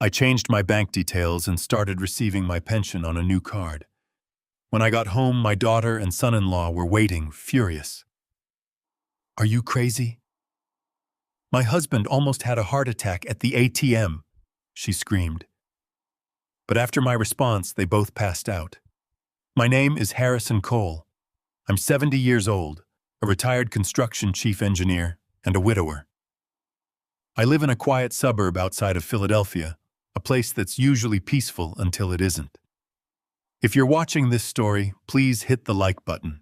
I changed my bank details and started receiving my pension on a new card. When I got home, my daughter and son-in-law were waiting, furious. "Are you crazy? My husband almost had a heart attack at the ATM," she screamed. But after my response, they both passed out. My name is Harrison Cole. I'm 70 years old, a retired construction chief engineer, and a widower. I live in a quiet suburb outside of Philadelphia, a place that's usually peaceful until it isn't. If you're watching this story, please hit the like button.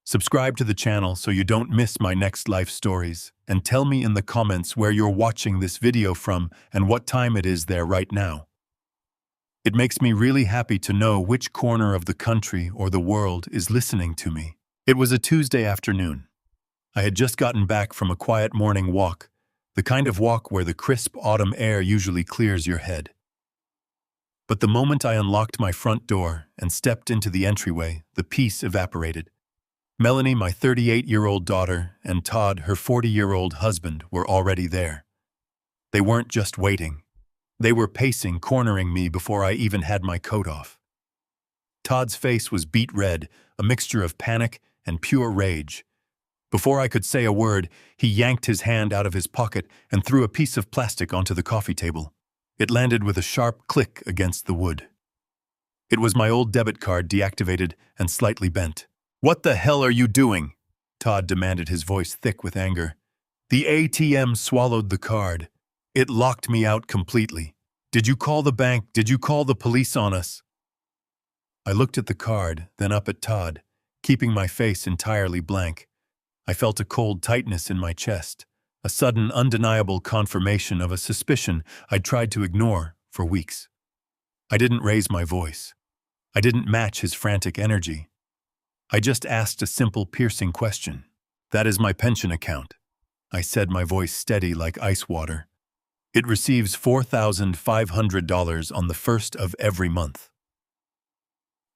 Subscribe to the channel so you don't miss my next life stories, and tell me in the comments where you're watching this video from and what time it is there right now. It makes me really happy to know which corner of the country or the world is listening to me. It was a Tuesday afternoon. I had just gotten back from a quiet morning walk, the kind of walk where the crisp autumn air usually clears your head. But the moment I unlocked my front door and stepped into the entryway, the peace evaporated. Melanie, my 38-year-old daughter, and Todd, her 40-year-old husband, were already there. They weren't just waiting. They were pacing, cornering me before I even had my coat off. Todd's face was beet red, a mixture of panic and pure rage. Before I could say a word, he yanked his hand out of his pocket and threw a piece of plastic onto the coffee table. It landed with a sharp click against the wood. It was my old debit card, deactivated and slightly bent. "What the hell are you doing?" Todd demanded, his voice thick with anger. "The ATM swallowed the card. It locked me out completely. Did you call the bank? Did you call the police on us?" I looked at the card, then up at Todd, keeping my face entirely blank. I felt a cold tightness in my chest, a sudden, undeniable confirmation of a suspicion I'd tried to ignore for weeks. I didn't raise my voice. I didn't match his frantic energy. I just asked a simple, piercing question. "That is my pension account," I said, my voice steady like ice water. "It receives $4,500 on the first of every month."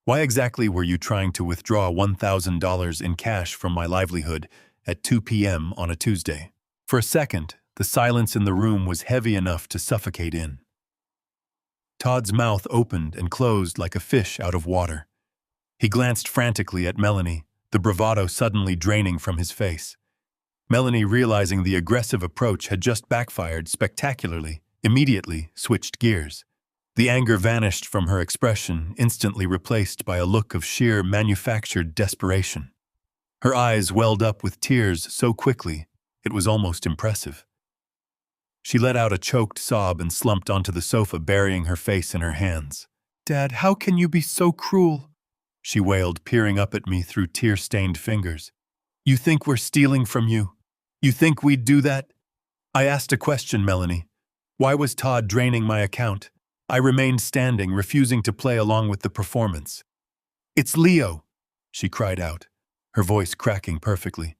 "Why exactly were you trying to withdraw $1,000 in cash from my livelihood at 2 p.m. on a Tuesday?" For a second, the silence in the room was heavy enough to suffocate in. Todd's mouth opened and closed like a fish out of water. He glanced frantically at Melanie, the bravado suddenly draining from his face. Melanie, realizing the aggressive approach had just backfired spectacularly, immediately switched gears. The anger vanished from her expression, instantly replaced by a look of sheer manufactured desperation. Her eyes welled up with tears so quickly, it was almost impressive. She let out a choked sob and slumped onto the sofa, burying her face in her hands. "Dad, how can you be so cruel?" she wailed, peering up at me through tear-stained fingers. "You think we're stealing from you? You think we'd do that?" I asked a question, Melanie. Why was Todd draining my account? I remained standing, refusing to play along with the performance. "It's Leo," she cried out, her voice cracking perfectly.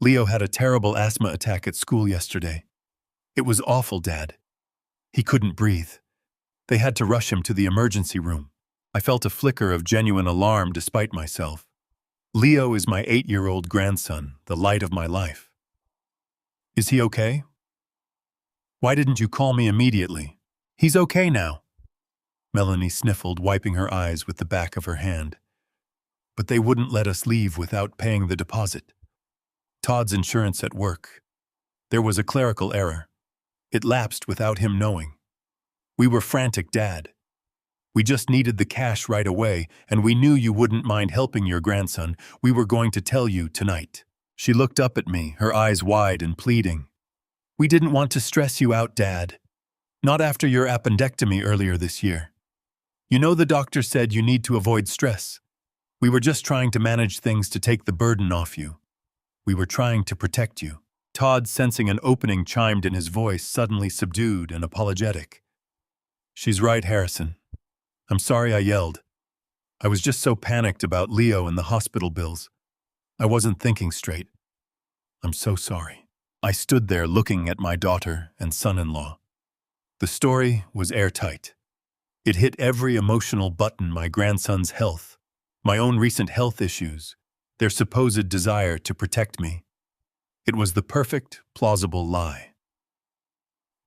"Leo had a terrible asthma attack at school yesterday. It was awful, Dad. He couldn't breathe. They had to rush him to the emergency room." I felt a flicker of genuine alarm despite myself. Leo is my 8-year-old grandson, the light of my life. "Is he okay? Why didn't you call me immediately?" "He's okay now," Melanie sniffled, wiping her eyes with the back of her hand. "But they wouldn't let us leave without paying the deposit. Todd's insurance at work. There was a clerical error. It lapsed without him knowing. We were frantic, Dad. We just needed the cash right away, and we knew you wouldn't mind helping your grandson. We were going to tell you tonight." She looked up at me, her eyes wide and pleading. "We didn't want to stress you out, Dad. Not after your appendectomy earlier this year. You know the doctor said you need to avoid stress. We were just trying to manage things to take the burden off you. We were trying to protect you." Todd, sensing an opening, chimed in, his voice suddenly subdued and apologetic. "She's right, Harrison. I'm sorry I yelled. I was just so panicked about Leo and the hospital bills. I wasn't thinking straight. I'm so sorry." I stood there looking at my daughter and son-in-law. The story was airtight. It hit every emotional button: my grandson's health, my own recent health issues, their supposed desire to protect me. It was the perfect, plausible lie.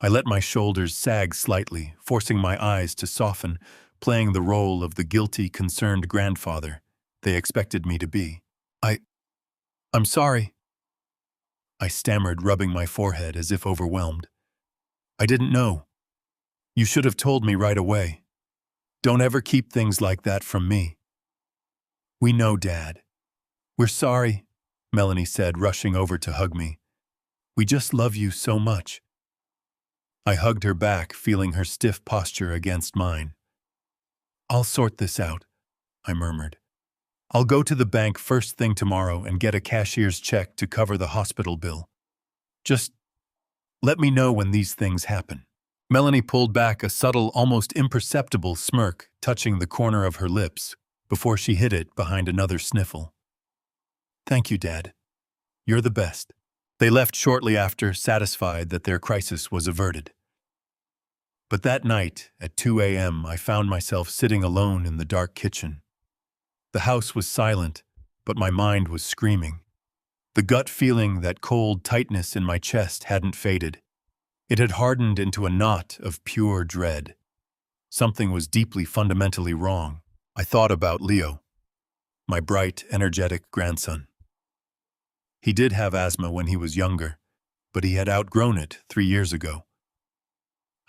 I let my shoulders sag slightly, forcing my eyes to soften, playing the role of the guilty, concerned grandfather they expected me to be. I'm sorry, I stammered, rubbing my forehead as if overwhelmed. I didn't know. You should have told me right away. Don't ever keep things like that from me. We know, Dad. We're sorry, Melanie said, rushing over to hug me. We just love you so much. I hugged her back, feeling her stiff posture against mine. I'll sort this out, I murmured. I'll go to the bank first thing tomorrow and get a cashier's check to cover the hospital bill. Just let me know when these things happen. Melanie pulled back a subtle, almost imperceptible smirk, touching the corner of her lips, before she hid it behind another sniffle. Thank you, Dad. You're the best. They left shortly after, satisfied that their crisis was averted. But that night, at 2 a.m., I found myself sitting alone in the dark kitchen. The house was silent, but my mind was screaming. The gut feeling, that cold tightness in my chest, hadn't faded. It had hardened into a knot of pure dread. Something was deeply, fundamentally wrong. I thought about Leo, my bright, energetic grandson. He did have asthma when he was younger, but he had outgrown it 3 years ago.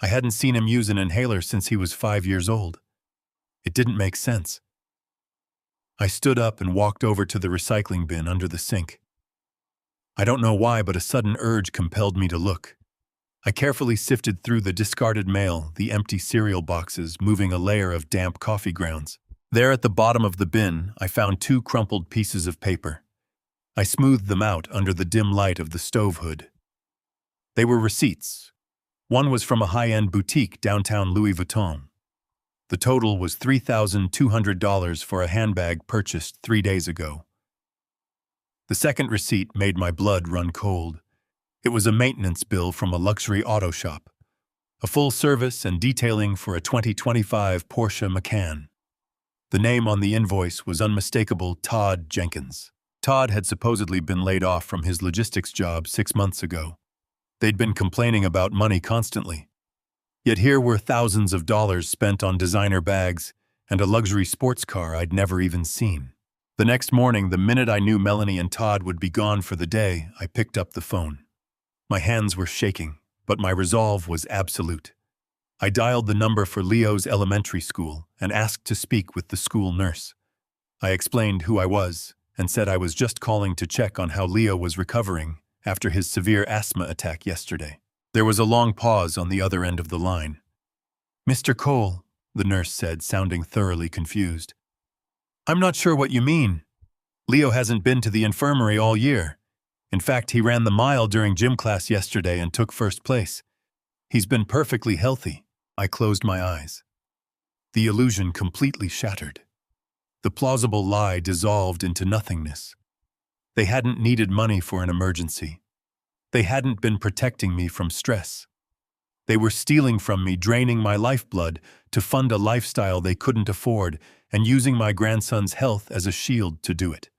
I hadn't seen him use an inhaler since he was 5 years old. It didn't make sense. I stood up and walked over to the recycling bin under the sink. I don't know why, but a sudden urge compelled me to look. I carefully sifted through the discarded mail, the empty cereal boxes, moving a layer of damp coffee grounds. There at the bottom of the bin, I found 2 crumpled pieces of paper. I smoothed them out under the dim light of the stove hood. They were receipts. One was from a high-end boutique downtown Louis Vuitton. The total was $3,200 for a handbag purchased 3 days ago. The second receipt made my blood run cold. It was a maintenance bill from a luxury auto shop, a full service and detailing for a 2025 Porsche Macan. The name on the invoice was unmistakable: Todd Jenkins. Todd had supposedly been laid off from his logistics job 6 months ago. They'd been complaining about money constantly. Yet here were thousands of dollars spent on designer bags and a luxury sports car I'd never even seen. The next morning, the minute I knew Melanie and Todd would be gone for the day, I picked up the phone. My hands were shaking, but my resolve was absolute. I dialed the number for Leo's elementary school and asked to speak with the school nurse. I explained who I was and said I was just calling to check on how Leo was recovering after his severe asthma attack yesterday. There was a long pause on the other end of the line. "Mr. Cole," the nurse said, sounding thoroughly confused. "I'm not sure what you mean. Leo hasn't been to the infirmary all year. In fact, he ran the mile during gym class yesterday and took first place. He's been perfectly healthy." I closed my eyes. The illusion completely shattered. The plausible lie dissolved into nothingness. They hadn't needed money for an emergency. They hadn't been protecting me from stress. They were stealing from me, draining my lifeblood to fund a lifestyle they couldn't afford, and using my grandson's health as a shield to do it.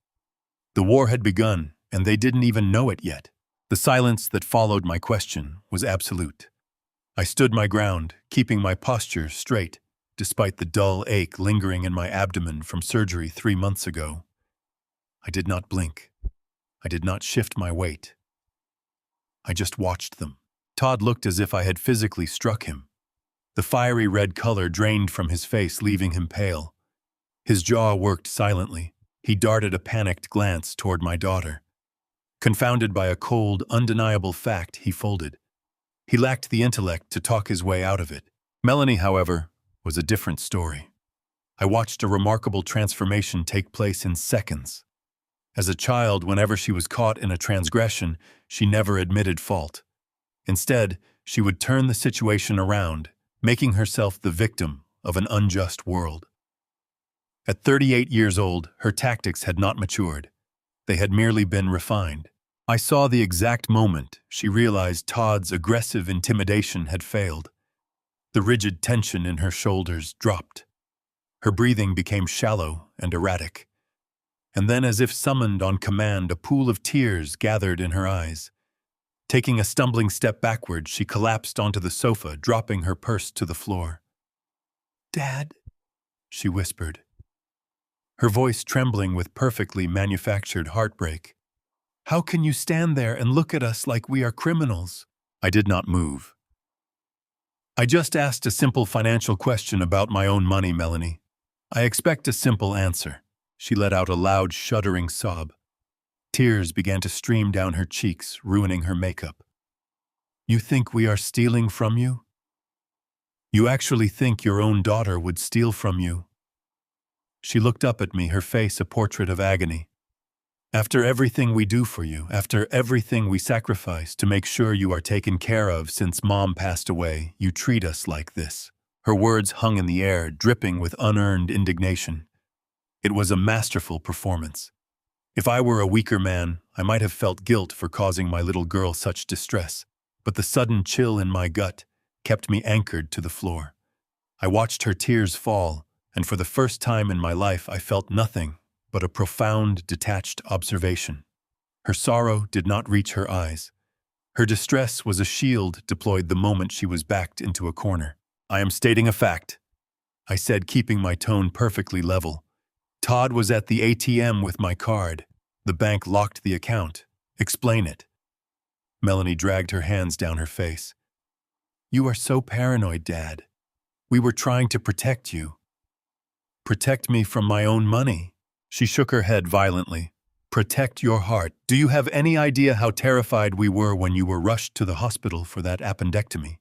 The war had begun, and they didn't even know it yet. The silence that followed my question was absolute. I stood my ground, keeping my posture straight, despite the dull ache lingering in my abdomen from surgery 3 months ago. I did not blink. I did not shift my weight. I just watched them. Todd looked as if I had physically struck him. The fiery red color drained from his face, leaving him pale. His jaw worked silently. He darted a panicked glance toward my daughter. Confounded by a cold, undeniable fact, he folded. He lacked the intellect to talk his way out of it. Melanie, however, was a different story. I watched a remarkable transformation take place in seconds. As a child, whenever she was caught in a transgression, she never admitted fault. Instead, she would turn the situation around, making herself the victim of an unjust world. At 38 years old, her tactics had not matured. They had merely been refined. I saw the exact moment she realized Todd's aggressive intimidation had failed. The rigid tension in her shoulders dropped. Her breathing became shallow and erratic. And then, as if summoned on command, a pool of tears gathered in her eyes. Taking a stumbling step backward, she collapsed onto the sofa, dropping her purse to the floor. "Dad," she whispered, her voice trembling with perfectly manufactured heartbreak. "How can you stand there and look at us like we are criminals?" I did not move. "I just asked a simple financial question about my own money, Melanie. I expect a simple answer." She let out a loud, shuddering sob. Tears began to stream down her cheeks, ruining her makeup. "You think we are stealing from you? You actually think your own daughter would steal from you?" She looked up at me, her face a portrait of agony. "After everything we do for you, after everything we sacrifice to make sure you are taken care of since Mom passed away, you treat us like this." Her words hung in the air, dripping with unearned indignation. It was a masterful performance. If I were a weaker man, I might have felt guilt for causing my little girl such distress, but the sudden chill in my gut kept me anchored to the floor. I watched her tears fall, and for the first time in my life I felt nothing but a profound, detached observation. Her sorrow did not reach her eyes. Her distress was a shield deployed the moment she was backed into a corner. "I am stating a fact," I said, keeping my tone perfectly level. "Todd was at the ATM with my card. The bank locked the account. Explain it." Melanie dragged her hands down her face. "You are so paranoid, Dad. We were trying to protect you." "Protect me from my own money?" She shook her head violently. "Protect your heart. Do you have any idea how terrified we were when you were rushed to the hospital for that appendectomy?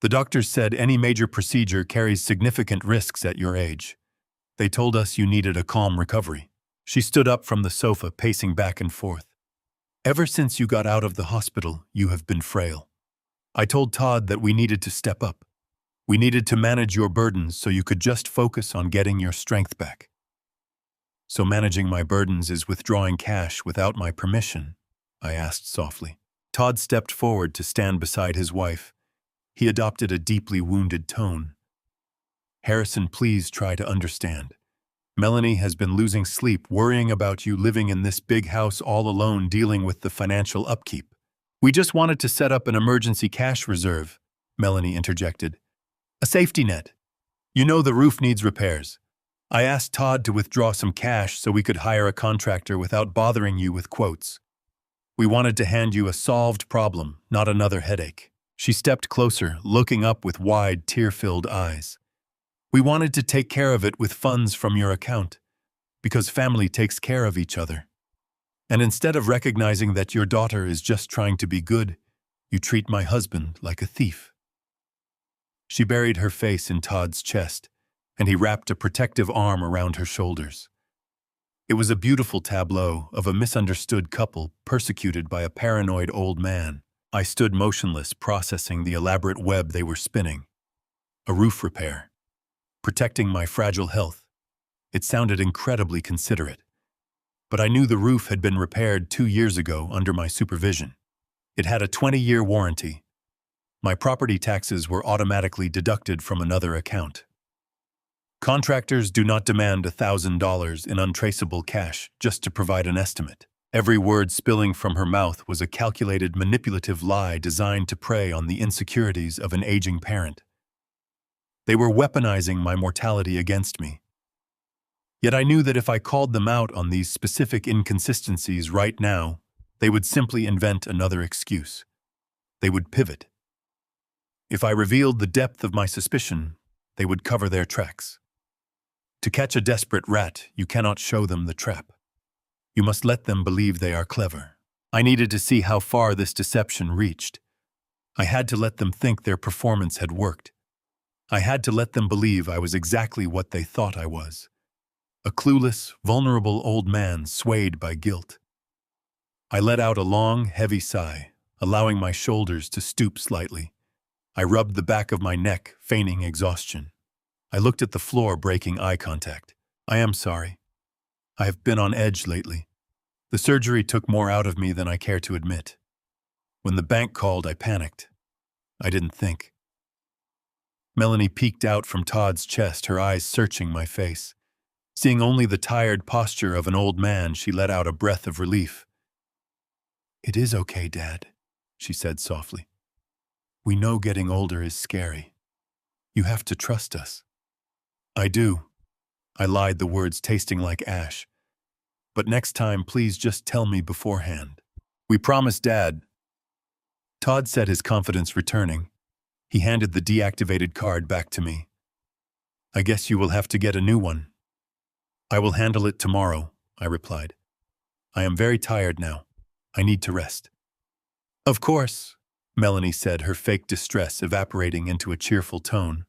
The doctors said any major procedure carries significant risks at your age. They told us you needed a calm recovery." She stood up from the sofa, pacing back and forth. "Ever since you got out of the hospital, you have been frail. I told Todd that we needed to step up. We needed to manage your burdens so you could just focus on getting your strength back." "So managing my burdens is withdrawing cash without my permission?" I asked softly. Todd stepped forward to stand beside his wife. He adopted a deeply wounded tone. "Harrison, please try to understand. Melanie has been losing sleep, worrying about you living in this big house all alone, dealing with the financial upkeep. We just wanted to set up an emergency cash reserve," Melanie interjected. "A safety net. You know the roof needs repairs. I asked Todd to withdraw some cash so we could hire a contractor without bothering you with quotes. We wanted to hand you a solved problem, not another headache." She stepped closer, looking up with wide, tear-filled eyes. "We wanted to take care of it with funds from your account, because family takes care of each other. And instead of recognizing that your daughter is just trying to be good, you treat my husband like a thief." She buried her face in Todd's chest, and he wrapped a protective arm around her shoulders. It was a beautiful tableau of a misunderstood couple persecuted by a paranoid old man. I stood motionless, processing the elaborate web they were spinning. A roof repair. Protecting my fragile health. It sounded incredibly considerate. But I knew the roof had been repaired 2 years ago under my supervision. It had a 20-year warranty. My property taxes were automatically deducted from another account. Contractors do not demand $1,000 in untraceable cash just to provide an estimate. Every word spilling from her mouth was a calculated, manipulative lie designed to prey on the insecurities of an aging parent. They were weaponizing my mortality against me. Yet I knew that if I called them out on these specific inconsistencies right now, they would simply invent another excuse. They would pivot. If I revealed the depth of my suspicion, they would cover their tracks. To catch a desperate rat, you cannot show them the trap. You must let them believe they are clever. I needed to see how far this deception reached. I had to let them think their performance had worked. I had to let them believe I was exactly what they thought I was. A clueless, vulnerable old man swayed by guilt. I let out a long, heavy sigh, allowing my shoulders to stoop slightly. I rubbed the back of my neck, feigning exhaustion. I looked at the floor, breaking eye contact. "I am sorry. I have been on edge lately. The surgery took more out of me than I care to admit. When the bank called, I panicked. I didn't think." Melanie peeked out from Todd's chest, her eyes searching my face. Seeing only the tired posture of an old man, she let out a breath of relief. It is okay, Dad, she said softly. We know getting older is scary. You have to trust us. I do. I lied, the words tasting like ash. But next time, please just tell me beforehand. We promise, Dad. Todd said, his confidence returning. He handed the deactivated card back to me. I guess you will have to get a new one. I will handle it tomorrow, I replied. I am very tired now. I need to rest. Of course, Melanie said, her fake distress evaporating into a cheerful tone.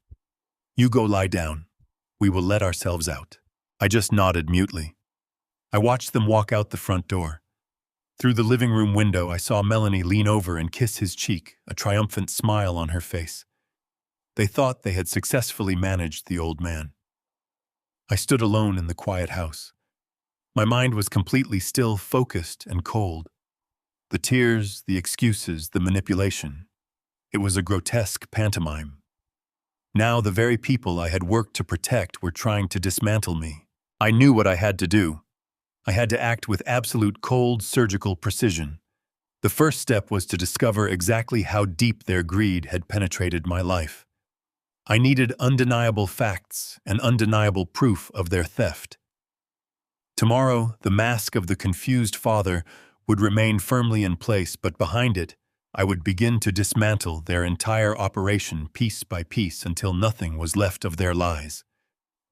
You go lie down. We will let ourselves out. I just nodded mutely. I watched them walk out the front door. Through the living room window, I saw Melanie lean over and kiss his cheek, a triumphant smile on her face. They thought they had successfully managed the old man. I stood alone in the quiet house. My mind was completely still, focused, and cold. The tears, the excuses, the manipulation. It was a grotesque pantomime. Now the very people I had worked to protect were trying to dismantle me. I knew what I had to do. I had to act with absolute cold, surgical precision. The first step was to discover exactly how deep their greed had penetrated my life. I needed undeniable facts and undeniable proof of their theft. Tomorrow, the mask of the confused father would remain firmly in place, but behind it, I would begin to dismantle their entire operation piece by piece until nothing was left of their lies.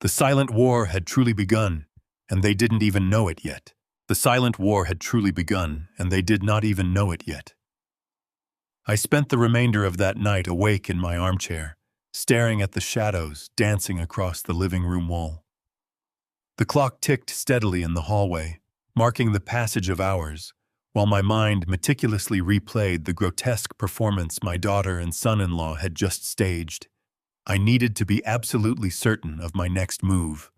The silent war had truly begun, and they didn't even know it yet. The silent war had truly begun, and they did not even know it yet. I spent the remainder of that night awake in my armchair, staring at the shadows dancing across the living room wall. The clock ticked steadily in the hallway, marking the passage of hours, while my mind meticulously replayed the grotesque performance my daughter and son-in-law had just staged. I needed to be absolutely certain of my next move.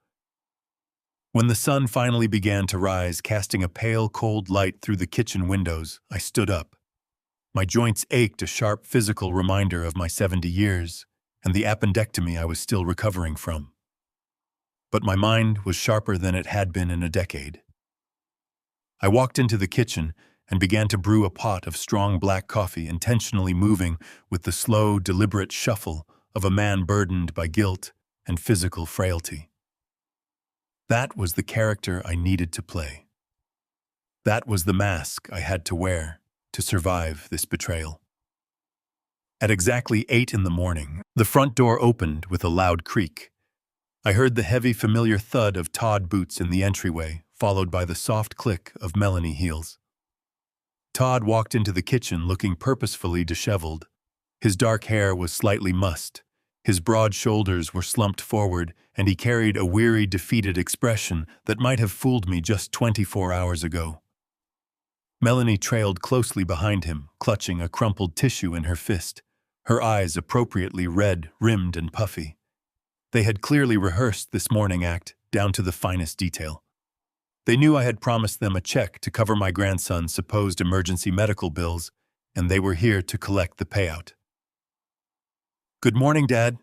When the sun finally began to rise, casting a pale, cold light through the kitchen windows, I stood up. My joints ached, a sharp physical reminder of my 70 years and the appendectomy I was still recovering from. But my mind was sharper than it had been in a decade. I walked into the kitchen and began to brew a pot of strong black coffee, intentionally moving with the slow, deliberate shuffle of a man burdened by guilt and physical frailty. That was the character I needed to play. That was the mask I had to wear to survive this betrayal. At exactly 8 in the morning, the front door opened with a loud creak. I heard the heavy, familiar thud of Todd boots in the entryway, followed by the soft click of Melanie heels. Todd walked into the kitchen looking purposefully disheveled. His dark hair was slightly mussed. His broad shoulders were slumped forward, and he carried a weary, defeated expression that might have fooled me just 24 hours ago. Melanie trailed closely behind him, clutching a crumpled tissue in her fist, her eyes appropriately red, rimmed, and puffy. They had clearly rehearsed this morning act down to the finest detail. They knew I had promised them a check to cover my grandson's supposed emergency medical bills, and they were here to collect the payout. "Good morning, Dad,"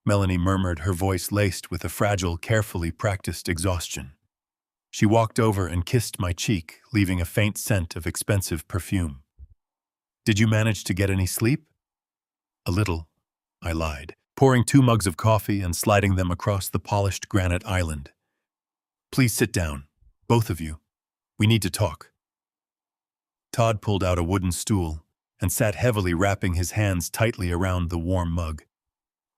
Melanie murmured, her voice laced with a fragile, carefully practiced exhaustion. She walked over and kissed my cheek, leaving a faint scent of expensive perfume. "Did you manage to get any sleep?" "A little," I lied, pouring 2 mugs of coffee and sliding them across the polished granite island. "Please sit down, both of you. We need to talk." Todd pulled out a wooden stool and sat heavily, wrapping his hands tightly around the warm mug.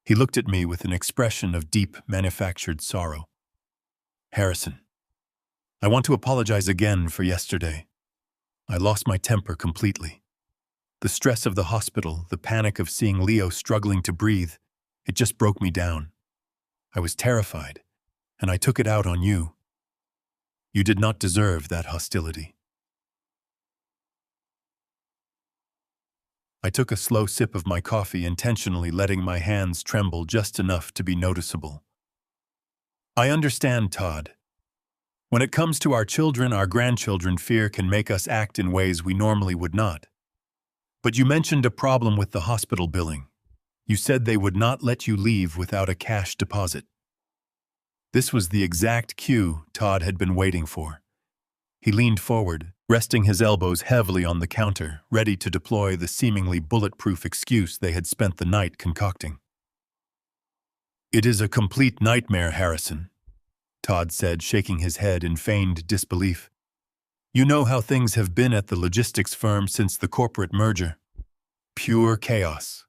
He looked at me with an expression of deep, manufactured sorrow. "Harrison, I want to apologize again for yesterday. I lost my temper completely. The stress of the hospital, the panic of seeing Leo struggling to breathe, it just broke me down. I was terrified, and I took it out on you. You did not deserve that hostility." I took a slow sip of my coffee, intentionally letting my hands tremble just enough to be noticeable. "I understand, Todd. When it comes to our children, our grandchildren, fear can make us act in ways we normally would not. But you mentioned a problem with the hospital billing. You said they would not let you leave without a cash deposit." This was the exact cue Todd had been waiting for. He leaned forward, resting his elbows heavily on the counter, ready to deploy the seemingly bulletproof excuse they had spent the night concocting. "It is a complete nightmare, Harrison," Todd said, shaking his head in feigned disbelief. "You know how things have been at the logistics firm since the corporate merger. Pure chaos.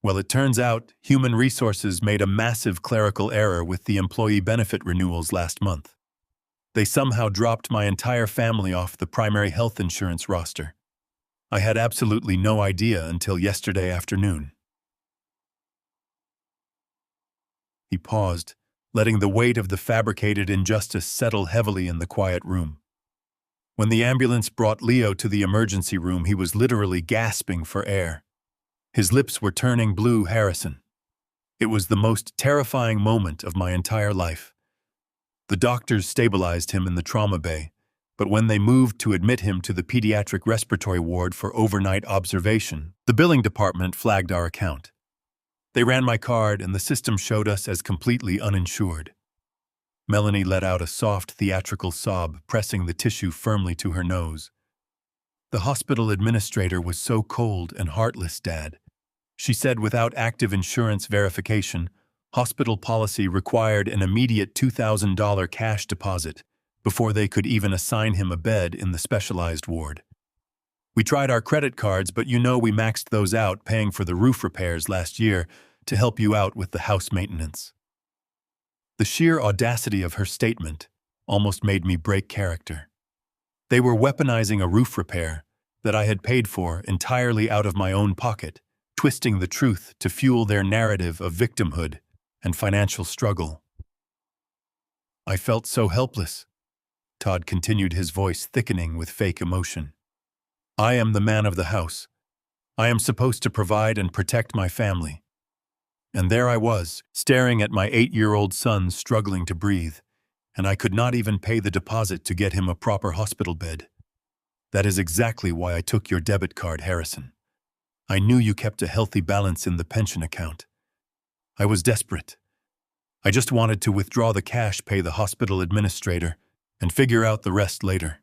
Well, it turns out human resources made a massive clerical error with the employee benefit renewals last month. They somehow dropped my entire family off the primary health insurance roster. I had absolutely no idea until yesterday afternoon." He paused, letting the weight of the fabricated injustice settle heavily in the quiet room. When the ambulance brought Leo to the emergency room, he was literally gasping for air. His lips were turning blue. "Harrison." It was the most terrifying moment of my entire life. The doctors stabilized him in the trauma bay, but when they moved to admit him to the pediatric respiratory ward for overnight observation, the billing department flagged our account. They ran my card and the system showed us as completely uninsured. Melanie let out a soft, theatrical sob, pressing the tissue firmly to her nose. "The hospital administrator was so cold and heartless, Dad. She said without active insurance verification, hospital policy required an immediate $2,000 cash deposit before they could even assign him a bed in the specialized ward. We tried our credit cards, but you know we maxed those out paying for the roof repairs last year to help you out with the house maintenance." The sheer audacity of her statement almost made me break character. They were weaponizing a roof repair that I had paid for entirely out of my own pocket, twisting the truth to fuel their narrative of victimhood and financial struggle. "I felt so helpless," Todd continued, his voice thickening with fake emotion. "I am the man of the house. I am supposed to provide and protect my family. And there I was, staring at my 8-year-old son struggling to breathe, and I could not even pay the deposit to get him a proper hospital bed. That is exactly why I took your debit card, Harrison. I knew you kept a healthy balance in the pension account. I was desperate. I just wanted to withdraw the cash, pay the hospital administrator, and figure out the rest later.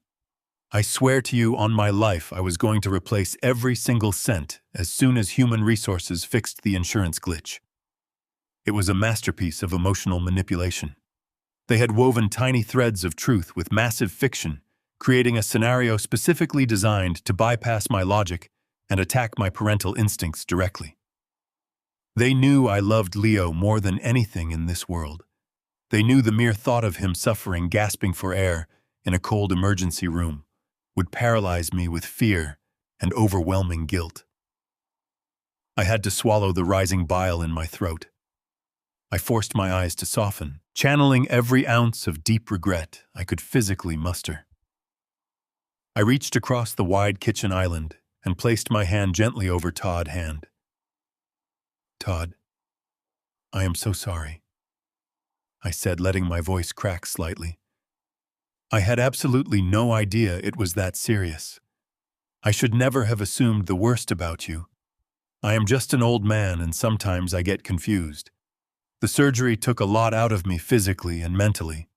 I swear to you on my life I was going to replace every single cent as soon as human resources fixed the insurance glitch." It was a masterpiece of emotional manipulation. They had woven tiny threads of truth with massive fiction, creating a scenario specifically designed to bypass my logic and attack my parental instincts directly. They knew I loved Leo more than anything in this world. They knew the mere thought of him suffering, gasping for air in a cold emergency room would paralyze me with fear and overwhelming guilt. I had to swallow the rising bile in my throat. I forced my eyes to soften, channeling every ounce of deep regret I could physically muster. I reached across the wide kitchen island and placed my hand gently over Todd's hand. "Todd, I am so sorry," I said, letting my voice crack slightly. "I had absolutely no idea it was that serious. I should never have assumed the worst about you. I am just an old man and sometimes I get confused. The surgery took a lot out of me physically and mentally.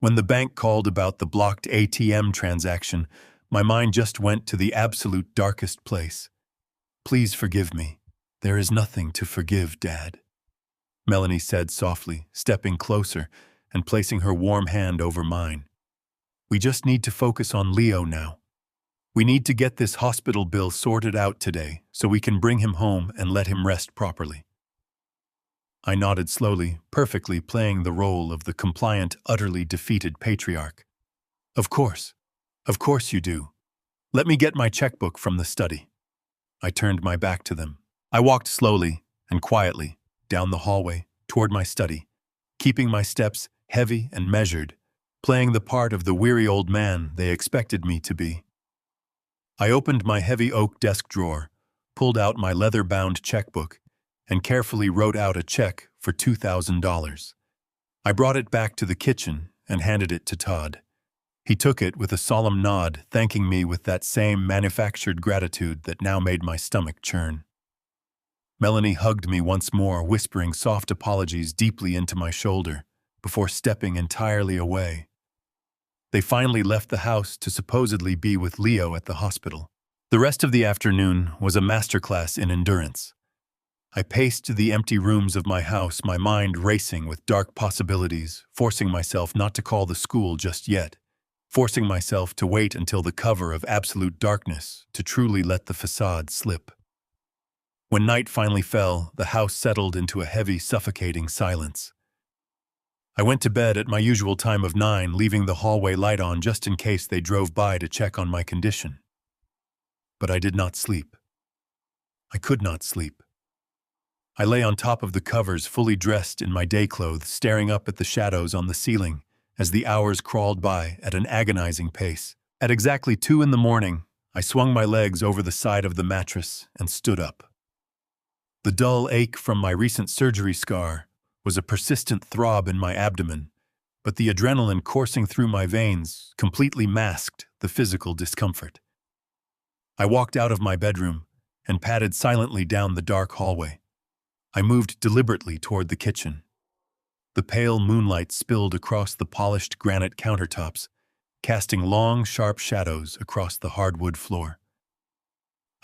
When the bank called about the blocked ATM transaction, my mind just went to the absolute darkest place. Please forgive me. There is nothing to forgive, Dad," Melanie said softly, stepping closer and placing her warm hand over mine. "We just need to focus on Leo now. We need to get this hospital bill sorted out today so we can bring him home and let him rest properly." I nodded slowly, perfectly playing the role of the compliant, utterly defeated patriarch. Of course you do. Let me get my checkbook from the study." I turned my back to them. I walked slowly and quietly down the hallway toward my study, keeping my steps heavy and measured, playing the part of the weary old man they expected me to be. I opened my heavy oak desk drawer, pulled out my leather-bound checkbook, and carefully wrote out a check for $2,000. I brought it back to the kitchen and handed it to Todd. He took it with a solemn nod, thanking me with that same manufactured gratitude that now made my stomach churn. Melanie hugged me once more, whispering soft apologies deeply into my shoulder, before stepping entirely away. They finally left the house to supposedly be with Leo at the hospital. The rest of the afternoon was a masterclass in endurance. I paced the empty rooms of my house, my mind racing with dark possibilities, forcing myself not to call the school just yet, forcing myself to wait until the cover of absolute darkness to truly let the facade slip. When night finally fell, the house settled into a heavy, suffocating silence. I went to bed at my usual time of 9, leaving the hallway light on just in case they drove by to check on my condition. But I did not sleep. I could not sleep. I lay on top of the covers, fully dressed in my day clothes, staring up at the shadows on the ceiling as the hours crawled by at an agonizing pace. At exactly 2 in the morning, I swung my legs over the side of the mattress and stood up. The dull ache from my recent surgery scar was a persistent throb in my abdomen, but the adrenaline coursing through my veins completely masked the physical discomfort. I walked out of my bedroom and padded silently down the dark hallway. I moved deliberately toward the kitchen. The pale moonlight spilled across the polished granite countertops, casting long, sharp shadows across the hardwood floor.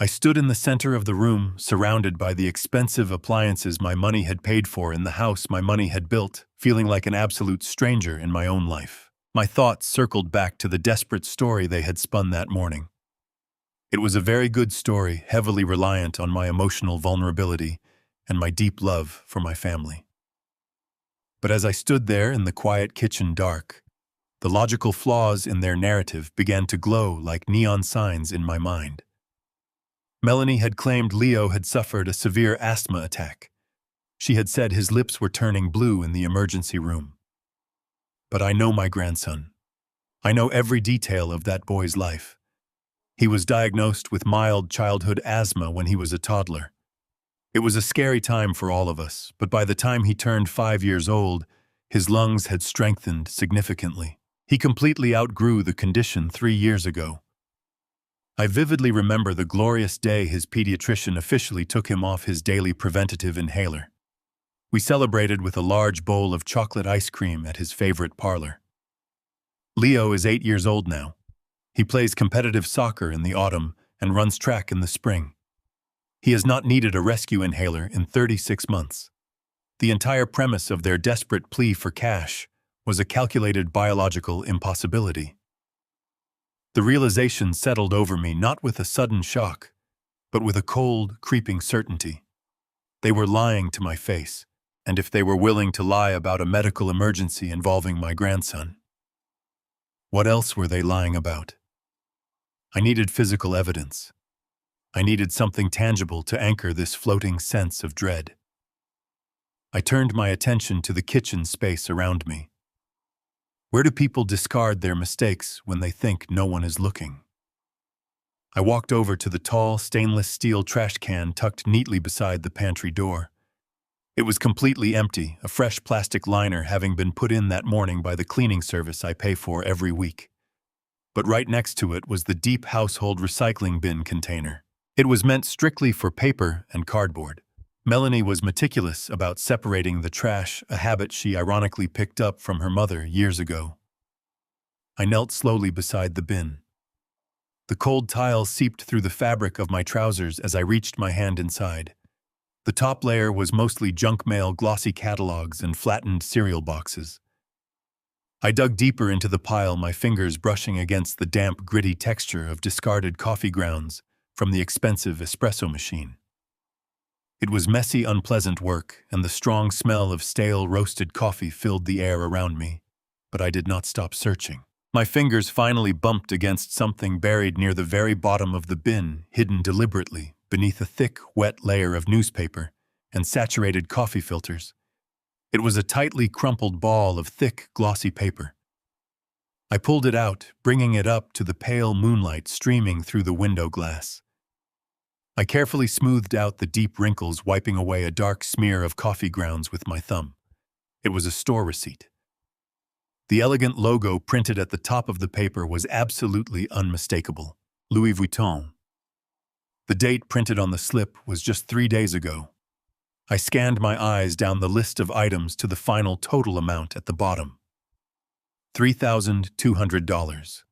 I stood in the center of the room, surrounded by the expensive appliances my money had paid for in the house my money had built, feeling like an absolute stranger in my own life. My thoughts circled back to the desperate story they had spun that morning. It was a very good story, heavily reliant on my emotional vulnerability and my deep love for my family. But as I stood there in the quiet kitchen dark, the logical flaws in their narrative began to glow like neon signs in my mind. Melanie had claimed Leo had suffered a severe asthma attack. She had said his lips were turning blue in the emergency room. But I know my grandson. I know every detail of that boy's life. He was diagnosed with mild childhood asthma when he was a toddler. It was a scary time for all of us, but by the time he turned 5 years old, his lungs had strengthened significantly. He completely outgrew the condition 3 years ago. I vividly remember the glorious day his pediatrician officially took him off his daily preventative inhaler. We celebrated with a large bowl of chocolate ice cream at his favorite parlor. Leo is 8 years old now. He plays competitive soccer in the autumn and runs track in the spring. He has not needed a rescue inhaler in 36 months. The entire premise of their desperate plea for cash was a calculated biological impossibility. The realization settled over me not with a sudden shock, but with a cold, creeping certainty. They were lying to my face, and if they were willing to lie about a medical emergency involving my grandson, what else were they lying about? I needed physical evidence. I needed something tangible to anchor this floating sense of dread. I turned my attention to the kitchen space around me. Where do people discard their mistakes when they think no one is looking? I walked over to the tall, stainless steel trash can tucked neatly beside the pantry door. It was completely empty, a fresh plastic liner having been put in that morning by the cleaning service I pay for every week. But right next to it was the deep household recycling bin container. It was meant strictly for paper and cardboard. Melanie was meticulous about separating the trash, a habit she ironically picked up from her mother years ago. I knelt slowly beside the bin. The cold tile seeped through the fabric of my trousers as I reached my hand inside. The top layer was mostly junk mail, glossy catalogs, and flattened cereal boxes. I dug deeper into the pile, my fingers brushing against the damp, gritty texture of discarded coffee grounds from the expensive espresso machine. It was messy, unpleasant work, and the strong smell of stale, roasted coffee filled the air around me, but I did not stop searching. My fingers finally bumped against something buried near the very bottom of the bin, hidden deliberately beneath a thick, wet layer of newspaper and saturated coffee filters. It was a tightly crumpled ball of thick, glossy paper. I pulled it out, bringing it up to the pale moonlight streaming through the window glass. I carefully smoothed out the deep wrinkles, wiping away a dark smear of coffee grounds with my thumb. It was a store receipt. The elegant logo printed at the top of the paper was absolutely unmistakable. Louis Vuitton. The date printed on the slip was just 3 days ago. I scanned my eyes down the list of items to the final total amount at the bottom. $3,200.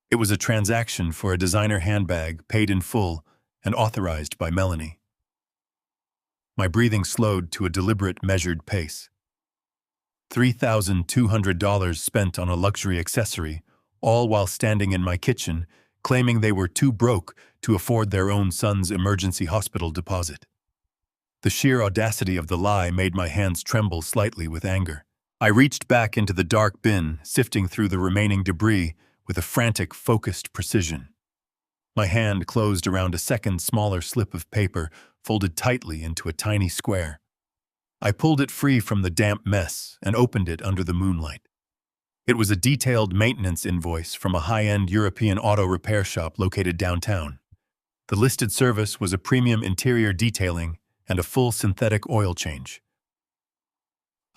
It was a transaction for a designer handbag paid in full and authorized by Melanie. My breathing slowed to a deliberate, measured pace. $3,200 spent on a luxury accessory, all while standing in my kitchen, claiming they were too broke to afford their own son's emergency hospital deposit. The sheer audacity of the lie made my hands tremble slightly with anger. I reached back into the dark bin, sifting through the remaining debris with a frantic, focused precision. My hand closed around a second smaller slip of paper, folded tightly into a tiny square. I pulled it free from the damp mess and opened it under the moonlight. It was a detailed maintenance invoice from a high-end European auto repair shop located downtown. The listed service was a premium interior detailing and a full synthetic oil change.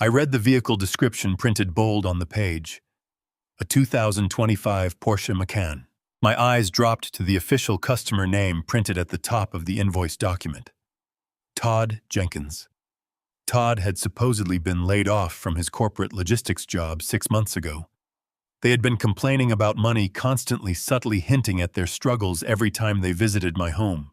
I read the vehicle description printed bold on the page: a 2025 Porsche Macan. My eyes dropped to the official customer name printed at the top of the invoice document: Todd Jenkins. Todd had supposedly been laid off from his corporate logistics job 6 months ago. They had been complaining about money, constantly subtly hinting at their struggles every time they visited my home.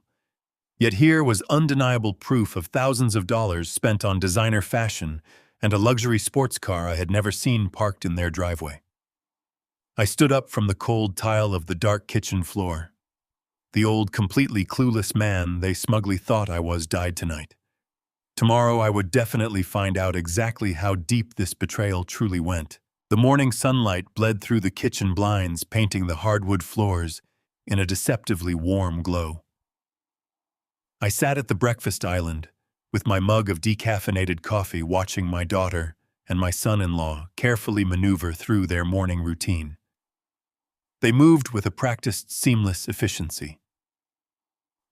Yet here was undeniable proof of thousands of dollars spent on designer fashion and a luxury sports car I had never seen parked in their driveway. I stood up from the cold tile of the dark kitchen floor. The old, completely clueless man they smugly thought I was died tonight. Tomorrow I would definitely find out exactly how deep this betrayal truly went. The morning sunlight bled through the kitchen blinds, painting the hardwood floors in a deceptively warm glow. I sat at the breakfast island, with my mug of decaffeinated coffee, watching my daughter and my son-in-law carefully maneuver through their morning routine. They moved with a practiced, seamless efficiency.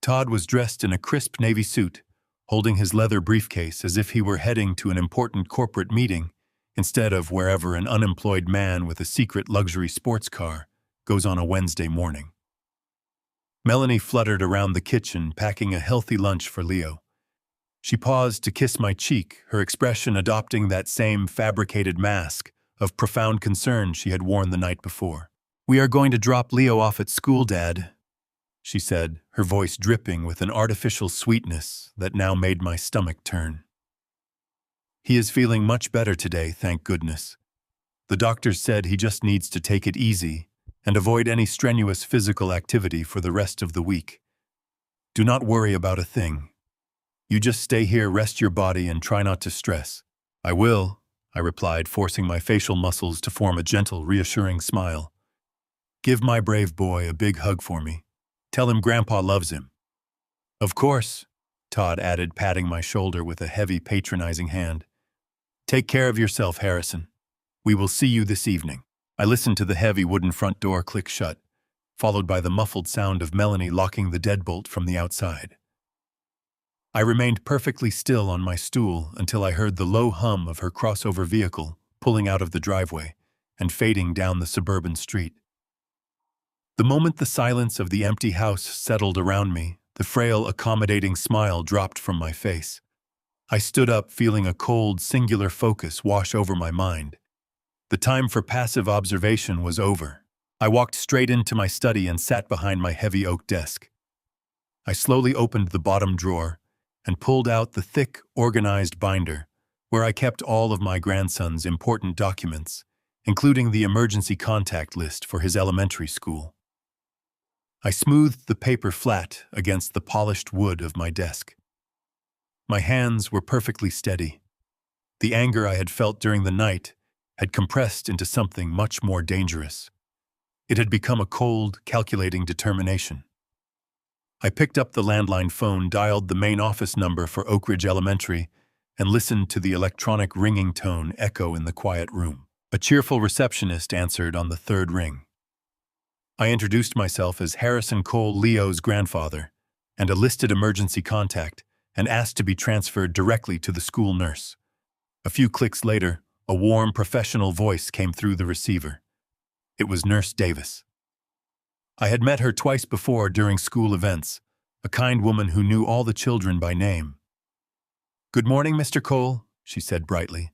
Todd was dressed in a crisp navy suit, holding his leather briefcase as if he were heading to an important corporate meeting instead of wherever an unemployed man with a secret luxury sports car goes on a Wednesday morning. Melanie fluttered around the kitchen, packing a healthy lunch for Leo. She paused to kiss my cheek, her expression adopting that same fabricated mask of profound concern she had worn the night before. "We are going to drop Leo off at school, Dad," she said, her voice dripping with an artificial sweetness that now made my stomach turn. "He is feeling much better today, thank goodness. The doctors said he just needs to take it easy and avoid any strenuous physical activity for the rest of the week. Do not worry about a thing. You just stay here, rest your body, and try not to stress." "I will," I replied, forcing my facial muscles to form a gentle, reassuring smile. "Give my brave boy a big hug for me. Tell him Grandpa loves him." "Of course," Todd added, patting my shoulder with a heavy, patronizing hand. "Take care of yourself, Harrison. We will see you this evening." I listened to the heavy wooden front door click shut, followed by the muffled sound of Melanie locking the deadbolt from the outside. I remained perfectly still on my stool until I heard the low hum of her crossover vehicle pulling out of the driveway and fading down the suburban street. The moment the silence of the empty house settled around me, the frail, accommodating smile dropped from my face. I stood up, feeling a cold, singular focus wash over my mind. The time for passive observation was over. I walked straight into my study and sat behind my heavy oak desk. I slowly opened the bottom drawer and pulled out the thick, organized binder where I kept all of my grandson's important documents, including the emergency contact list for his elementary school. I smoothed the paper flat against the polished wood of my desk. My hands were perfectly steady. The anger I had felt during the night had compressed into something much more dangerous. It had become a cold, calculating determination. I picked up the landline phone, dialed the main office number for Oak Ridge Elementary, and listened to the electronic ringing tone echo in the quiet room. A cheerful receptionist answered on the third ring. I introduced myself as Harrison Cole, Leo's grandfather, and a listed emergency contact, and asked to be transferred directly to the school nurse. A few clicks later, a warm, professional voice came through the receiver. It was Nurse Davis. I had met her twice before during school events, a kind woman who knew all the children by name. "Good morning, Mr. Cole," she said brightly.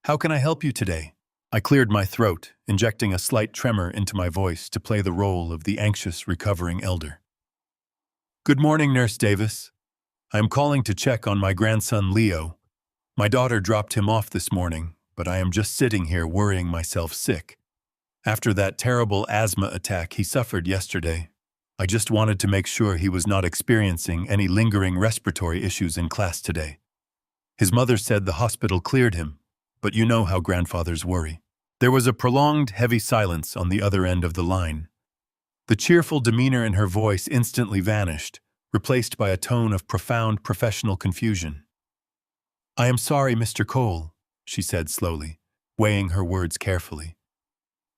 "How can I help you today?" I cleared my throat, injecting a slight tremor into my voice to play the role of the anxious, recovering elder. Good morning, Nurse Davis. I am calling to check on my grandson Leo. My daughter dropped him off this morning, but I am just sitting here worrying myself sick. After that terrible asthma attack he suffered yesterday, I just wanted to make sure he was not experiencing any lingering respiratory issues in class today. His mother said the hospital cleared him, but you know how grandfathers worry. There was a prolonged, heavy silence on the other end of the line. The cheerful demeanor in her voice instantly vanished, replaced by a tone of profound professional confusion. I am sorry, Mr. Cole, she said slowly, weighing her words carefully.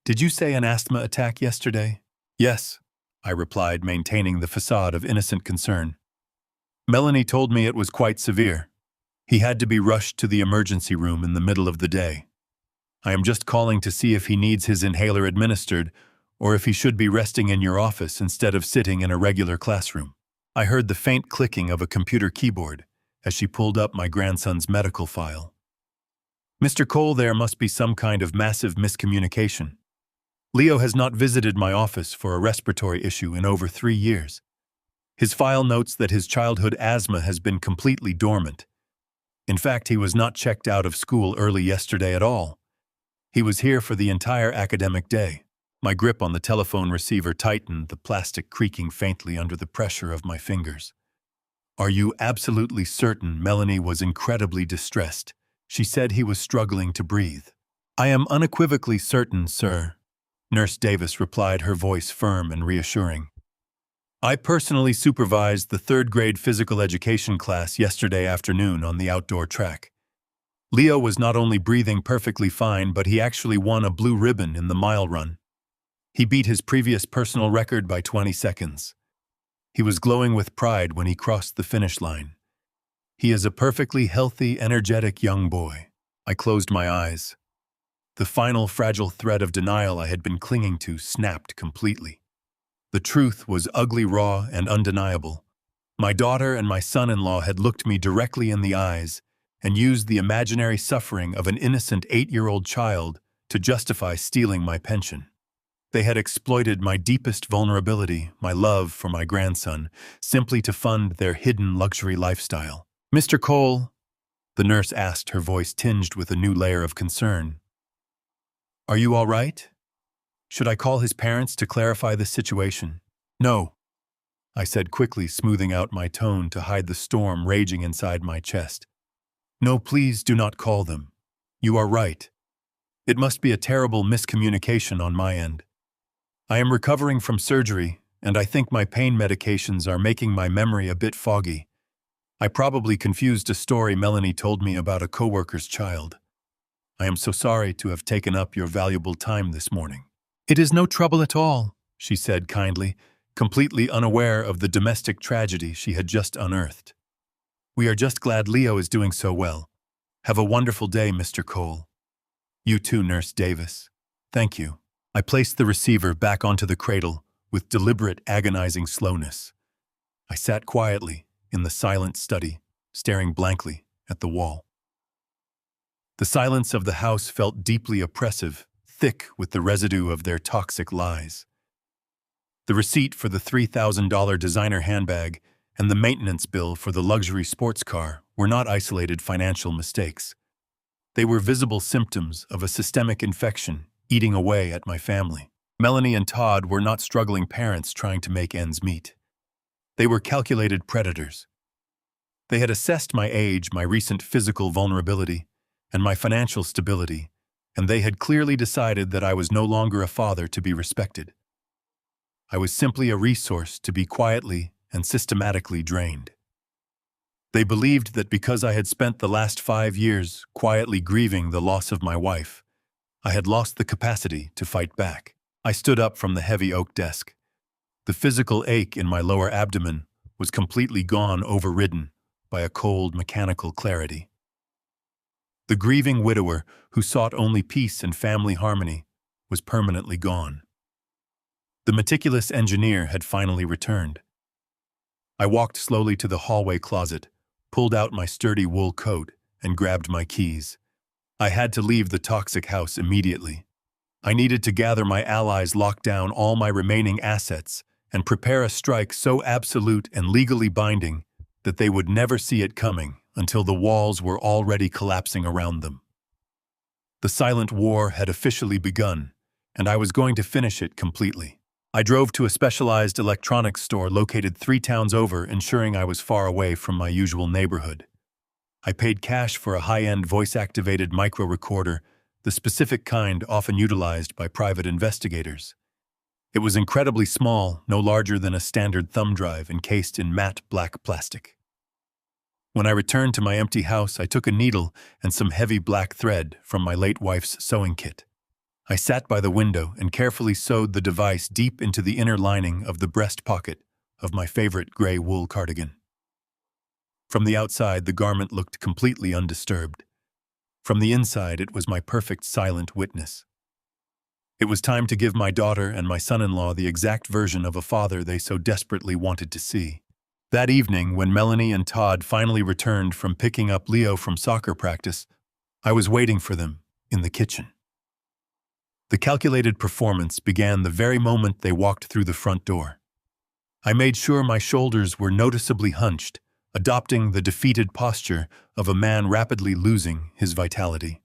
Did you say an asthma attack yesterday? Yes, I replied, maintaining the facade of innocent concern. Melanie told me it was quite severe. He had to be rushed to the emergency room in the middle of the day. I am just calling to see if he needs his inhaler administered or if he should be resting in your office instead of sitting in a regular classroom. I heard the faint clicking of a computer keyboard as she pulled up my grandson's medical file. Mr. Cole, there must be some kind of massive miscommunication. Leo has not visited my office for a respiratory issue in over 3 years. His file notes that his childhood asthma has been completely dormant. In fact, he was not checked out of school early yesterday at all. He was here for the entire academic day. My grip on the telephone receiver tightened, the plastic creaking faintly under the pressure of my fingers. Are you absolutely certain? Melanie was incredibly distressed. She said he was struggling to breathe. I am unequivocally certain, sir, Nurse Davis replied, her voice firm and reassuring. I personally supervised the 3rd grade physical education class yesterday afternoon on the outdoor track. Leo was not only breathing perfectly fine, but he actually won a blue ribbon in the mile run. He beat his previous personal record by 20 seconds. He was glowing with pride when he crossed the finish line. He is a perfectly healthy, energetic young boy. I closed my eyes. The final fragile thread of denial I had been clinging to snapped completely. The truth was ugly, raw, and undeniable. My daughter and my son-in-law had looked me directly in the eyes and used the imaginary suffering of an innocent 8-year-old child to justify stealing my pension. They had exploited my deepest vulnerability, my love for my grandson, simply to fund their hidden luxury lifestyle. Mr. Cole, the nurse asked, her voice tinged with a new layer of concern. Are you all right? Should I call his parents to clarify the situation? No, I said quickly, smoothing out my tone to hide the storm raging inside my chest. No, please do not call them. You are right. It must be a terrible miscommunication on my end. I am recovering from surgery, and I think my pain medications are making my memory a bit foggy. I probably confused a story Melanie told me about a coworker's child. I am so sorry to have taken up your valuable time this morning. It is no trouble at all, she said kindly, completely unaware of the domestic tragedy she had just unearthed. We are just glad Leo is doing so well. Have a wonderful day, Mr. Cole. You too, Nurse Davis. Thank you. I placed the receiver back onto the cradle with deliberate, agonizing slowness. I sat quietly in the silent study, staring blankly at the wall. The silence of the house felt deeply oppressive, thick with the residue of their toxic lies. The receipt for the $3,000 designer handbag and the maintenance bill for the luxury sports car were not isolated financial mistakes. They were visible symptoms of a systemic infection eating away at my family. Melanie and Todd were not struggling parents trying to make ends meet. They were calculated predators. They had assessed my age, my recent physical vulnerability, and my financial stability, and they had clearly decided that I was no longer a father to be respected. I was simply a resource to be quietly and systematically drained. They believed that because I had spent the last 5 years quietly grieving the loss of my wife, I had lost the capacity to fight back. I stood up from the heavy oak desk. The physical ache in my lower abdomen was completely gone, overridden by a cold, mechanical clarity. The grieving widower who sought only peace and family harmony was permanently gone. The meticulous engineer had finally returned. I walked slowly to the hallway closet, pulled out my sturdy wool coat, and grabbed my keys. I had to leave the toxic house immediately. I needed to gather my allies, lock down all my remaining assets, and prepare a strike so absolute and legally binding that they would never see it coming until the walls were already collapsing around them. The silent war had officially begun, and I was going to finish it completely. I drove to a specialized electronics store located 3 towns over, ensuring I was far away from my usual neighborhood. I paid cash for a high-end voice-activated micro-recorder, the specific kind often utilized by private investigators. It was incredibly small, no larger than a standard thumb drive encased in matte black plastic. When I returned to my empty house, I took a needle and some heavy black thread from my late wife's sewing kit. I sat by the window and carefully sewed the device deep into the inner lining of the breast pocket of my favorite gray wool cardigan. From the outside, the garment looked completely undisturbed. From the inside, it was my perfect silent witness. It was time to give my daughter and my son-in-law the exact version of a father they so desperately wanted to see. That evening, when Melanie and Todd finally returned from picking up Leo from soccer practice, I was waiting for them in the kitchen. The calculated performance began the very moment they walked through the front door. I made sure my shoulders were noticeably hunched, adopting the defeated posture of a man rapidly losing his vitality.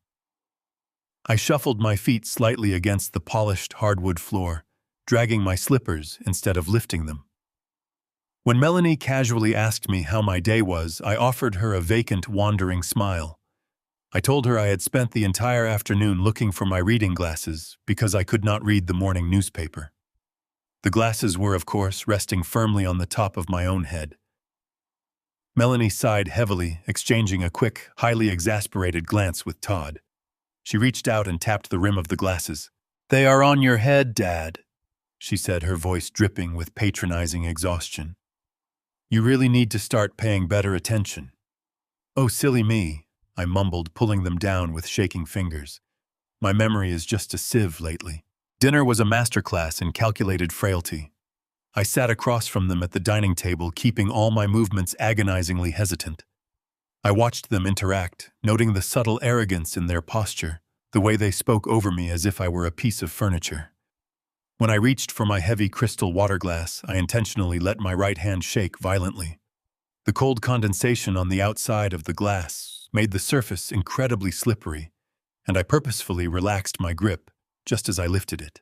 I shuffled my feet slightly against the polished hardwood floor, dragging my slippers instead of lifting them. When Melanie casually asked me how my day was, I offered her a vacant, wandering smile. I told her I had spent the entire afternoon looking for my reading glasses because I could not read the morning newspaper. The glasses were, of course, resting firmly on the top of my own head. Melanie sighed heavily, exchanging a quick, highly exasperated glance with Todd. She reached out and tapped the rim of the glasses. "They are on your head, Dad," she said, her voice dripping with patronizing exhaustion. "You really need to start paying better attention." "Oh, silly me," I mumbled, pulling them down with shaking fingers. My memory is just a sieve lately. Dinner was a masterclass in calculated frailty. I sat across from them at the dining table, keeping all my movements agonizingly hesitant. I watched them interact, noting the subtle arrogance in their posture, the way they spoke over me as if I were a piece of furniture. When I reached for my heavy crystal water glass, I intentionally let my right hand shake violently. The cold condensation on the outside of the glass made the surface incredibly slippery, and I purposefully relaxed my grip just as I lifted it.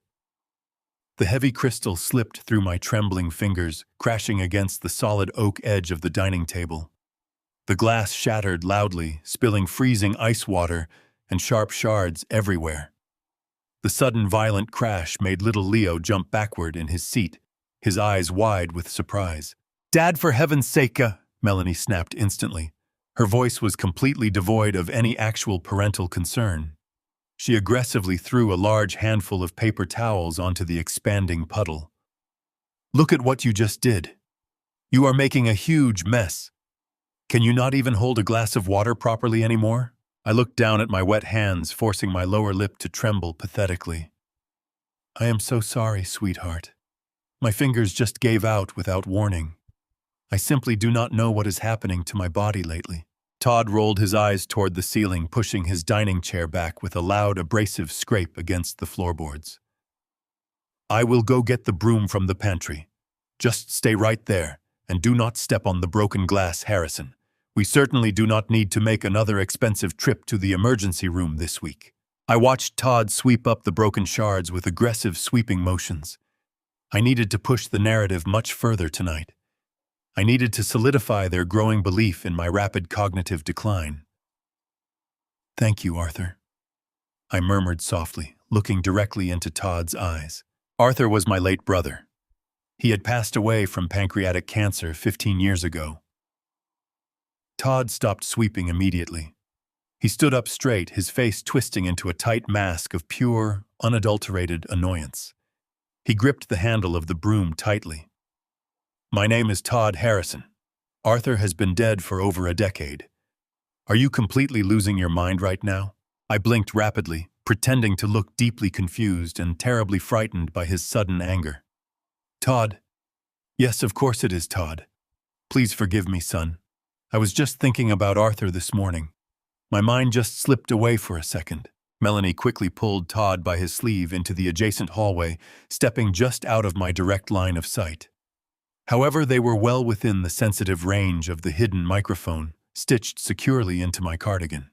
The heavy crystal slipped through my trembling fingers, crashing against the solid oak edge of the dining table. The glass shattered loudly, spilling freezing ice water and sharp shards everywhere. The sudden violent crash made little Leo jump backward in his seat, his eyes wide with surprise. "Dad, for heaven's sake!" Melanie snapped instantly. Her voice was completely devoid of any actual parental concern. She aggressively threw a large handful of paper towels onto the expanding puddle. "Look at what you just did. You are making a huge mess. Can you not even hold a glass of water properly anymore?" I looked down at my wet hands, forcing my lower lip to tremble pathetically. "I am so sorry, sweetheart. My fingers just gave out without warning. I simply do not know what is happening to my body lately." Todd rolled his eyes toward the ceiling, pushing his dining chair back with a loud, abrasive scrape against the floorboards. "I will go get the broom from the pantry. Just stay right there, and do not step on the broken glass, Harrison. We certainly do not need to make another expensive trip to the emergency room this week." I watched Todd sweep up the broken shards with aggressive sweeping motions. I needed to push the narrative much further tonight. I needed to solidify their growing belief in my rapid cognitive decline. "Thank you, Arthur," I murmured softly, looking directly into Todd's eyes. Arthur was my late brother. He had passed away from pancreatic cancer 15 years ago. Todd stopped sweeping immediately. He stood up straight, his face twisting into a tight mask of pure, unadulterated annoyance. He gripped the handle of the broom tightly. "My name is Todd Harrison. Arthur has been dead for over a decade. Are you completely losing your mind right now?" I blinked rapidly, pretending to look deeply confused and terribly frightened by his sudden anger. "Todd." "Yes, of course it is, Todd. Please forgive me, son. I was just thinking about Arthur this morning. My mind just slipped away for a second. Melanie quickly pulled Todd by his sleeve into the adjacent hallway, stepping just out of my direct line of sight. However, they were well within the sensitive range of the hidden microphone, stitched securely into my cardigan.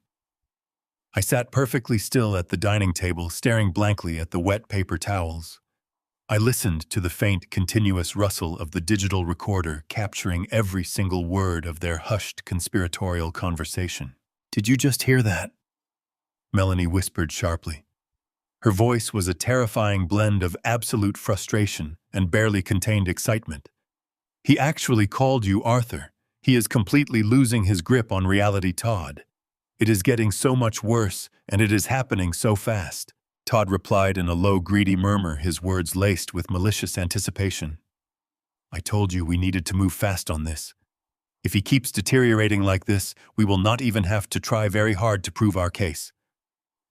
I sat perfectly still at the dining table, staring blankly at the wet paper towels. I listened to the faint, continuous rustle of the digital recorder capturing every single word of their hushed conspiratorial conversation. "Did you just hear that?" Melanie whispered sharply. Her voice was a terrifying blend of absolute frustration and barely contained excitement. "He actually called you Arthur. He is completely losing his grip on reality, Todd. It is getting so much worse, and it is happening so fast." Todd replied in a low, greedy murmur, his words laced with malicious anticipation. "I told you we needed to move fast on this. If he keeps deteriorating like this, we will not even have to try very hard to prove our case.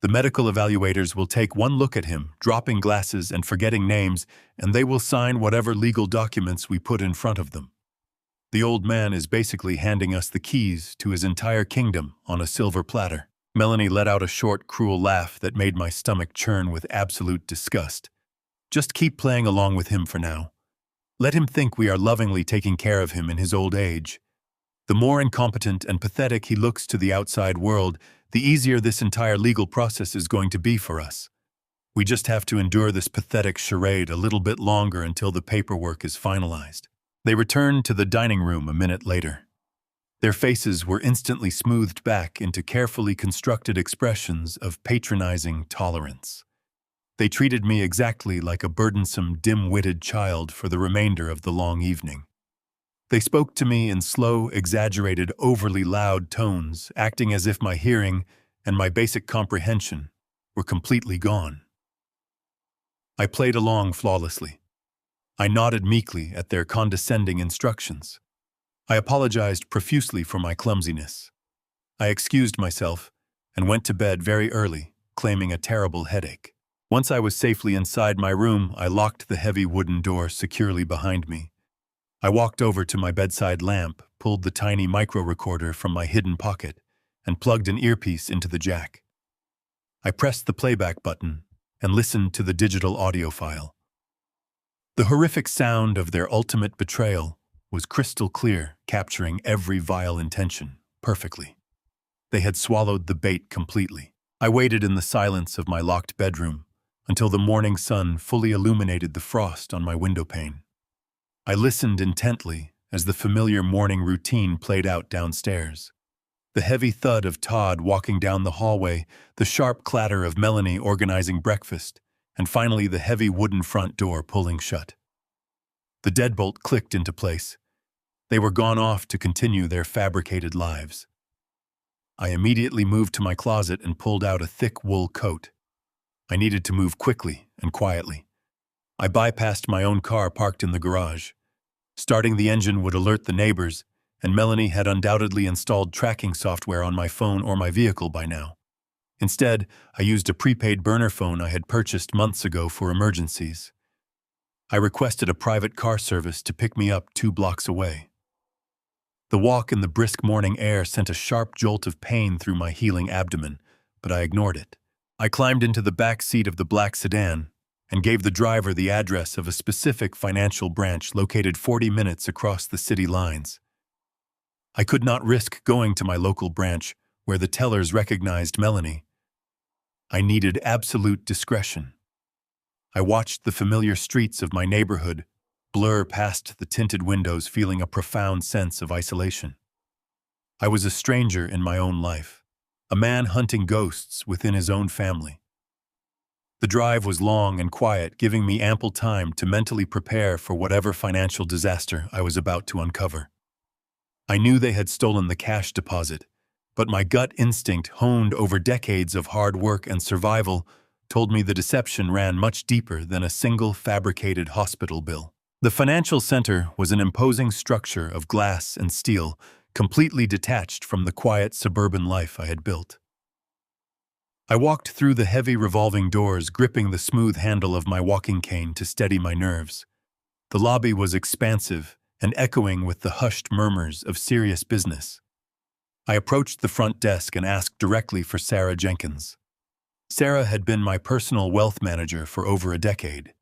The medical evaluators will take one look at him, dropping glasses and forgetting names, and they will sign whatever legal documents we put in front of them. The old man is basically handing us the keys to his entire kingdom on a silver platter." Melanie let out a short, cruel laugh that made my stomach churn with absolute disgust. "Just keep playing along with him for now. Let him think we are lovingly taking care of him in his old age. The more incompetent and pathetic he looks to the outside world, the easier this entire legal process is going to be for us. We just have to endure this pathetic charade a little bit longer until the paperwork is finalized." They returned to the dining room a minute later. Their faces were instantly smoothed back into carefully constructed expressions of patronizing tolerance. They treated me exactly like a burdensome, dim-witted child for the remainder of the long evening. They spoke to me in slow, exaggerated, overly loud tones, acting as if my hearing and my basic comprehension were completely gone. I played along flawlessly. I nodded meekly at their condescending instructions. I apologized profusely for my clumsiness. I excused myself and went to bed very early, claiming a terrible headache. Once I was safely inside my room, I locked the heavy wooden door securely behind me. I walked over to my bedside lamp, pulled the tiny micro-recorder from my hidden pocket, and plugged an earpiece into the jack. I pressed the playback button and listened to the digital audio file. The horrific sound of their ultimate betrayal was crystal clear, capturing every vile intention perfectly. They had swallowed the bait completely. I waited in the silence of my locked bedroom until the morning sun fully illuminated the frost on my windowpane. I listened intently as the familiar morning routine played out downstairs. The heavy thud of Todd walking down the hallway, the sharp clatter of Melanie organizing breakfast, and finally the heavy wooden front door pulling shut. The deadbolt clicked into place. They were gone off to continue their fabricated lives. I immediately moved to my closet and pulled out a thick wool coat. I needed to move quickly and quietly. I bypassed my own car parked in the garage. Starting the engine would alert the neighbors, and Melanie had undoubtedly installed tracking software on my phone or my vehicle by now. Instead, I used a prepaid burner phone I had purchased months ago for emergencies. I requested a private car service to pick me up 2 blocks away. The walk in the brisk morning air sent a sharp jolt of pain through my healing abdomen, but I ignored it. I climbed into the back seat of the black sedan and gave the driver the address of a specific financial branch located 40 minutes across the city lines. I could not risk going to my local branch where the tellers recognized Melanie. I needed absolute discretion. I watched the familiar streets of my neighborhood blur past the tinted windows, feeling a profound sense of isolation. I was a stranger in my own life, a man hunting ghosts within his own family. The drive was long and quiet, giving me ample time to mentally prepare for whatever financial disaster I was about to uncover. I knew they had stolen the cash deposit, but my gut instinct, honed over decades of hard work and survival, told me the deception ran much deeper than a single fabricated hospital bill. The financial center was an imposing structure of glass and steel, completely detached from the quiet suburban life I had built. I walked through the heavy revolving doors, gripping the smooth handle of my walking cane to steady my nerves. The lobby was expansive and echoing with the hushed murmurs of serious business. I approached the front desk and asked directly for Sarah Jenkins. Sarah had been my personal wealth manager for over a decade.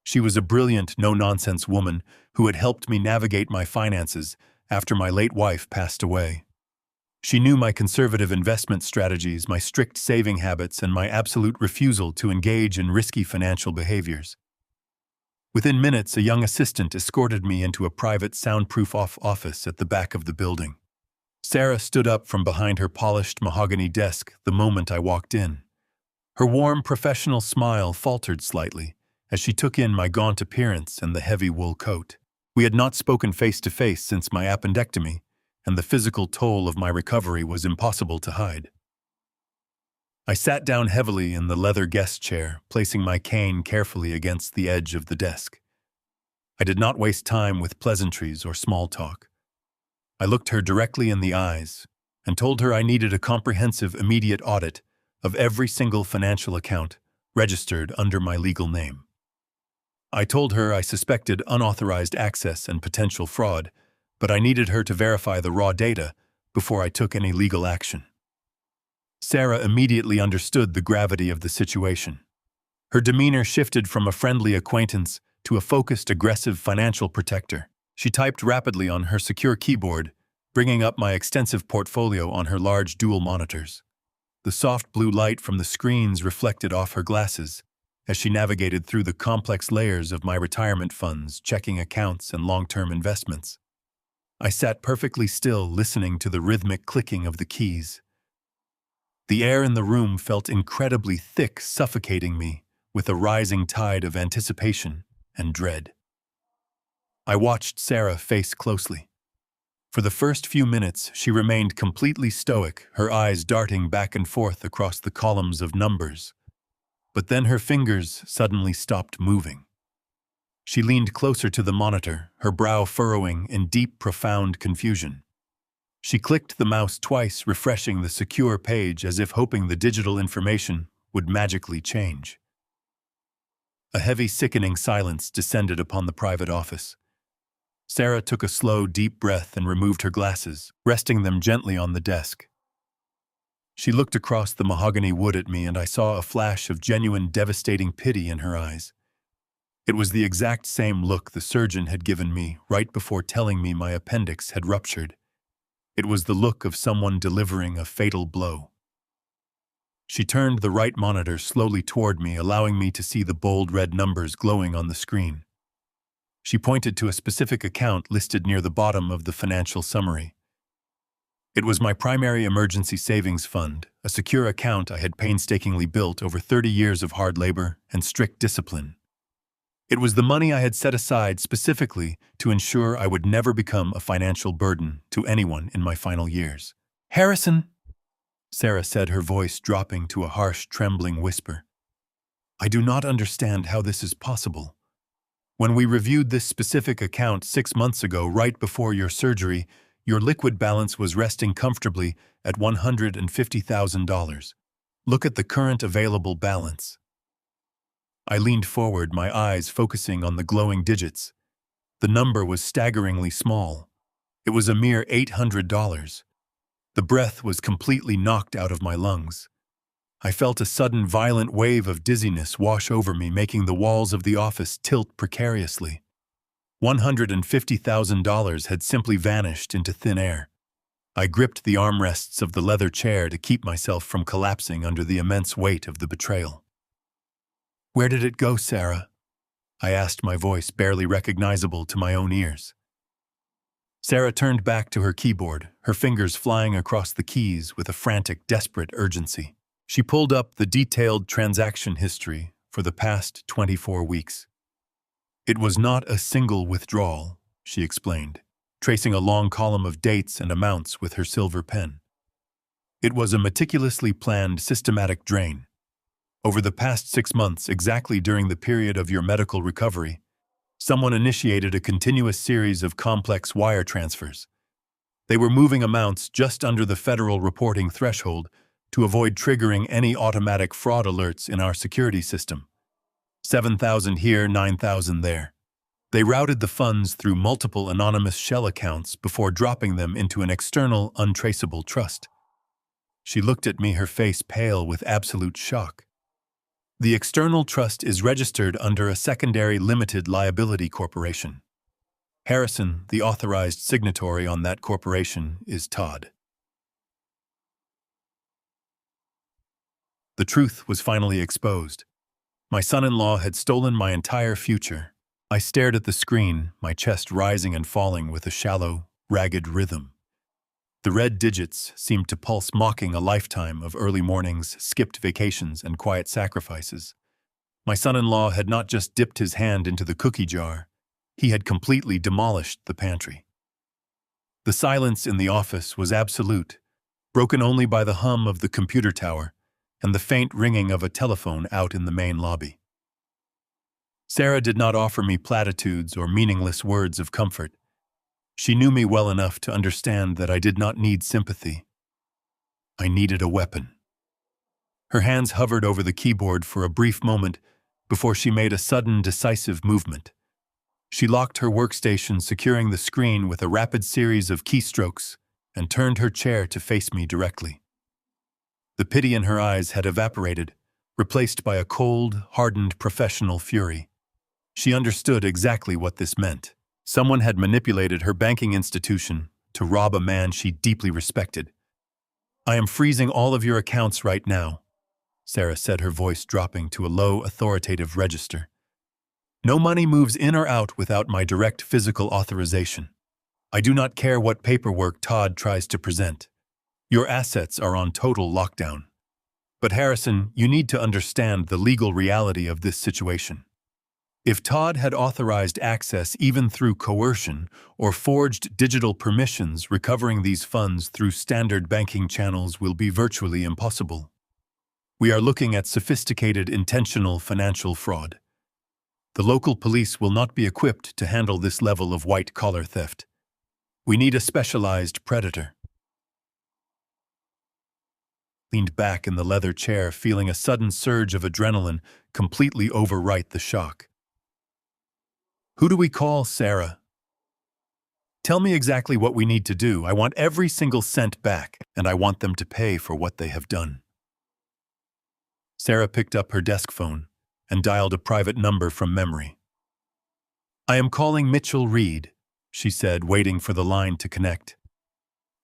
She was a brilliant, no-nonsense woman who had helped me navigate my finances after my late wife passed away. She knew my conservative investment strategies, my strict saving habits, and my absolute refusal to engage in risky financial behaviors. Within minutes, a young assistant escorted me into a private soundproof office at the back of the building. Sarah stood up from behind her polished mahogany desk the moment I walked in. Her warm, professional smile faltered slightly as she took in my gaunt appearance and the heavy wool coat. We had not spoken face-to-face since my appendectomy, and the physical toll of my recovery was impossible to hide. I sat down heavily in the leather guest chair, placing my cane carefully against the edge of the desk. I did not waste time with pleasantries or small talk. I looked her directly in the eyes and told her I needed a comprehensive, immediate audit of every single financial account registered under my legal name. I told her I suspected unauthorized access and potential fraud, but I needed her to verify the raw data before I took any legal action. Sarah immediately understood the gravity of the situation. Her demeanor shifted from a friendly acquaintance to a focused, aggressive financial protector. She typed rapidly on her secure keyboard, bringing up my extensive portfolio on her large dual monitors. The soft blue light from the screens reflected off her glasses as she navigated through the complex layers of my retirement funds, checking accounts, and long-term investments. I sat perfectly still, listening to the rhythmic clicking of the keys. The air in the room felt incredibly thick, suffocating me with a rising tide of anticipation and dread. I watched Sarah face closely. For the first few minutes, she remained completely stoic, her eyes darting back and forth across the columns of numbers. But then her fingers suddenly stopped moving. She leaned closer to the monitor, her brow furrowing in deep, profound confusion. She clicked the mouse twice, refreshing the secure page as if hoping the digital information would magically change. A heavy, sickening silence descended upon the private office. Sarah took a slow, deep breath and removed her glasses, resting them gently on the desk. She looked across the mahogany wood at me, and I saw a flash of genuine, devastating pity in her eyes. It was the exact same look the surgeon had given me right before telling me my appendix had ruptured. It was the look of someone delivering a fatal blow. She turned the right monitor slowly toward me, allowing me to see the bold red numbers glowing on the screen. She pointed to a specific account listed near the bottom of the financial summary. It was my primary emergency savings fund, a secure account I had painstakingly built over 30 years of hard labor and strict discipline. It was the money I had set aside specifically to ensure I would never become a financial burden to anyone in my final years. "Harrison," Sarah said, her voice dropping to a harsh, trembling whisper. "I do not understand how this is possible. When we reviewed this specific account 6 months ago, right before your surgery, your liquid balance was resting comfortably at $150,000. Look at the current available balance." I leaned forward, my eyes focusing on the glowing digits. The number was staggeringly small. It was a mere $800. The breath was completely knocked out of my lungs. I felt a sudden violent wave of dizziness wash over me, making the walls of the office tilt precariously. $150,000 had simply vanished into thin air. I gripped the armrests of the leather chair to keep myself from collapsing under the immense weight of the betrayal. "Where did it go, Sarah?" I asked, my voice barely recognizable to my own ears. Sarah turned back to her keyboard, her fingers flying across the keys with a frantic, desperate urgency. She pulled up the detailed transaction history for the past 24 weeks. "It was not a single withdrawal," she explained, tracing a long column of dates and amounts with her silver pen. "It was a meticulously planned, systematic drain. Over the past 6 months, exactly during the period of your medical recovery, someone initiated a continuous series of complex wire transfers. They were moving amounts just under the federal reporting threshold to avoid triggering any automatic fraud alerts in our security system. 7,000 here, 9,000 there. They routed the funds through multiple anonymous shell accounts before dropping them into an external, untraceable trust. She looked at me, her face pale with absolute shock. The external trust is registered under a secondary limited liability corporation. Harrison, the authorized signatory on that corporation, is Todd. The truth was finally exposed. My son-in-law had stolen my entire future. I stared at the screen, my chest rising and falling with a shallow, ragged rhythm. The red digits seemed to pulse, mocking a lifetime of early mornings, skipped vacations, and quiet sacrifices. My son-in-law had not just dipped his hand into the cookie jar, he had completely demolished the pantry. The silence in the office was absolute, broken only by the hum of the computer tower and the faint ringing of a telephone out in the main lobby. Sarah did not offer me platitudes or meaningless words of comfort. She knew me well enough to understand that I did not need sympathy. I needed a weapon. Her hands hovered over the keyboard for a brief moment before she made a sudden, decisive movement. She locked her workstation, securing the screen with a rapid series of keystrokes, and turned her chair to face me directly. The pity in her eyes had evaporated, replaced by a cold, hardened professional fury. She understood exactly what this meant. Someone had manipulated her banking institution to rob a man she deeply respected. "I am freezing all of your accounts right now," Sarah said, her voice dropping to a low, authoritative register. "No money moves in or out without my direct physical authorization. I do not care what paperwork Todd tries to present. Your assets are on total lockdown. But Harrison, you need to understand the legal reality of this situation. If Todd had authorized access even through coercion or forged digital permissions, recovering these funds through standard banking channels will be virtually impossible. We are looking at sophisticated, intentional financial fraud. The local police will not be equipped to handle this level of white-collar theft. We need a specialized predator." Leaned back in the leather chair, feeling a sudden surge of adrenaline completely overwrite the shock. "Who do we call, Sarah? Tell me exactly what we need to do. I want every single cent back, and I want them to pay for what they have done." Sarah picked up her desk phone and dialed a private number from memory. "I am calling Mitchell Reed," she said, waiting for the line to connect.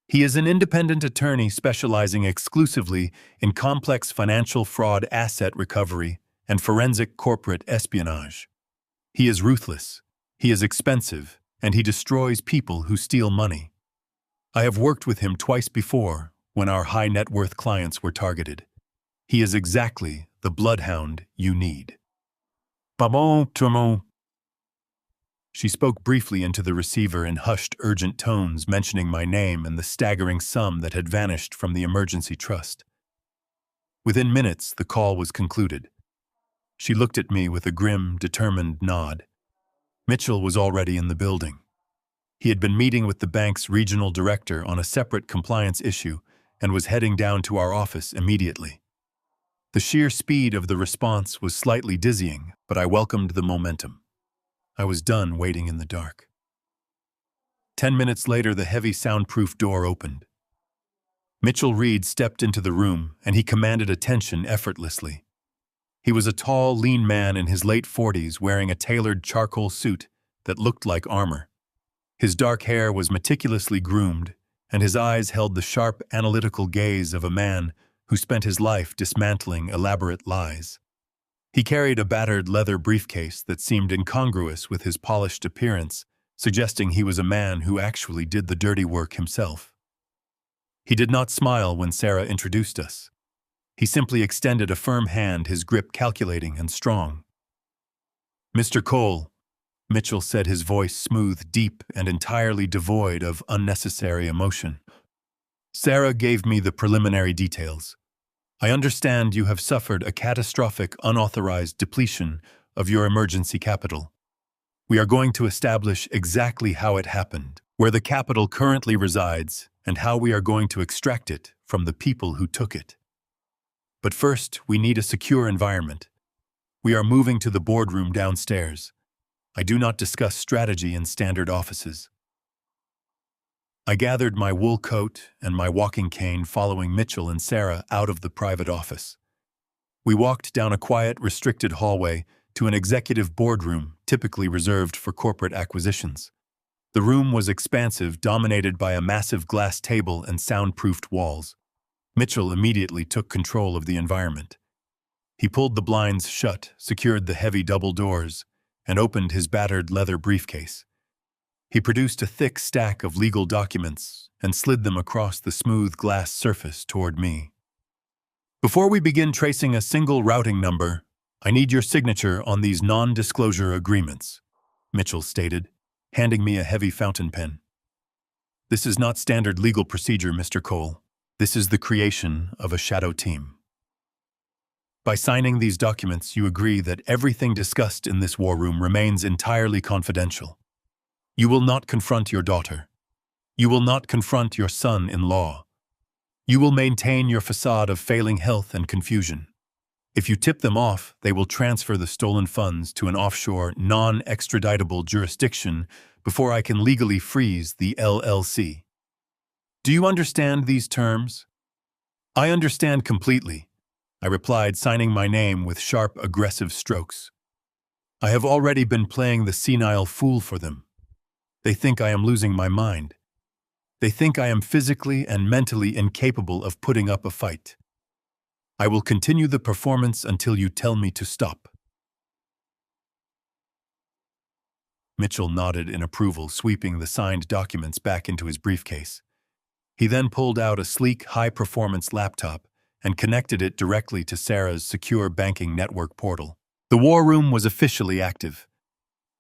"He is an independent attorney specializing exclusively in complex financial fraud, asset recovery, and forensic corporate espionage. He is ruthless, he is expensive, and he destroys people who steal money. I have worked with him twice before when our high-net-worth clients were targeted. He is exactly the bloodhound you need." "Pardon, Tourmont." She spoke briefly into the receiver in hushed, urgent tones, mentioning my name and the staggering sum that had vanished from the emergency trust. Within minutes, the call was concluded. She looked at me with a grim, determined nod. Mitchell was already in the building. He had been meeting with the bank's regional director on a separate compliance issue and was heading down to our office immediately. The sheer speed of the response was slightly dizzying, but I welcomed the momentum. I was done waiting in the dark. 10 minutes later, the heavy soundproof door opened. Mitchell Reed stepped into the room, and he commanded attention effortlessly. He was a tall, lean man in his late 40s wearing a tailored charcoal suit that looked like armor. His dark hair was meticulously groomed, and his eyes held the sharp, analytical gaze of a man who spent his life dismantling elaborate lies. He carried a battered leather briefcase that seemed incongruous with his polished appearance, suggesting he was a man who actually did the dirty work himself. He did not smile when Sarah introduced us. He simply extended a firm hand, his grip calculating and strong. "Mr. Cole," Mitchell said, his voice smooth, deep, and entirely devoid of unnecessary emotion. "Sarah gave me the preliminary details. I understand you have suffered a catastrophic, unauthorized depletion of your emergency capital. We are going to establish exactly how it happened, where the capital currently resides, and how we are going to extract it from the people who took it. But first, we need a secure environment. We are moving to the boardroom downstairs. I do not discuss strategy in standard offices. I gathered my wool coat and my walking cane following Mitchell and Sarah out of the private office. We walked down a quiet, restricted hallway to an executive boardroom typically reserved for corporate acquisitions. The room was expansive, dominated by a massive glass table and soundproofed walls. Mitchell immediately took control of the environment. He pulled the blinds shut, secured the heavy double doors, and opened his battered leather briefcase. He produced a thick stack of legal documents and slid them across the smooth glass surface toward me. Before we begin tracing a single routing number, I need your signature on these non-disclosure agreements, Mitchell stated, handing me a heavy fountain pen. This is not standard legal procedure, Mr. Cole. This is the creation of a shadow team. By signing these documents, you agree that everything discussed in this war room remains entirely confidential. You will not confront your daughter. You will not confront your son-in-law. You will maintain your facade of failing health and confusion. If you tip them off, they will transfer the stolen funds to an offshore, non-extraditable jurisdiction before I can legally freeze the LLC. Do you understand these terms? I understand completely, I replied, signing my name with sharp, aggressive strokes. I have already been playing the senile fool for them. They think I am losing my mind. They think I am physically and mentally incapable of putting up a fight. I will continue the performance until you tell me to stop. Mitchell nodded in approval, sweeping the signed documents back into his briefcase. He then pulled out a sleek, high-performance laptop and connected it directly to Sarah's secure banking network portal. The war room was officially active.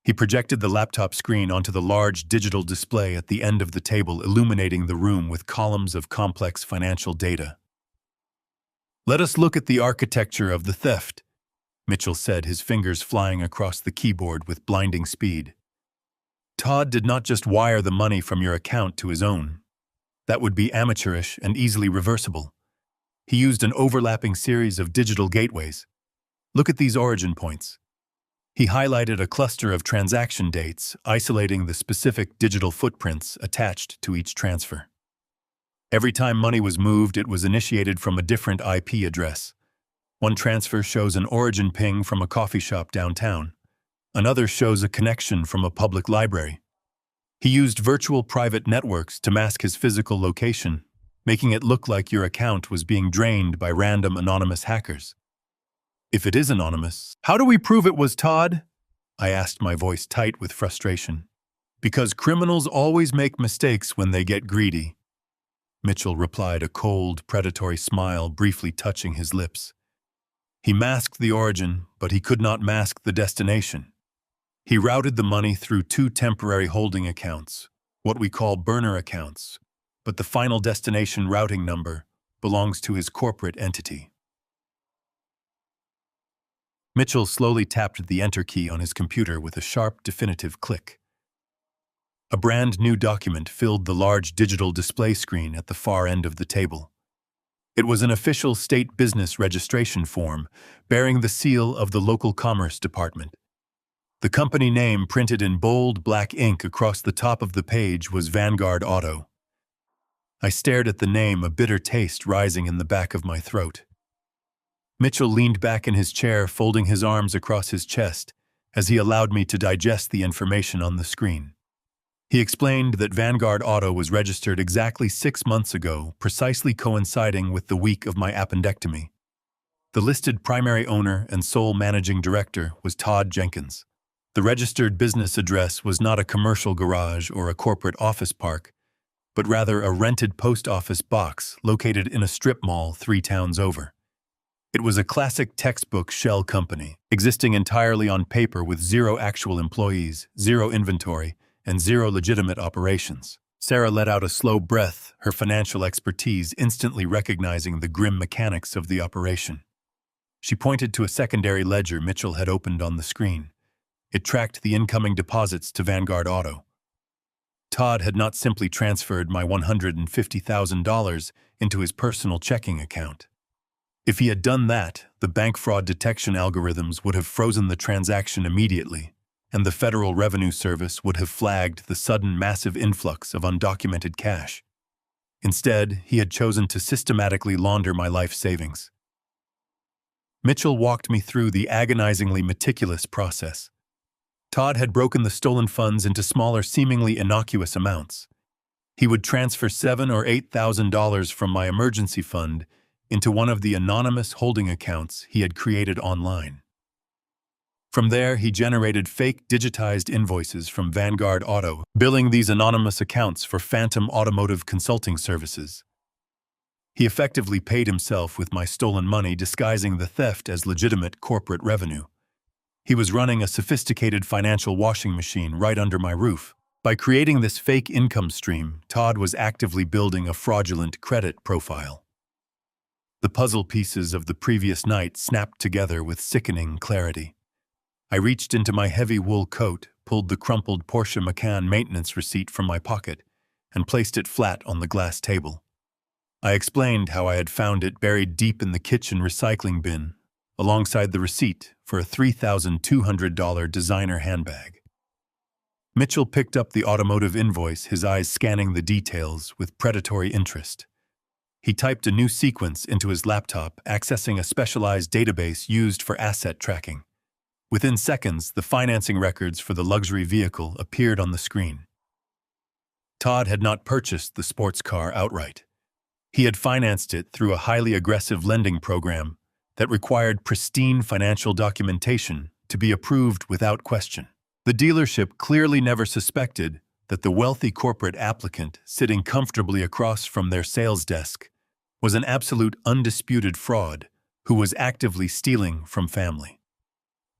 He projected the laptop screen onto the large digital display at the end of the table, illuminating the room with columns of complex financial data. Let us look at the architecture of the theft, Mitchell said, his fingers flying across the keyboard with blinding speed. Todd did not just wire the money from your account to his own. That would be amateurish and easily reversible. He used an overlapping series of digital gateways. Look at these origin points. He highlighted a cluster of transaction dates, isolating the specific digital footprints attached to each transfer. Every time money was moved, it was initiated from a different IP address. One transfer shows an origin ping from a coffee shop downtown. Another shows a connection from a public library. He used virtual private networks to mask his physical location, making it look like your account was being drained by random anonymous hackers. If it is anonymous, how do we prove it was Todd? I asked, my voice tight with frustration. Because criminals always make mistakes when they get greedy, Mitchell replied, a cold, predatory smile briefly touching his lips. He masked the origin, but he could not mask the destination. He routed the money through 2 temporary holding accounts, what we call burner accounts, but the final destination routing number belongs to his corporate entity. Mitchell slowly tapped the enter key on his computer with a sharp, definitive click. A brand new document filled the large digital display screen at the far end of the table. It was an official state business registration form bearing the seal of the local commerce department. The company name printed in bold black ink across the top of the page was Vanguard Auto. I stared at the name, a bitter taste rising in the back of my throat. Mitchell leaned back in his chair, folding his arms across his chest as he allowed me to digest the information on the screen. He explained that Vanguard Auto was registered exactly 6 months ago, precisely coinciding with the week of my appendectomy. The listed primary owner and sole managing director was Todd Jenkins. The registered business address was not a commercial garage or a corporate office park, but rather a rented post office box located in a strip mall 3 towns over. It was a classic textbook shell company, existing entirely on paper with 0 actual employees, 0 inventory, and 0 legitimate operations. Sarah let out a slow breath, her financial expertise instantly recognizing the grim mechanics of the operation. She pointed to a secondary ledger Mitchell had opened on the screen. It tracked the incoming deposits to Vanguard Auto. Todd had not simply transferred my $150,000 into his personal checking account. If he had done that, the bank fraud detection algorithms would have frozen the transaction immediately, and the Federal Revenue Service would have flagged the sudden massive influx of undocumented cash. Instead, he had chosen to systematically launder my life savings. Mitchell walked me through the agonizingly meticulous process. Todd had broken the stolen funds into smaller, seemingly innocuous amounts. He would transfer $7,000 or $8,000 from my emergency fund into one of the anonymous holding accounts he had created online. From there, he generated fake digitized invoices from Vanguard Auto, billing these anonymous accounts for phantom automotive consulting services. He effectively paid himself with my stolen money, disguising the theft as legitimate corporate revenue. He was running a sophisticated financial washing machine right under my roof. By creating this fake income stream, Todd was actively building a fraudulent credit profile. The puzzle pieces of the previous night snapped together with sickening clarity. I reached into my heavy wool coat, pulled the crumpled Porsche Macan maintenance receipt from my pocket, and placed it flat on the glass table. I explained how I had found it buried deep in the kitchen recycling bin, alongside the receipt for a $3,200 designer handbag. Mitchell picked up the automotive invoice, his eyes scanning the details with predatory interest. He typed a new sequence into his laptop, accessing a specialized database used for asset tracking. Within seconds, the financing records for the luxury vehicle appeared on the screen. Todd had not purchased the sports car outright. He had financed it through a highly aggressive lending program that required pristine financial documentation to be approved without question. The dealership clearly never suspected that the wealthy corporate applicant sitting comfortably across from their sales desk was an absolute undisputed fraud who was actively stealing from family.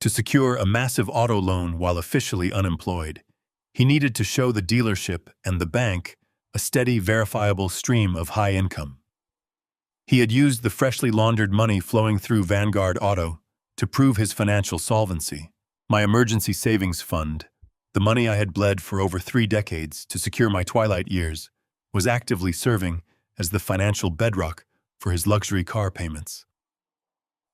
To secure a massive auto loan while officially unemployed, he needed to show the dealership and the bank a steady, verifiable stream of high income. He had used the freshly laundered money flowing through Vanguard Auto to prove his financial solvency. My emergency savings fund, the money I had bled for over 3 decades to secure my twilight years, was actively serving as the financial bedrock for his luxury car payments.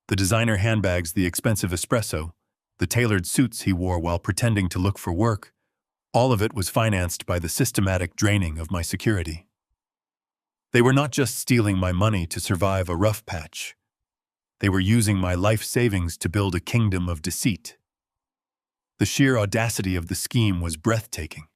The designer handbags, the expensive espresso, the tailored suits he wore while pretending to look for work, all of it was financed by the systematic draining of my security. They were not just stealing my money to survive a rough patch. They were using my life savings to build a kingdom of deceit. The sheer audacity of the scheme was breathtaking.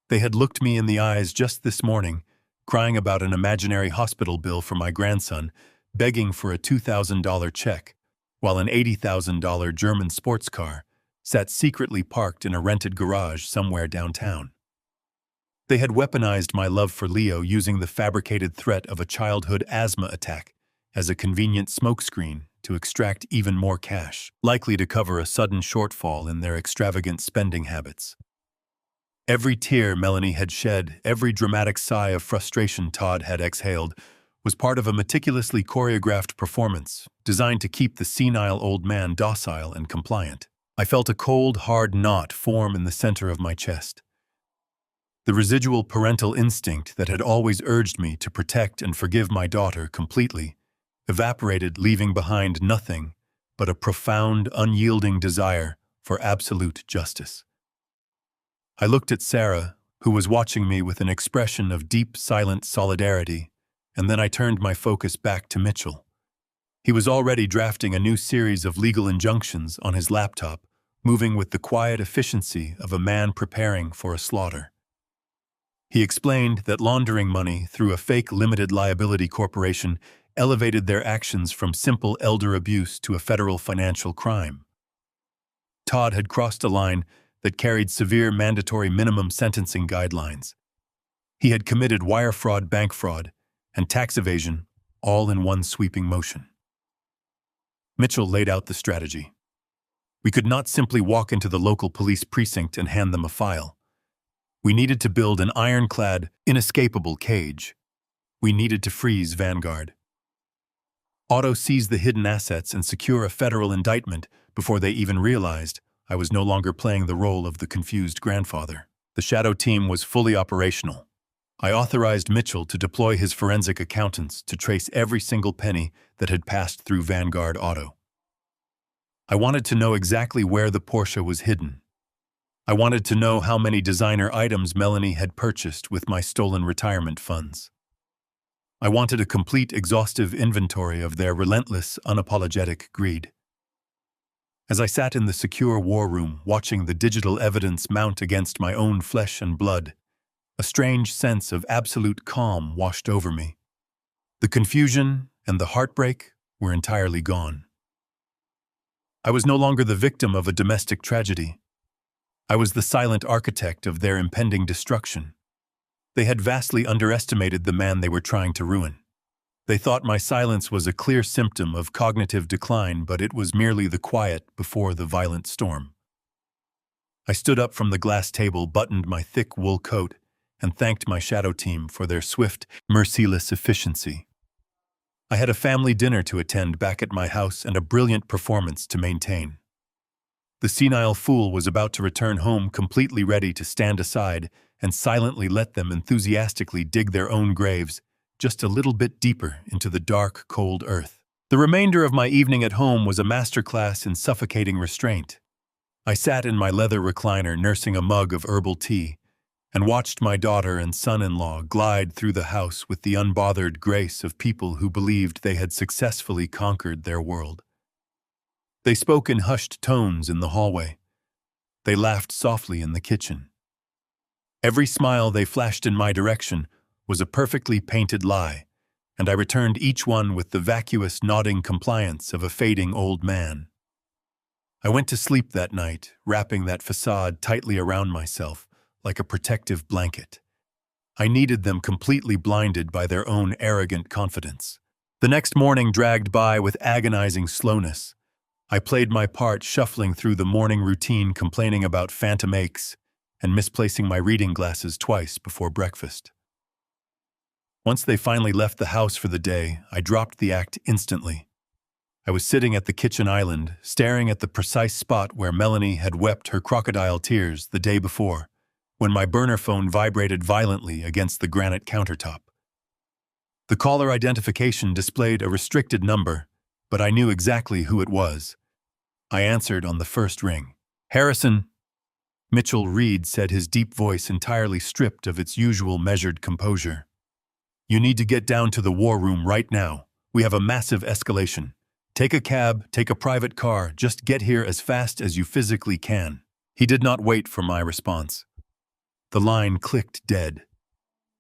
They had looked me in the eyes just this morning, crying about an imaginary hospital bill for my grandson, begging for a $2,000 check, while an $80,000 German sports car sat secretly parked in a rented garage somewhere downtown. They had weaponized my love for Leo, using the fabricated threat of a childhood asthma attack as a convenient smokescreen to extract even more cash, likely to cover a sudden shortfall in their extravagant spending habits. Every tear Melanie had shed, every dramatic sigh of frustration Todd had exhaled, was part of a meticulously choreographed performance designed to keep the senile old man docile and compliant. I felt a cold, hard knot form in the center of my chest. The residual parental instinct that had always urged me to protect and forgive my daughter completely evaporated, leaving behind nothing but a profound, unyielding desire for absolute justice. I looked at Sarah, who was watching me with an expression of deep, silent solidarity, and then I turned my focus back to Mitchell. He was already drafting a new series of legal injunctions on his laptop, moving with the quiet efficiency of a man preparing for a slaughter. He explained that laundering money through a fake limited liability corporation elevated their actions from simple elder abuse to a federal financial crime. Todd had crossed a line that carried severe mandatory minimum sentencing guidelines. He had committed wire fraud, bank fraud, and tax evasion, all in one sweeping motion. Mitchell laid out the strategy. We could not simply walk into the local police precinct and hand them a file. We needed to build an ironclad, inescapable cage. We needed to freeze Vanguard. Auto seize the hidden assets and secure a federal indictment before they even realized I was no longer playing the role of the confused grandfather. The shadow team was fully operational. I authorized Mitchell to deploy his forensic accountants to trace every single penny that had passed through Vanguard Auto. I wanted to know exactly where the Porsche was hidden, I wanted to know how many designer items Melanie had purchased with my stolen retirement funds. I wanted a complete, exhaustive inventory of their relentless, unapologetic greed. As I sat in the secure war room watching the digital evidence mount against my own flesh and blood, a strange sense of absolute calm washed over me. The confusion and the heartbreak were entirely gone. I was no longer the victim of a domestic tragedy. I was the silent architect of their impending destruction. They had vastly underestimated the man they were trying to ruin. They thought my silence was a clear symptom of cognitive decline, but it was merely the quiet before the violent storm. I stood up from the glass table, buttoned my thick wool coat, and thanked my shadow team for their swift, merciless efficiency. I had a family dinner to attend back at my house and a brilliant performance to maintain. The senile fool was about to return home completely ready to stand aside and silently let them enthusiastically dig their own graves just a little bit deeper into the dark, cold earth. The remainder of my evening at home was a masterclass in suffocating restraint. I sat in my leather recliner nursing a mug of herbal tea and watched my daughter and son-in-law glide through the house with the unbothered grace of people who believed they had successfully conquered their world. They spoke in hushed tones in the hallway. They laughed softly in the kitchen. Every smile they flashed in my direction was a perfectly painted lie, and I returned each one with the vacuous, nodding compliance of a fading old man. I went to sleep that night, wrapping that facade tightly around myself, like a protective blanket. I needed them completely blinded by their own arrogant confidence. The next morning dragged by with agonizing slowness. I played my part, shuffling through the morning routine, complaining about phantom aches, and misplacing my reading glasses twice before breakfast. Once they finally left the house for the day, I dropped the act instantly. I was sitting at the kitchen island, staring at the precise spot where Melanie had wept her crocodile tears the day before, when my burner phone vibrated violently against the granite countertop. The caller identification displayed a restricted number, but I knew exactly who it was. I answered on the first ring. "Harrison," Mitchell Reed said, his deep voice entirely stripped of its usual measured composure. "You need to get down to the war room right now. We have a massive escalation. Take a cab, take a private car, just get here as fast as you physically can." He did not wait for my response. The line clicked dead.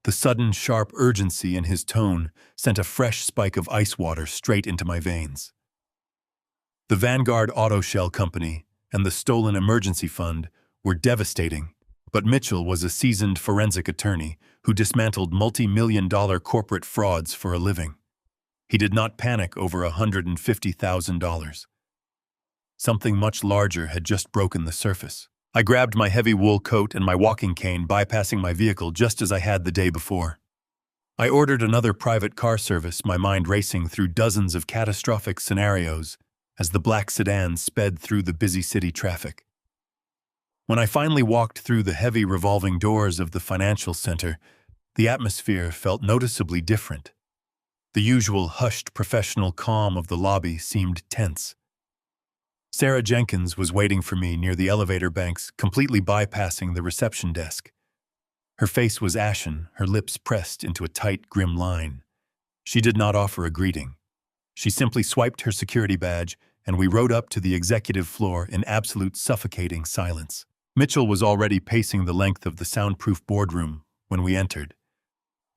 The sudden, sharp urgency in his tone sent a fresh spike of ice water straight into my veins. The Vanguard Auto Shell Company and the Stolen Emergency Fund were devastating, but Mitchell was a seasoned forensic attorney who dismantled multi-million-dollar corporate frauds for a living. He did not panic over $150,000. Something much larger had just broken the surface. I grabbed my heavy wool coat and my walking cane, bypassing my vehicle just as I had the day before. I ordered another private car service, my mind racing through dozens of catastrophic scenarios as the black sedan sped through the busy city traffic. When I finally walked through the heavy revolving doors of the financial center, the atmosphere felt noticeably different. The usual hushed professional calm of the lobby seemed tense. Sarah Jenkins was waiting for me near the elevator banks, completely bypassing the reception desk. Her face was ashen, her lips pressed into a tight, grim line. She did not offer a greeting. She simply swiped her security badge, and we rode up to the executive floor in absolute suffocating silence. Mitchell was already pacing the length of the soundproof boardroom when we entered.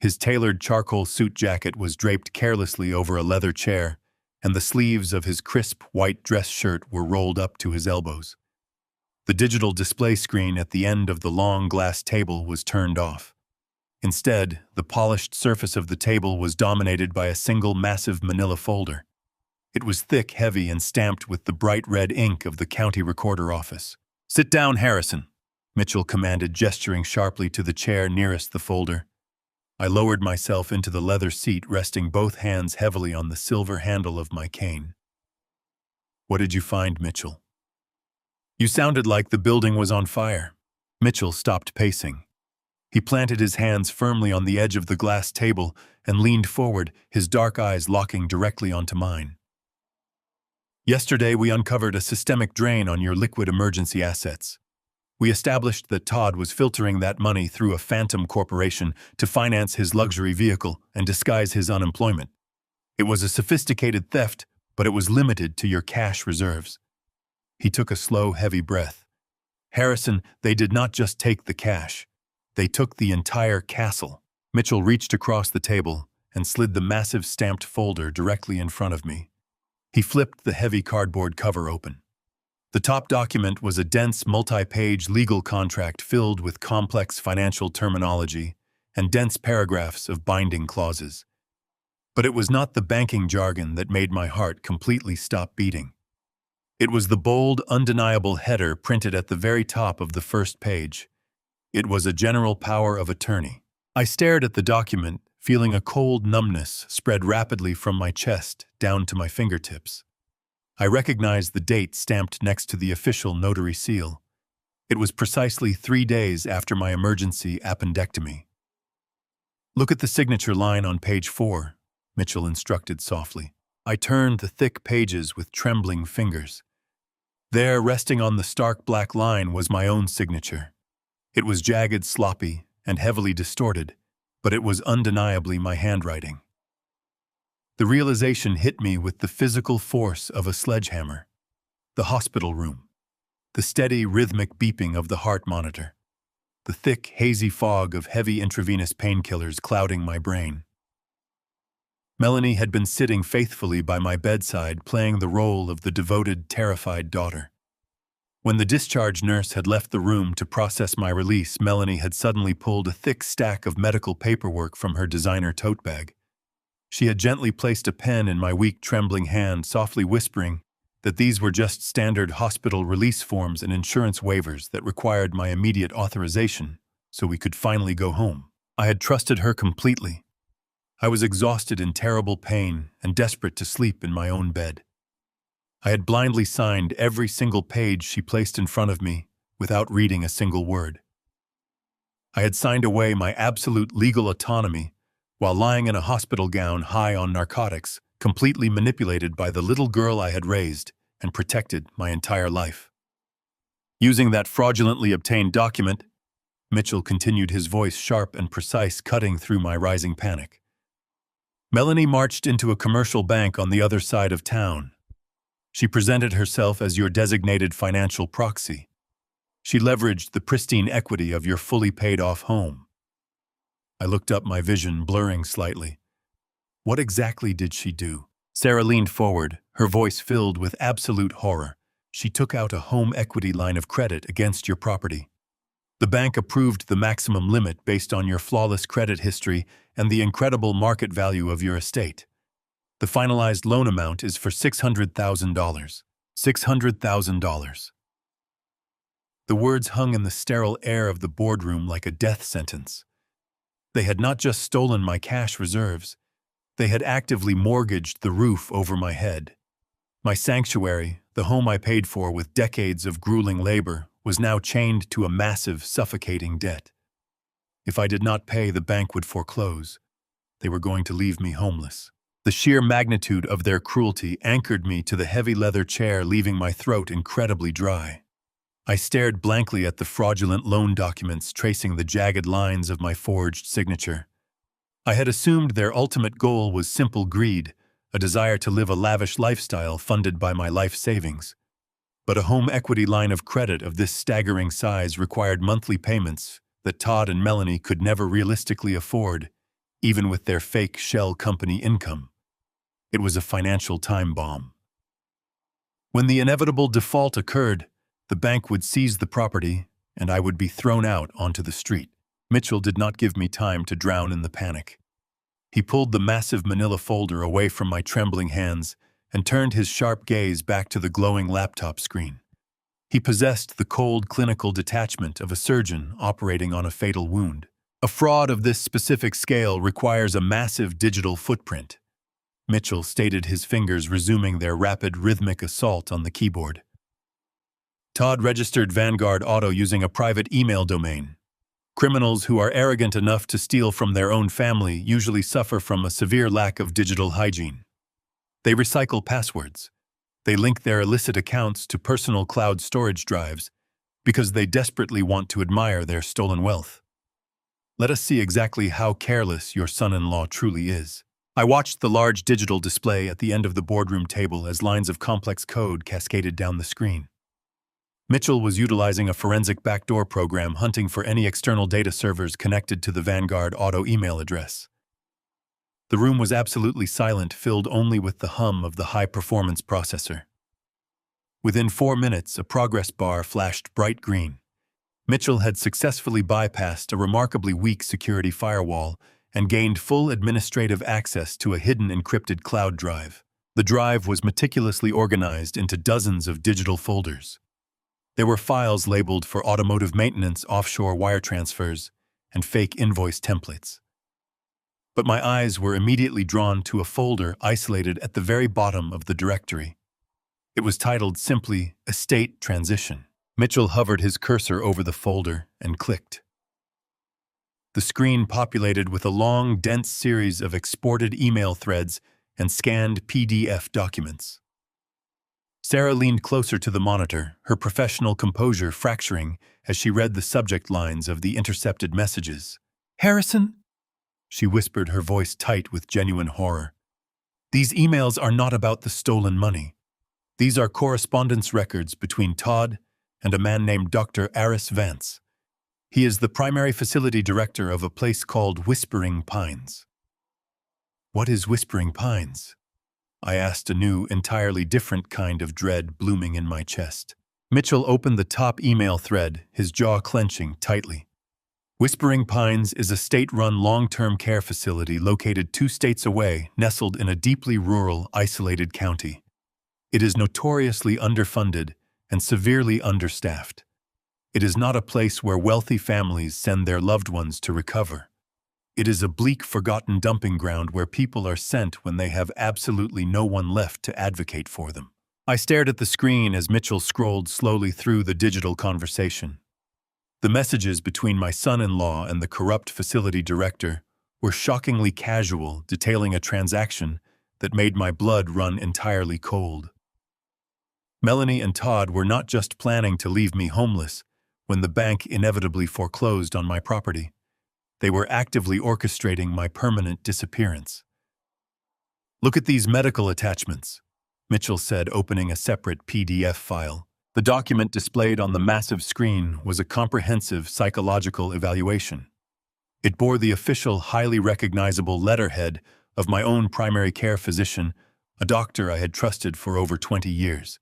His tailored charcoal suit jacket was draped carelessly over a leather chair, and the sleeves of his crisp white dress shirt were rolled up to his elbows. The digital display screen at the end of the long glass table was turned off. Instead, the polished surface of the table was dominated by a single massive manila folder. It was thick, heavy, and stamped with the bright red ink of the county recorder office. "Sit down, Harrison," Mitchell commanded, gesturing sharply to the chair nearest the folder. I lowered myself into the leather seat, resting both hands heavily on the silver handle of my cane. "What did you find, Mitchell?" "You sounded like the building was on fire." Mitchell stopped pacing. He planted his hands firmly on the edge of the glass table and leaned forward, his dark eyes locking directly onto mine. "Yesterday we uncovered a systemic drain on your liquid emergency assets. We established that Todd was filtering that money through a phantom corporation to finance his luxury vehicle and disguise his unemployment. It was a sophisticated theft, but it was limited to your cash reserves. He took a slow, heavy breath. Harrison, they did not just take the cash. They took the entire castle. Mitchell reached across the table and slid the massive stamped folder directly in front of me. He flipped the heavy cardboard cover open. The top document was a dense, multi-page legal contract filled with complex financial terminology and dense paragraphs of binding clauses. But it was not the banking jargon that made my heart completely stop beating. It was the bold, undeniable header printed at the very top of the first page. It was a general power of attorney. I stared at the document, feeling a cold numbness spread rapidly from my chest down to my fingertips. I recognized the date stamped next to the official notary seal. It was precisely 3 days after my emergency appendectomy. "Look at the signature line on page 4, Mitchell instructed softly. I turned the thick pages with trembling fingers. There, resting on the stark black line, was my own signature. It was jagged, sloppy, and heavily distorted, but it was undeniably my handwriting. The realization hit me with the physical force of a sledgehammer. The hospital room. The steady, rhythmic beeping of the heart monitor. The thick, hazy fog of heavy intravenous painkillers clouding my brain. Melanie had been sitting faithfully by my bedside, playing the role of the devoted, terrified daughter. When the discharge nurse had left the room to process my release, Melanie had suddenly pulled a thick stack of medical paperwork from her designer tote bag. She had gently placed a pen in my weak, trembling hand, softly whispering that these were just standard hospital release forms and insurance waivers that required my immediate authorization so we could finally go home. I had trusted her completely. I was exhausted in terrible pain and desperate to sleep in my own bed. I had blindly signed every single page she placed in front of me without reading a single word. I had signed away my absolute legal autonomy while lying in a hospital gown high on narcotics, completely manipulated by the little girl I had raised and protected my entire life. Using that fraudulently obtained document, Mitchell continued, his voice sharp and precise, cutting through my rising panic. Melanie marched into a commercial bank on the other side of town. She presented herself as your designated financial proxy. She leveraged the pristine equity of your fully paid-off home. I looked up, my vision blurring slightly. What exactly did she do? Sarah leaned forward, her voice filled with absolute horror. She took out a home equity line of credit against your property. The bank approved the maximum limit based on your flawless credit history and the incredible market value of your estate. The finalized loan amount is for $600,000. $600,000. The words hung in the sterile air of the boardroom like a death sentence. They had not just stolen my cash reserves. They had actively mortgaged the roof over my head. My sanctuary, the home I paid for with decades of grueling labor, was now chained to a massive, suffocating debt. If I did not pay, the bank would foreclose. They were going to leave me homeless. The sheer magnitude of their cruelty anchored me to the heavy leather chair, leaving my throat incredibly dry. I stared blankly at the fraudulent loan documents tracing the jagged lines of my forged signature. I had assumed their ultimate goal was simple greed, a desire to live a lavish lifestyle funded by my life savings. But a home equity line of credit of this staggering size required monthly payments that Todd and Melanie could never realistically afford, even with their fake shell company income. It was a financial time bomb. When the inevitable default occurred, the bank would seize the property, and I would be thrown out onto the street. Mitchell did not give me time to drown in the panic. He pulled the massive manila folder away from my trembling hands and turned his sharp gaze back to the glowing laptop screen. He possessed the cold, clinical detachment of a surgeon operating on a fatal wound. A fraud of this specific scale requires a massive digital footprint. Mitchell stated, his fingers resuming their rapid, rhythmic assault on the keyboard. Todd registered Vanguard Auto using a private email domain. Criminals who are arrogant enough to steal from their own family usually suffer from a severe lack of digital hygiene. They recycle passwords. They link their illicit accounts to personal cloud storage drives, because they desperately want to admire their stolen wealth. Let us see exactly how careless your son-in-law truly is. I watched the large digital display at the end of the boardroom table as lines of complex code cascaded down the screen. Mitchell was utilizing a forensic backdoor program hunting for any external data servers connected to the Vanguard auto email address. The room was absolutely silent, filled only with the hum of the high-performance processor. Within 4 minutes, a progress bar flashed bright green. Mitchell had successfully bypassed a remarkably weak security firewall and gained full administrative access to a hidden encrypted cloud drive. The drive was meticulously organized into dozens of digital folders. There were files labeled for automotive maintenance, offshore wire transfers, and fake invoice templates. But my eyes were immediately drawn to a folder isolated at the very bottom of the directory. It was titled simply Estate Transition. Mitchell hovered his cursor over the folder and clicked. The screen populated with a long, dense series of exported email threads and scanned PDF documents. Sarah leaned closer to the monitor, her professional composure fracturing as she read the subject lines of the intercepted messages. "Harrison?" she whispered, her voice tight with genuine horror. "These emails are not about the stolen money. These are correspondence records between Todd and a man named Dr. Aris Vance. He is the primary facility director of a place called Whispering Pines." "What is Whispering Pines?" I asked, a new, entirely different kind of dread blooming in my chest. Mitchell opened the top email thread, his jaw clenching tightly. Whispering Pines is a state-run long-term care facility located 2 states away, nestled in a deeply rural, isolated county. It is notoriously underfunded and severely understaffed. It is not a place where wealthy families send their loved ones to recover. It is a bleak, forgotten dumping ground where people are sent when they have absolutely no one left to advocate for them. I stared at the screen as Mitchell scrolled slowly through the digital conversation. The messages between my son-in-law and the corrupt facility director were shockingly casual, detailing a transaction that made my blood run entirely cold. Melanie and Todd were not just planning to leave me homeless when the bank inevitably foreclosed on my property. They were actively orchestrating my permanent disappearance. "Look at these medical attachments," Mitchell said, opening a separate PDF file. The document displayed on the massive screen was a comprehensive psychological evaluation. It bore the official, highly recognizable letterhead of my own primary care physician, a doctor I had trusted for over 20 years.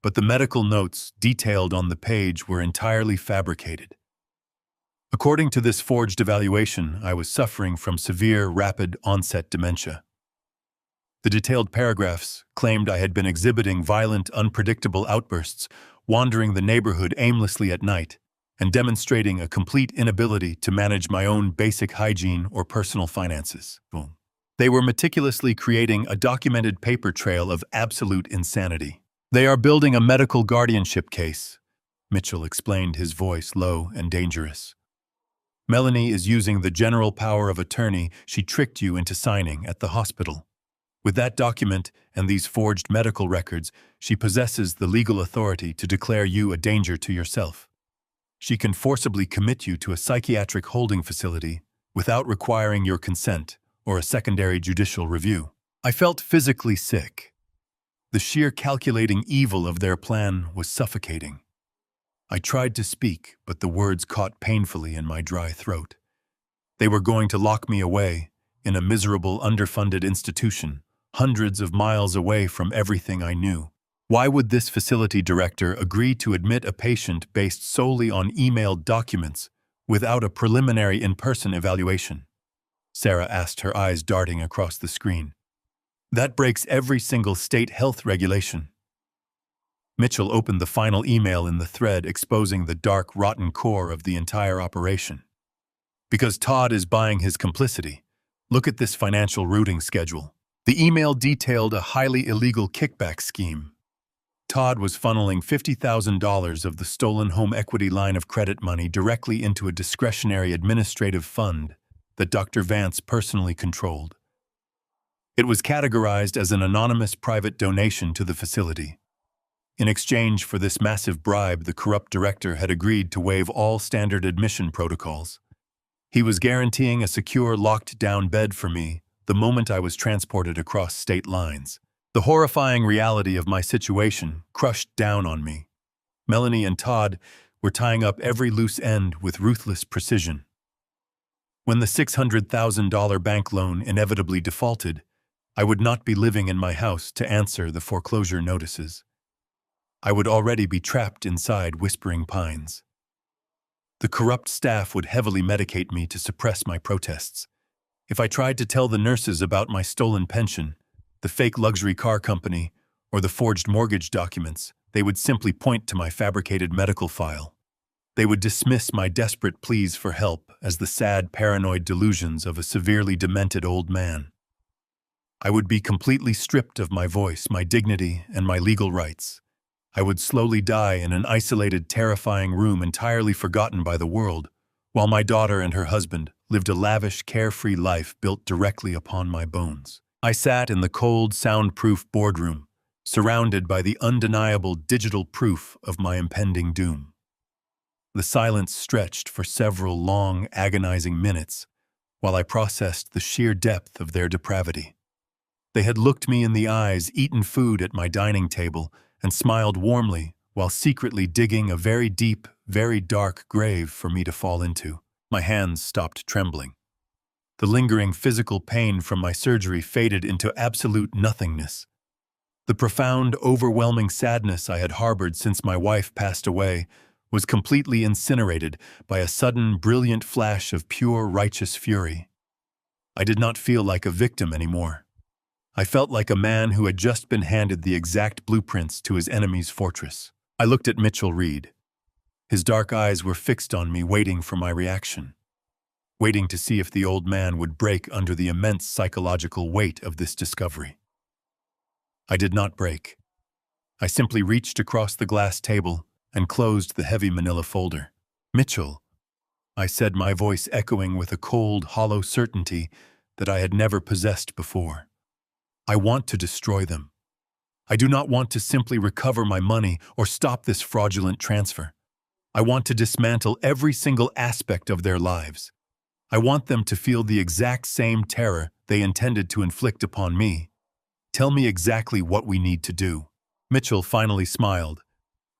But the medical notes detailed on the page were entirely fabricated. According to this forged evaluation, I was suffering from severe, rapid-onset dementia. The detailed paragraphs claimed I had been exhibiting violent, unpredictable outbursts, wandering the neighborhood aimlessly at night, and demonstrating a complete inability to manage my own basic hygiene or personal finances. They were meticulously creating a documented paper trail of absolute insanity. "They are building a medical guardianship case," Mitchell explained, his voice low and dangerous. "Melanie is using the general power of attorney she tricked you into signing at the hospital. With that document and these forged medical records, she possesses the legal authority to declare you a danger to yourself. She can forcibly commit you to a psychiatric holding facility without requiring your consent or a secondary judicial review." I felt physically sick. The sheer calculating evil of their plan was suffocating. I tried to speak, but the words caught painfully in my dry throat. They were going to lock me away in a miserable, underfunded institution, hundreds of miles away from everything I knew. Why would this facility director agree to admit a patient based solely on emailed documents without a preliminary in-person evaluation? Sarah asked, her eyes darting across the screen. "That breaks every single state health regulation." Mitchell opened the final email in the thread, exposing the dark, rotten core of the entire operation. "Because Todd is buying his complicity. Look at this financial routing schedule." The email detailed a highly illegal kickback scheme. Todd was funneling $50,000 of the stolen home equity line of credit money directly into a discretionary administrative fund that Dr. Vance personally controlled. It was categorized as an anonymous private donation to the facility. In exchange for this massive bribe, the corrupt director had agreed to waive all standard admission protocols. He was guaranteeing a secure, locked-down bed for me the moment I was transported across state lines. The horrifying reality of my situation crushed down on me. Melanie and Todd were tying up every loose end with ruthless precision. When the $600,000 bank loan inevitably defaulted, I would not be living in my house to answer the foreclosure notices. I would already be trapped inside Whispering Pines. The corrupt staff would heavily medicate me to suppress my protests. If I tried to tell the nurses about my stolen pension, the fake luxury car company, or the forged mortgage documents, they would simply point to my fabricated medical file. They would dismiss my desperate pleas for help as the sad, paranoid delusions of a severely demented old man. I would be completely stripped of my voice, my dignity, and my legal rights. I would slowly die in an isolated, terrifying room entirely forgotten by the world, while my daughter and her husband lived a lavish, carefree life built directly upon my bones. I sat in the cold, soundproof boardroom, surrounded by the undeniable digital proof of my impending doom. The silence stretched for several long, agonizing minutes while I processed the sheer depth of their depravity. They had looked me in the eyes, eaten food at my dining table, and smiled warmly while secretly digging a very deep, very dark grave for me to fall into. My hands stopped trembling. The lingering physical pain from my surgery faded into absolute nothingness. The profound, overwhelming sadness I had harbored since my wife passed away was completely incinerated by a sudden, brilliant flash of pure, righteous fury. I did not feel like a victim anymore. I felt like a man who had just been handed the exact blueprints to his enemy's fortress. I looked at Mitchell Reed. His dark eyes were fixed on me, waiting for my reaction, waiting to see if the old man would break under the immense psychological weight of this discovery. I did not break. I simply reached across the glass table and closed the heavy manila folder. "Mitchell," I said, my voice echoing with a cold, hollow certainty that I had never possessed before. "I want to destroy them. I do not want to simply recover my money or stop this fraudulent transfer. I want to dismantle every single aspect of their lives. I want them to feel the exact same terror they intended to inflict upon me. Tell me exactly what we need to do." Mitchell finally smiled.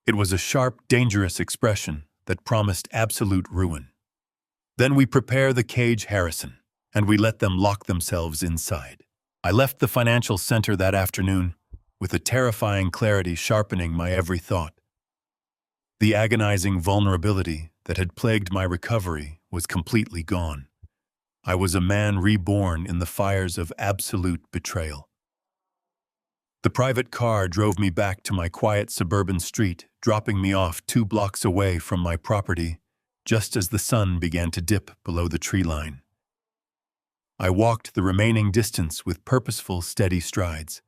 It was a sharp, dangerous expression that promised absolute ruin. "Then we prepare the cage, Harrison, and we let them lock themselves inside." I left the financial center that afternoon with a terrifying clarity sharpening my every thought. The agonizing vulnerability that had plagued my recovery was completely gone. I was a man reborn in the fires of absolute betrayal. The private car drove me back to my quiet suburban street, dropping me off 2 blocks away from my property, just as the sun began to dip below the tree line. I walked the remaining distance with purposeful, steady strides.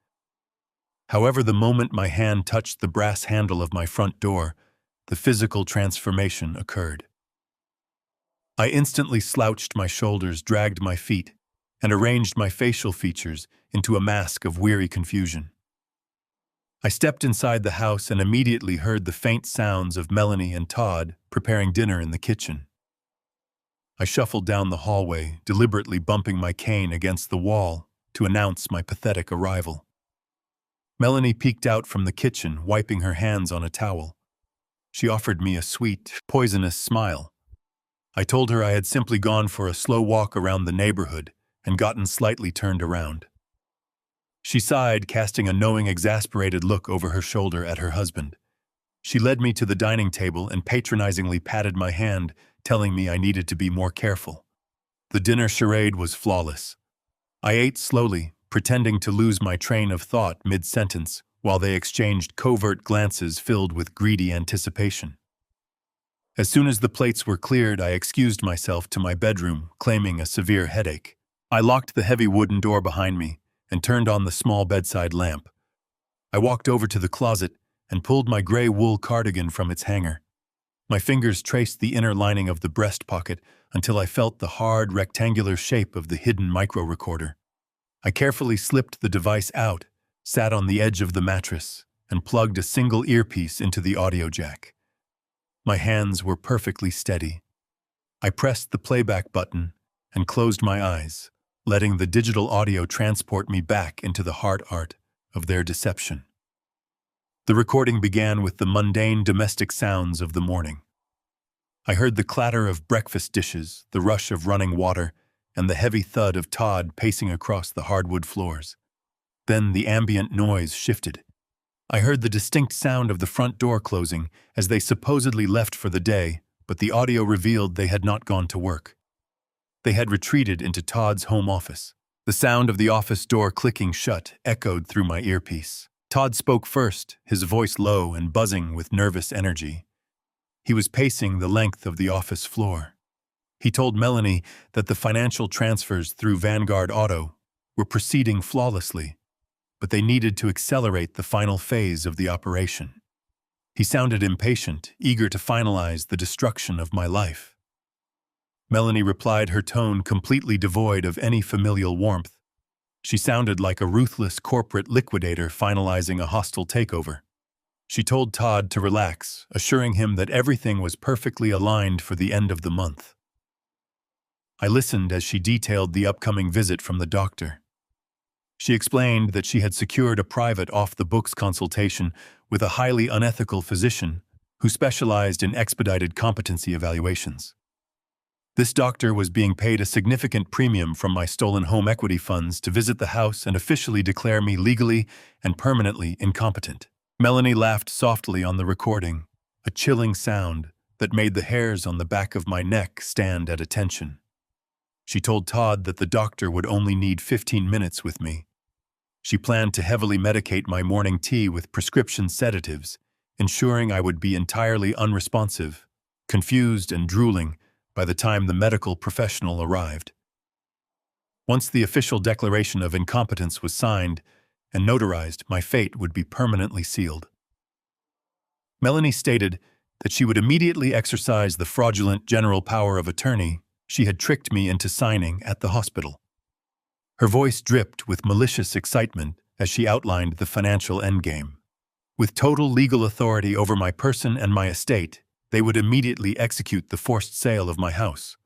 However, the moment my hand touched the brass handle of my front door, the physical transformation occurred. I instantly slouched my shoulders, dragged my feet, and arranged my facial features into a mask of weary confusion. I stepped inside the house and immediately heard the faint sounds of Melanie and Todd preparing dinner in the kitchen. I shuffled down the hallway, deliberately bumping my cane against the wall to announce my pathetic arrival. Melanie peeked out from the kitchen, wiping her hands on a towel. She offered me a sweet, poisonous smile. I told her I had simply gone for a slow walk around the neighborhood and gotten slightly turned around. She sighed, casting a knowing, exasperated look over her shoulder at her husband. She led me to the dining table and patronizingly patted my hand, telling me I needed to be more careful. The dinner charade was flawless. I ate slowly, pretending to lose my train of thought mid-sentence, while they exchanged covert glances filled with greedy anticipation. As soon as the plates were cleared, I excused myself to my bedroom, claiming a severe headache. I locked the heavy wooden door behind me and turned on the small bedside lamp. I walked over to the closet and pulled my gray wool cardigan from its hanger. My fingers traced the inner lining of the breast pocket until I felt the hard, rectangular shape of the hidden micro-recorder. I carefully slipped the device out, sat on the edge of the mattress, and plugged a single earpiece into the audio jack. My hands were perfectly steady. I pressed the playback button and closed my eyes, letting the digital audio transport me back into the hard art of their deception. The recording began with the mundane domestic sounds of the morning. I heard the clatter of breakfast dishes, the rush of running water, and the heavy thud of Todd pacing across the hardwood floors. Then the ambient noise shifted. I heard the distinct sound of the front door closing as they supposedly left for the day, but the audio revealed they had not gone to work. They had retreated into Todd's home office. The sound of the office door clicking shut echoed through my earpiece. Todd spoke first, his voice low and buzzing with nervous energy. He was pacing the length of the office floor. He told Melanie that the financial transfers through Vanguard Auto were proceeding flawlessly, but they needed to accelerate the final phase of the operation. He sounded impatient, eager to finalize the destruction of my life. Melanie replied, her tone completely devoid of any familial warmth. She sounded like a ruthless corporate liquidator finalizing a hostile takeover. She told Todd to relax, assuring him that everything was perfectly aligned for the end of the month. I listened as she detailed the upcoming visit from the doctor. She explained that she had secured a private off-the-books consultation with a highly unethical physician who specialized in expedited competency evaluations. This doctor was being paid a significant premium from my stolen home equity funds to visit the house and officially declare me legally and permanently incompetent. Melanie laughed softly on the recording, a chilling sound that made the hairs on the back of my neck stand at attention. She told Todd that the doctor would only need 15 minutes with me. She planned to heavily medicate my morning tea with prescription sedatives, ensuring I would be entirely unresponsive, confused and drooling by the time the medical professional arrived. Once the official declaration of incompetence was signed and notarized, my fate would be permanently sealed. Melanie stated that she would immediately exercise the fraudulent general power of attorney she had tricked me into signing at the hospital. Her voice dripped with malicious excitement as she outlined the financial endgame. With total legal authority over my person and my estate, they would immediately execute the forced sale of my house.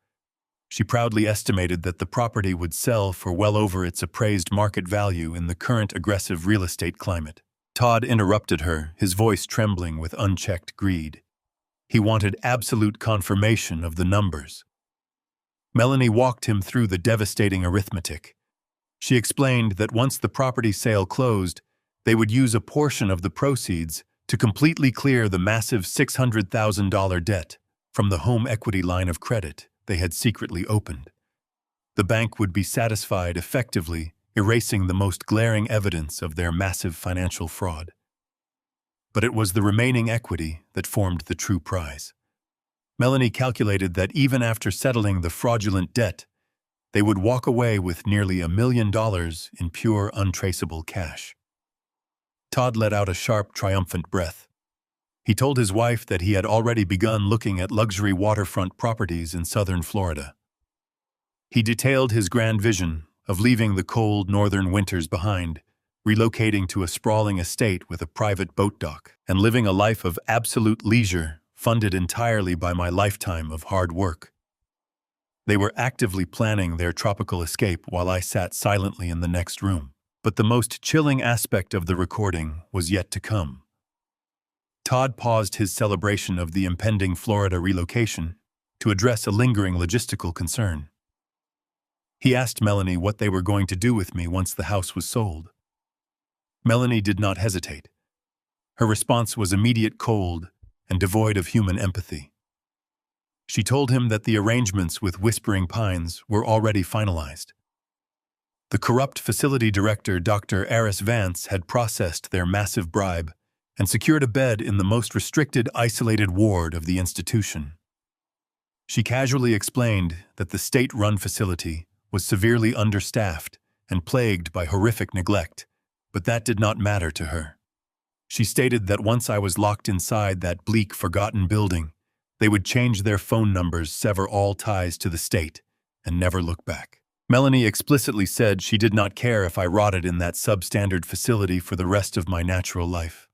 She proudly estimated that the property would sell for well over its appraised market value in the current aggressive real estate climate. Todd interrupted her, his voice trembling with unchecked greed. He wanted absolute confirmation of the numbers. Melanie walked him through the devastating arithmetic. She explained that once the property sale closed, they would use a portion of the proceeds to completely clear the massive $600,000 debt from the home equity line of credit they had secretly opened. The bank would be satisfied, effectively erasing the most glaring evidence of their massive financial fraud. But it was the remaining equity that formed the true prize. Melanie calculated that even after settling the fraudulent debt, they would walk away with nearly $1 million in pure, untraceable cash. Todd let out a sharp, triumphant breath. He told his wife that he had already begun looking at luxury waterfront properties in southern Florida. He detailed his grand vision of leaving the cold northern winters behind, relocating to a sprawling estate with a private boat dock, and living a life of absolute leisure funded entirely by my lifetime of hard work. They were actively planning their tropical escape while I sat silently in the next room. But the most chilling aspect of the recording was yet to come. Todd paused his celebration of the impending Florida relocation to address a lingering logistical concern. He asked Melanie what they were going to do with me once the house was sold. Melanie did not hesitate. Her response was immediate, cold, and devoid of human empathy. She told him that the arrangements with Whispering Pines were already finalized. The corrupt facility director, Dr. Aris Vance, had processed their massive bribe and secured a bed in the most restricted, isolated ward of the institution. She casually explained that the state-run facility was severely understaffed and plagued by horrific neglect, but that did not matter to her. She stated that once I was locked inside that bleak, forgotten building, they would change their phone numbers, sever all ties to the state, and never look back. Melanie explicitly said she did not care if I rotted in that substandard facility for the rest of my natural life.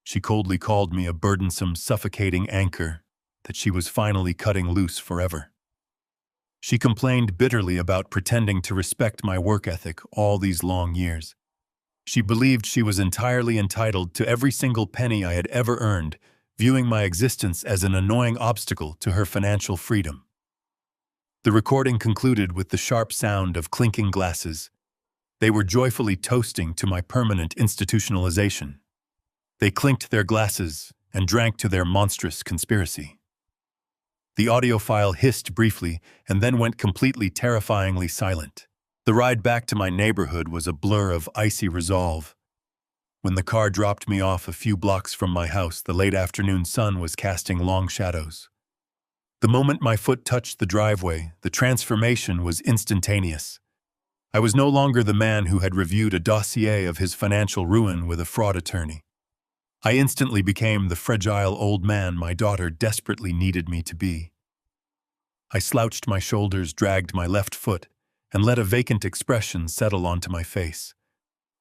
She coldly called me a burdensome, suffocating anchor that she was finally cutting loose forever. She complained bitterly about pretending to respect my work ethic all these long years. She believed she was entirely entitled to every single penny I had ever earned, viewing my existence as an annoying obstacle to her financial freedom. The recording concluded with the sharp sound of clinking glasses. They were joyfully toasting to my permanent institutionalization. They clinked their glasses and drank to their monstrous conspiracy. The audio file hissed briefly and then went completely terrifyingly silent. The ride back to my neighborhood was a blur of icy resolve. When the car dropped me off a few blocks from my house, the late afternoon sun was casting long shadows. The moment my foot touched the driveway, the transformation was instantaneous. I was no longer the man who had reviewed a dossier of his financial ruin with a fraud attorney. I instantly became the fragile old man my daughter desperately needed me to be. I slouched my shoulders, dragged my left foot, and let a vacant expression settle onto my face.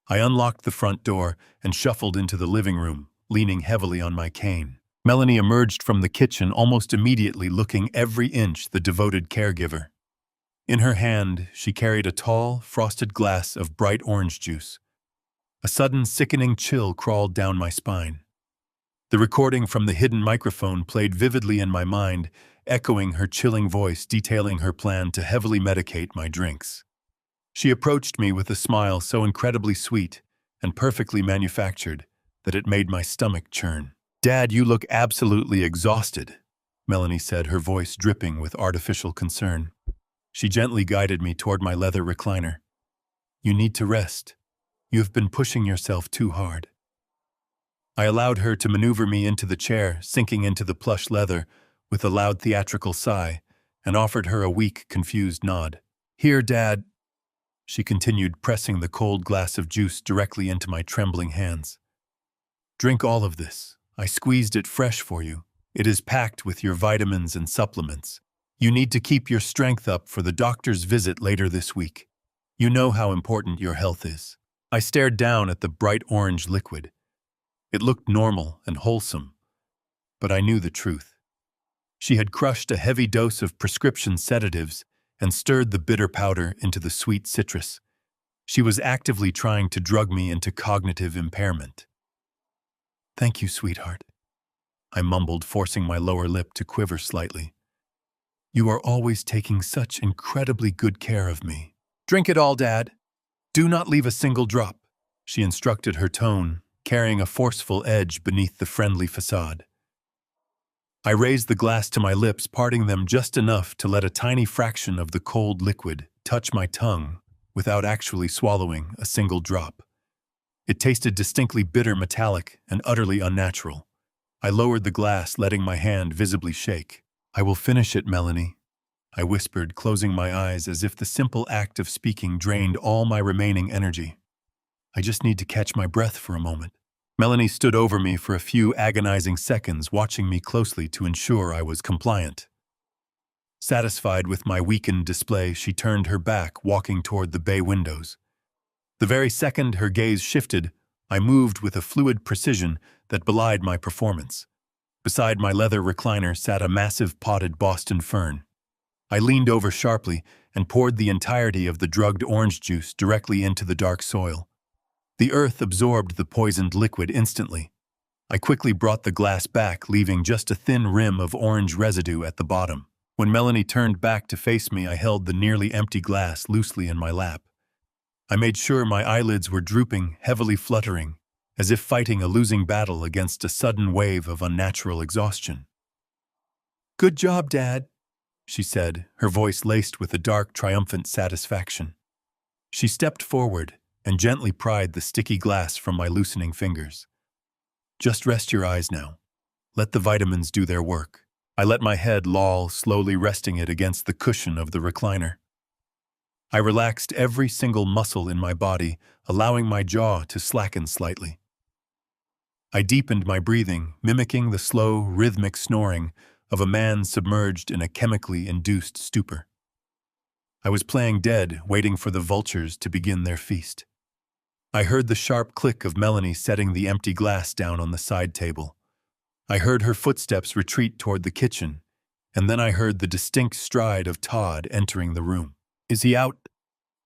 I unlocked the front door and shuffled into the living room, leaning heavily on my cane. Melanie emerged from the kitchen almost immediately, looking every inch the devoted caregiver. In her hand, she carried a tall, frosted glass of bright orange juice. A sudden, sickening chill crawled down my spine. The recording from the hidden microphone played vividly in my mind, echoing her chilling voice detailing her plan to heavily medicate my drinks. She approached me with a smile so incredibly sweet and perfectly manufactured that it made my stomach churn. "Dad, you look absolutely exhausted," Melanie said, her voice dripping with artificial concern. She gently guided me toward my leather recliner. "You need to rest. You have been pushing yourself too hard." I allowed her to maneuver me into the chair, sinking into the plush leather with a loud theatrical sigh, and offered her a weak, confused nod. "Here, Dad," she continued, pressing the cold glass of juice directly into my trembling hands. "Drink all of this. I squeezed it fresh for you. It is packed with your vitamins and supplements. You need to keep your strength up for the doctor's visit later this week. You know how important your health is." I stared down at the bright orange liquid. It looked normal and wholesome, but I knew the truth. She had crushed a heavy dose of prescription sedatives and stirred the bitter powder into the sweet citrus. She was actively trying to drug me into cognitive impairment. "Thank you, sweetheart," I mumbled, forcing my lower lip to quiver slightly. "You are always taking such incredibly good care of me." "Drink it all, Dad. Do not leave a single drop," she instructed, her tone carrying a forceful edge beneath the friendly facade. I raised the glass to my lips, parting them just enough to let a tiny fraction of the cold liquid touch my tongue without actually swallowing a single drop. It tasted distinctly bitter, metallic, and utterly unnatural. I lowered the glass, letting my hand visibly shake. "I will finish it, Melanie," I whispered, closing my eyes as if the simple act of speaking drained all my remaining energy. "I just need to catch my breath for a moment." Melanie stood over me for a few agonizing seconds, watching me closely to ensure I was compliant. Satisfied with my weakened display, she turned her back, walking toward the bay windows. The very second her gaze shifted, I moved with a fluid precision that belied my performance. Beside my leather recliner sat a massive potted Boston fern. I leaned over sharply and poured the entirety of the drugged orange juice directly into the dark soil. The earth absorbed the poisoned liquid instantly. I quickly brought the glass back, leaving just a thin rim of orange residue at the bottom. When Melanie turned back to face me, I held the nearly empty glass loosely in my lap. I made sure my eyelids were drooping, heavily fluttering, as if fighting a losing battle against a sudden wave of unnatural exhaustion. "Good job, Dad," she said, her voice laced with a dark, triumphant satisfaction. She stepped forward and gently pried the sticky glass from my loosening fingers. "Just rest your eyes now. Let the vitamins do their work." I let my head loll, slowly resting it against the cushion of the recliner. I relaxed every single muscle in my body, allowing my jaw to slacken slightly. I deepened my breathing, mimicking the slow, rhythmic snoring of a man submerged in a chemically induced stupor. I was playing dead, waiting for the vultures to begin their feast. I heard the sharp click of Melanie setting the empty glass down on the side table. I heard her footsteps retreat toward the kitchen, and then I heard the distinct stride of Todd entering the room. "Is he out?"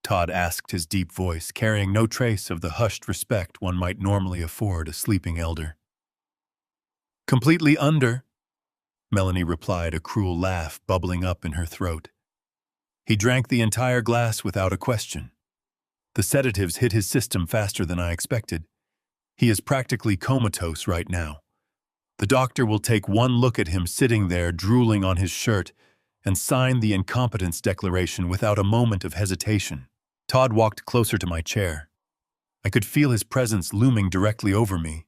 Todd asked, his deep voice carrying no trace of the hushed respect one might normally afford a sleeping elder. "Completely under," Melanie replied, a cruel laugh bubbling up in her throat. "He drank the entire glass without a question. The sedatives hit his system faster than I expected. He is practically comatose right now. The doctor will take one look at him sitting there drooling on his shirt and sign the incompetence declaration without a moment of hesitation." Todd walked closer to my chair. I could feel his presence looming directly over me.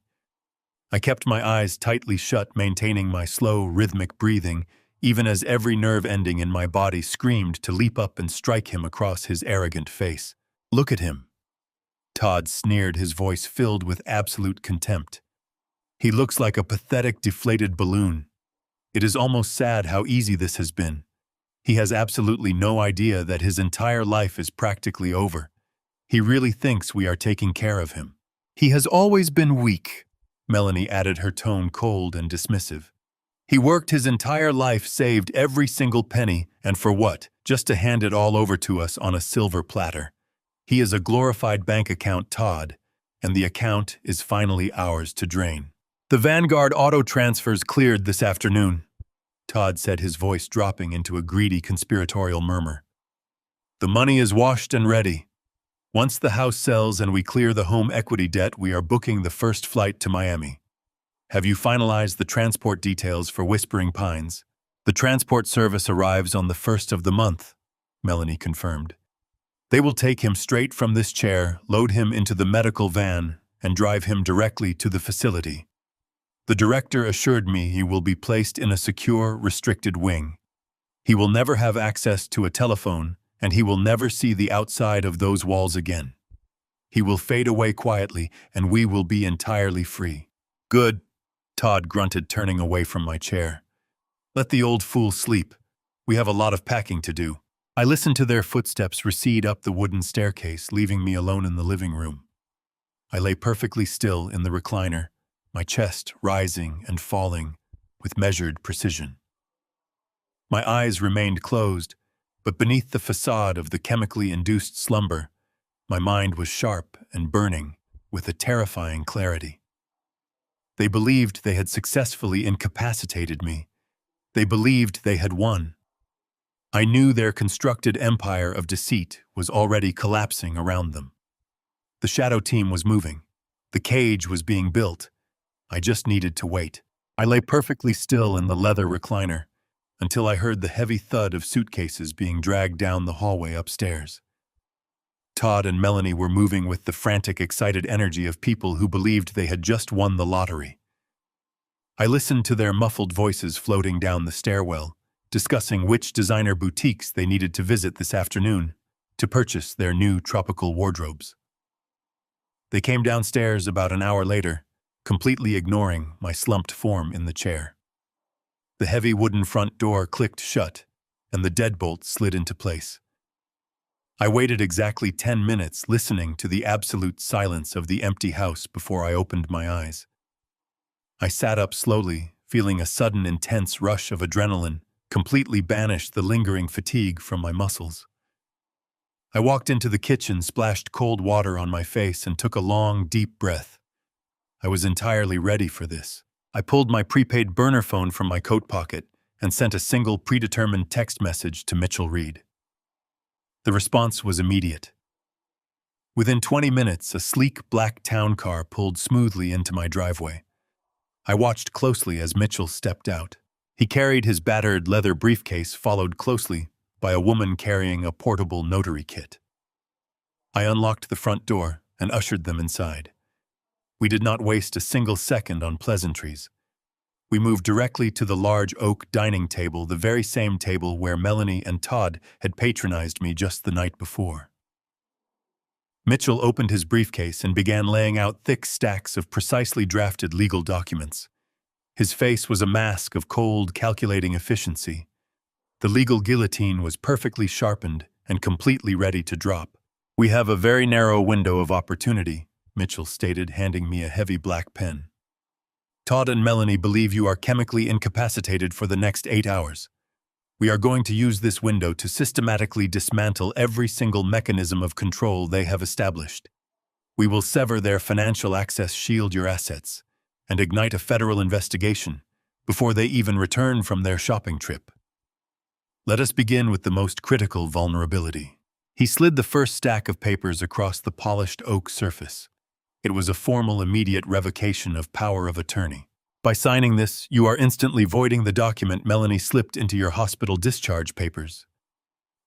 I kept my eyes tightly shut, maintaining my slow, rhythmic breathing, even as every nerve ending in my body screamed to leap up and strike him across his arrogant face. "Look at him," Todd sneered, his voice filled with absolute contempt. "He looks like a pathetic, deflated balloon. It is almost sad how easy this has been. He has absolutely no idea that his entire life is practically over. He really thinks we are taking care of him. He has always been weak," Melanie added, her tone cold and dismissive. "He worked his entire life, saved every single penny, and for what? Just to hand it all over to us on a silver platter. He is a glorified bank account, Todd, and the account is finally ours to drain." "The Vanguard auto transfers cleared this afternoon," Todd said, his voice dropping into a greedy conspiratorial murmur. "The money is washed and ready. Once the house sells and we clear the home equity debt, we are booking the first flight to Miami. Have you finalized the transport details for Whispering Pines?" "The transport service arrives on the 1st of the month," Melanie confirmed. "They will take him straight from this chair, load him into the medical van, and drive him directly to the facility. The director assured me he will be placed in a secure, restricted wing. He will never have access to a telephone, and he will never see the outside of those walls again. He will fade away quietly, and we will be entirely free." "Good," Todd grunted, turning away from my chair. "Let the old fool sleep. We have a lot of packing to do." I listened to their footsteps recede up the wooden staircase, leaving me alone in the living room. I lay perfectly still in the recliner, my chest rising and falling with measured precision. My eyes remained closed, but beneath the facade of the chemically induced slumber, my mind was sharp and burning with a terrifying clarity. They believed they had successfully incapacitated me. They believed they had won. I knew their constructed empire of deceit was already collapsing around them. The shadow team was moving. The cage was being built. I just needed to wait. I lay perfectly still in the leather recliner until I heard the heavy thud of suitcases being dragged down the hallway upstairs. Todd and Melanie were moving with the frantic, excited energy of people who believed they had just won the lottery. I listened to their muffled voices floating down the stairwell, discussing which designer boutiques they needed to visit this afternoon to purchase their new tropical wardrobes. They came downstairs about an hour later, completely ignoring my slumped form in the chair. The heavy wooden front door clicked shut, and the deadbolt slid into place. I waited exactly 10 minutes, listening to the absolute silence of the empty house before I opened my eyes. I sat up slowly, feeling a sudden intense rush of adrenaline completely banish the lingering fatigue from my muscles. I walked into the kitchen, splashed cold water on my face, and took a long, deep breath. I was entirely ready for this. I pulled my prepaid burner phone from my coat pocket and sent a single predetermined text message to Mitchell Reed. The response was immediate. Within 20 minutes, a sleek black town car pulled smoothly into my driveway. I watched closely as Mitchell stepped out. He carried his battered leather briefcase, followed closely by a woman carrying a portable notary kit. I unlocked the front door and ushered them inside. We did not waste a single second on pleasantries. We moved directly to the large oak dining table, the very same table where Melanie and Todd had patronized me just the night before. Mitchell opened his briefcase and began laying out thick stacks of precisely drafted legal documents. His face was a mask of cold, calculating efficiency. The legal guillotine was perfectly sharpened and completely ready to drop. "We have a very narrow window of opportunity," Mitchell stated, handing me a heavy black pen. Todd and Melanie believe you are chemically incapacitated for the next 8 hours. We are going to use this window to systematically dismantle every single mechanism of control they have established. We will sever their financial access, shield your assets, and ignite a federal investigation before they even return from their shopping trip. Let us begin with the most critical vulnerability. He slid the first stack of papers across the polished oak surface. It was a formal, immediate revocation of power of attorney. By signing this, you are instantly voiding the document Melanie slipped into your hospital discharge papers.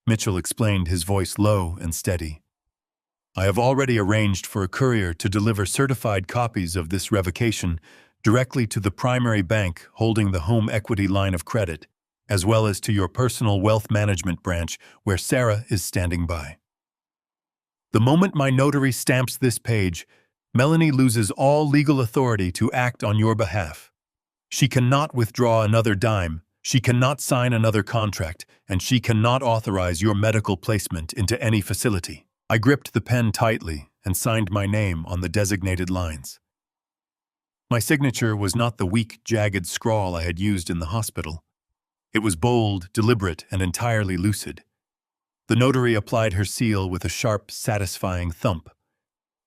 Mitchell explained, his voice low and steady. I have already arranged for a courier to deliver certified copies of this revocation directly to the primary bank holding the home equity line of credit, as well as to your personal wealth management branch where Sarah is standing by. The moment my notary stamps this page, Melanie loses all legal authority to act on your behalf. She cannot withdraw another dime, she cannot sign another contract, and she cannot authorize your medical placement into any facility. I gripped the pen tightly and signed my name on the designated lines. My signature was not the weak, jagged scrawl I had used in the hospital. It was bold, deliberate, and entirely lucid. The notary applied her seal with a sharp, satisfying thump.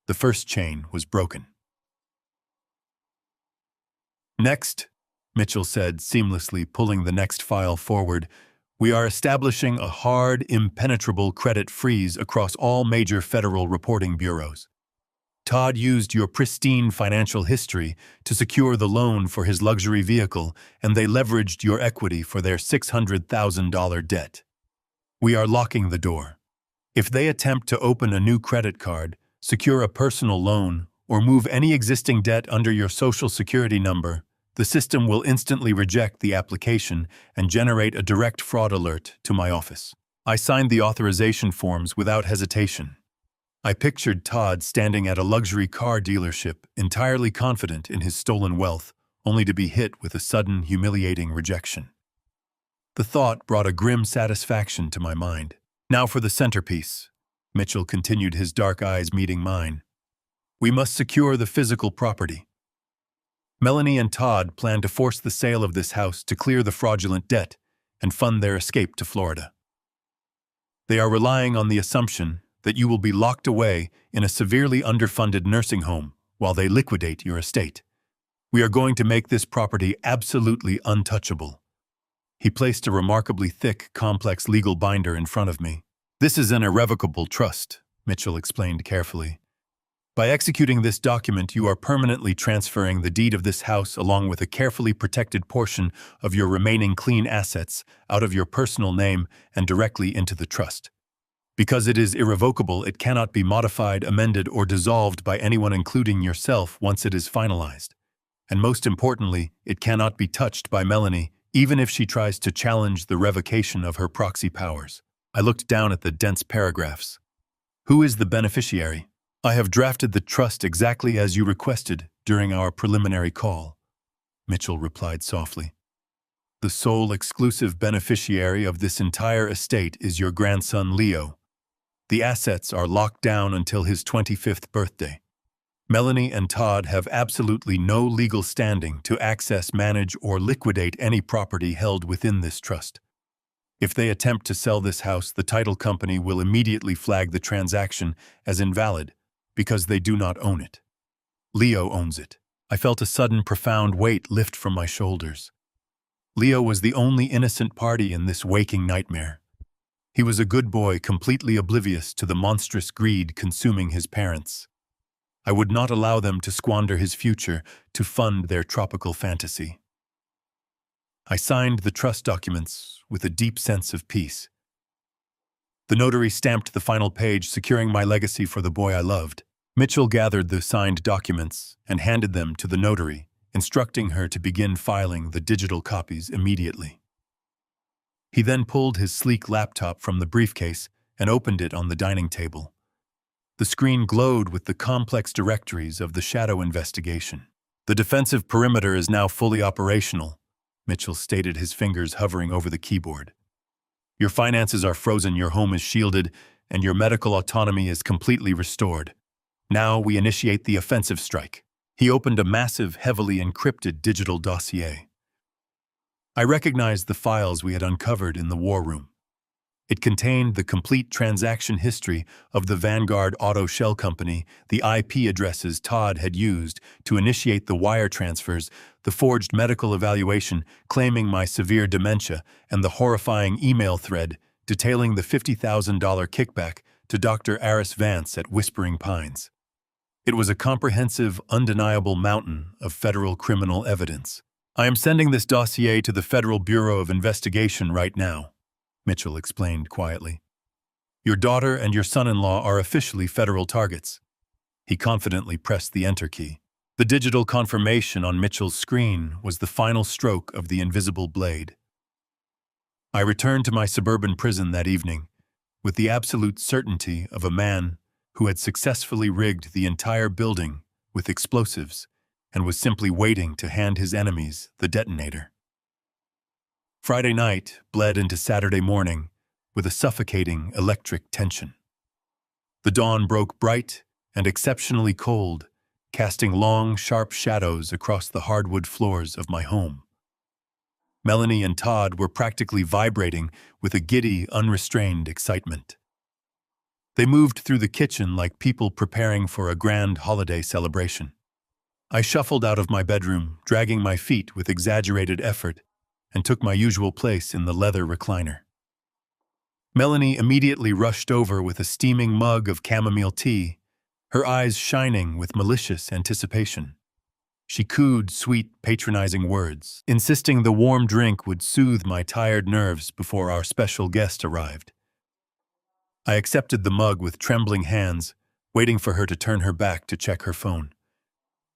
The first chain was broken. Next, Mitchell said, seamlessly pulling the next file forward, we are establishing a hard, impenetrable credit freeze across all major federal reporting bureaus. Todd used your pristine financial history to secure the loan for his luxury vehicle, and they leveraged your equity for their $600,000 debt. We are locking the door. If they attempt to open a new credit card, secure a personal loan, or move any existing debt under your Social Security number, the system will instantly reject the application and generate a direct fraud alert to my office. I signed the authorization forms without hesitation. I pictured Todd standing at a luxury car dealership, entirely confident in his stolen wealth, only to be hit with a sudden, humiliating rejection. The thought brought a grim satisfaction to my mind. Now for the centerpiece. Mitchell continued, his dark eyes meeting mine. We must secure the physical property. Melanie and Todd plan to force the sale of this house to clear the fraudulent debt and fund their escape to Florida. They are relying on the assumption that you will be locked away in a severely underfunded nursing home while they liquidate your estate. We are going to make this property absolutely untouchable. He placed a remarkably thick, complex legal binder in front of me. This is an irrevocable trust, Mitchell explained carefully. By executing this document, you are permanently transferring the deed of this house along with a carefully protected portion of your remaining clean assets out of your personal name and directly into the trust. Because it is irrevocable, it cannot be modified, amended, or dissolved by anyone, including yourself, once it is finalized. And most importantly, it cannot be touched by Melanie, even if she tries to challenge the revocation of her proxy powers. I looked down at the dense paragraphs. Who is the beneficiary? I have drafted the trust exactly as you requested during our preliminary call, Mitchell replied softly. The sole exclusive beneficiary of this entire estate is your grandson Leo. The assets are locked down until his 25th birthday. Melanie and Todd have absolutely no legal standing to access, manage, or liquidate any property held within this trust. If they attempt to sell this house, the title company will immediately flag the transaction as invalid because they do not own it. Leo owns it. I felt a sudden, profound weight lift from my shoulders. Leo was the only innocent party in this waking nightmare. He was a good boy, completely oblivious to the monstrous greed consuming his parents. I would not allow them to squander his future to fund their tropical fantasy. I signed the trust documents with a deep sense of peace. The notary stamped the final page, securing my legacy for the boy I loved. Mitchell gathered the signed documents and handed them to the notary, instructing her to begin filing the digital copies immediately. He then pulled his sleek laptop from the briefcase and opened it on the dining table. The screen glowed with the complex directories of the shadow investigation. The defensive perimeter is now fully operational, Mitchell stated, his fingers hovering over the keyboard. Your finances are frozen, your home is shielded, and your medical autonomy is completely restored. Now we initiate the offensive strike. He opened a massive, heavily encrypted digital dossier. I recognized the files we had uncovered in the war room. It contained the complete transaction history of the Vanguard Auto Shell Company, the IP addresses Todd had used to initiate the wire transfers, the forged medical evaluation claiming my severe dementia, and the horrifying email thread detailing the $50,000 kickback to Dr. Aris Vance at Whispering Pines. It was a comprehensive, undeniable mountain of federal criminal evidence. I am sending this dossier to the Federal Bureau of Investigation right now, Mitchell explained quietly. Your daughter and your son-in-law are officially federal targets. He confidently pressed the enter key. The digital confirmation on Mitchell's screen was the final stroke of the invisible blade. I returned to my suburban prison that evening with the absolute certainty of a man who had successfully rigged the entire building with explosives and was simply waiting to hand his enemies the detonator. Friday night bled into Saturday morning with a suffocating electric tension. The dawn broke bright and exceptionally cold, casting long, sharp shadows across the hardwood floors of my home. Melanie and Todd were practically vibrating with a giddy, unrestrained excitement. They moved through the kitchen like people preparing for a grand holiday celebration. I shuffled out of my bedroom, dragging my feet with exaggerated effort, and took my usual place in the leather recliner. Melanie immediately rushed over with a steaming mug of chamomile tea, her eyes shining with malicious anticipation. She cooed sweet, patronizing words, insisting the warm drink would soothe my tired nerves before our special guest arrived. I accepted the mug with trembling hands, waiting for her to turn her back to check her phone.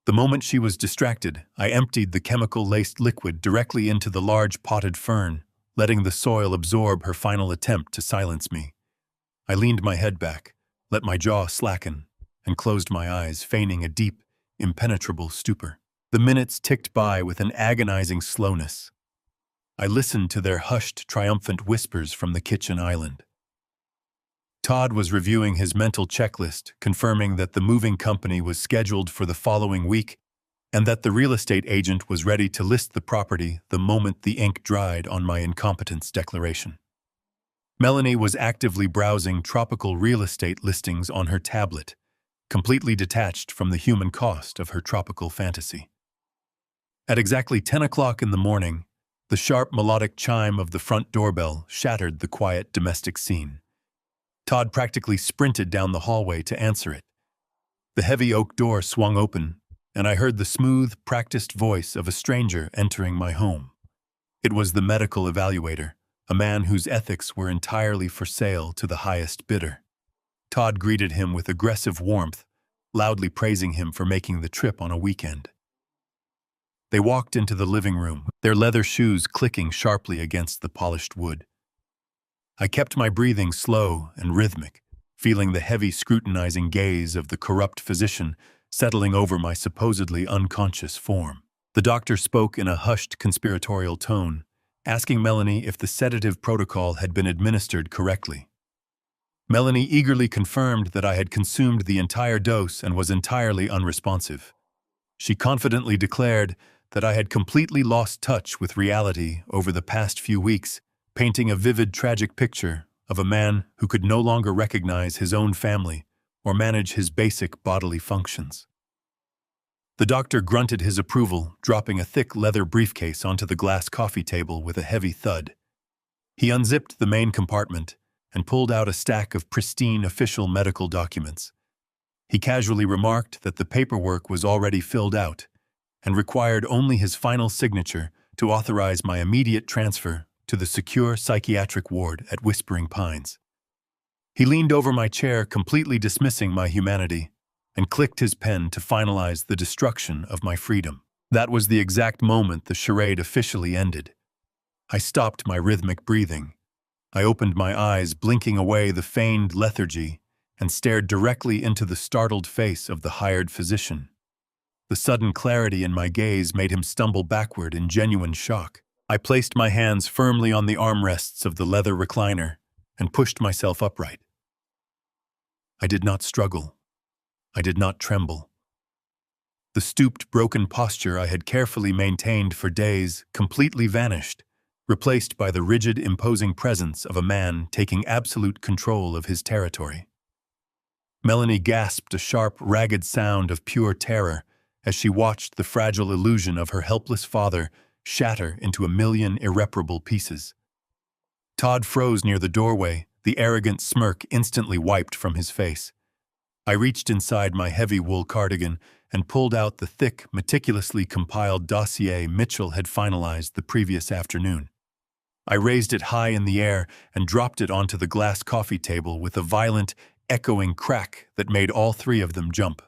The moment she was distracted, I emptied the chemical-laced liquid directly into the large potted fern, letting the soil absorb her final attempt to silence me. I leaned my head back, let my jaw slacken, and closed my eyes, feigning a deep, impenetrable stupor. The minutes ticked by with an agonizing slowness. I listened to their hushed, triumphant whispers from the kitchen island. Todd was reviewing his mental checklist, confirming that the moving company was scheduled for the following week and that the real estate agent was ready to list the property the moment the ink dried on my incompetence declaration. Melanie was actively browsing tropical real estate listings on her tablet, completely detached from the human cost of her tropical fantasy. At exactly 10 o'clock in the morning, the sharp melodic chime of the front doorbell shattered the quiet domestic scene. Todd practically sprinted down the hallway to answer it. The heavy oak door swung open, and I heard the smooth, practiced voice of a stranger entering my home. It was the medical evaluator, a man whose ethics were entirely for sale to the highest bidder. Todd greeted him with aggressive warmth, loudly praising him for making the trip on a weekend. They walked into the living room, their leather shoes clicking sharply against the polished wood. I kept my breathing slow and rhythmic, feeling the heavy scrutinizing gaze of the corrupt physician settling over my supposedly unconscious form. The doctor spoke in a hushed, conspiratorial tone, asking Melanie if the sedative protocol had been administered correctly. Melanie eagerly confirmed that I had consumed the entire dose and was entirely unresponsive. She confidently declared that I had completely lost touch with reality over the past few weeks, painting a vivid, tragic picture of a man who could no longer recognize his own family or manage his basic bodily functions. The doctor grunted his approval, dropping a thick leather briefcase onto the glass coffee table with a heavy thud. He unzipped the main compartment and pulled out a stack of pristine official medical documents. He casually remarked that the paperwork was already filled out and required only his final signature to authorize my immediate transfer to the secure psychiatric ward at Whispering Pines. He leaned over my chair, completely dismissing my humanity, and clicked his pen to finalize the destruction of my freedom. That was the exact moment the charade officially ended. I stopped my rhythmic breathing. I opened my eyes, blinking away the feigned lethargy, and stared directly into the startled face of the hired physician. The sudden clarity in my gaze made him stumble backward in genuine shock. I placed my hands firmly on the armrests of the leather recliner and pushed myself upright. I did not struggle. I did not tremble. The stooped, broken posture I had carefully maintained for days completely vanished, replaced by the rigid, imposing presence of a man taking absolute control of his territory. Melanie gasped a sharp, ragged sound of pure terror as she watched the fragile illusion of her helpless father shatter into a million irreparable pieces. Todd froze near the doorway, the arrogant smirk instantly wiped from his face. I reached inside my heavy wool cardigan and pulled out the thick, meticulously compiled dossier Mitchell had finalized the previous afternoon. I raised it high in the air and dropped it onto the glass coffee table with a violent, echoing crack that made all three of them jump.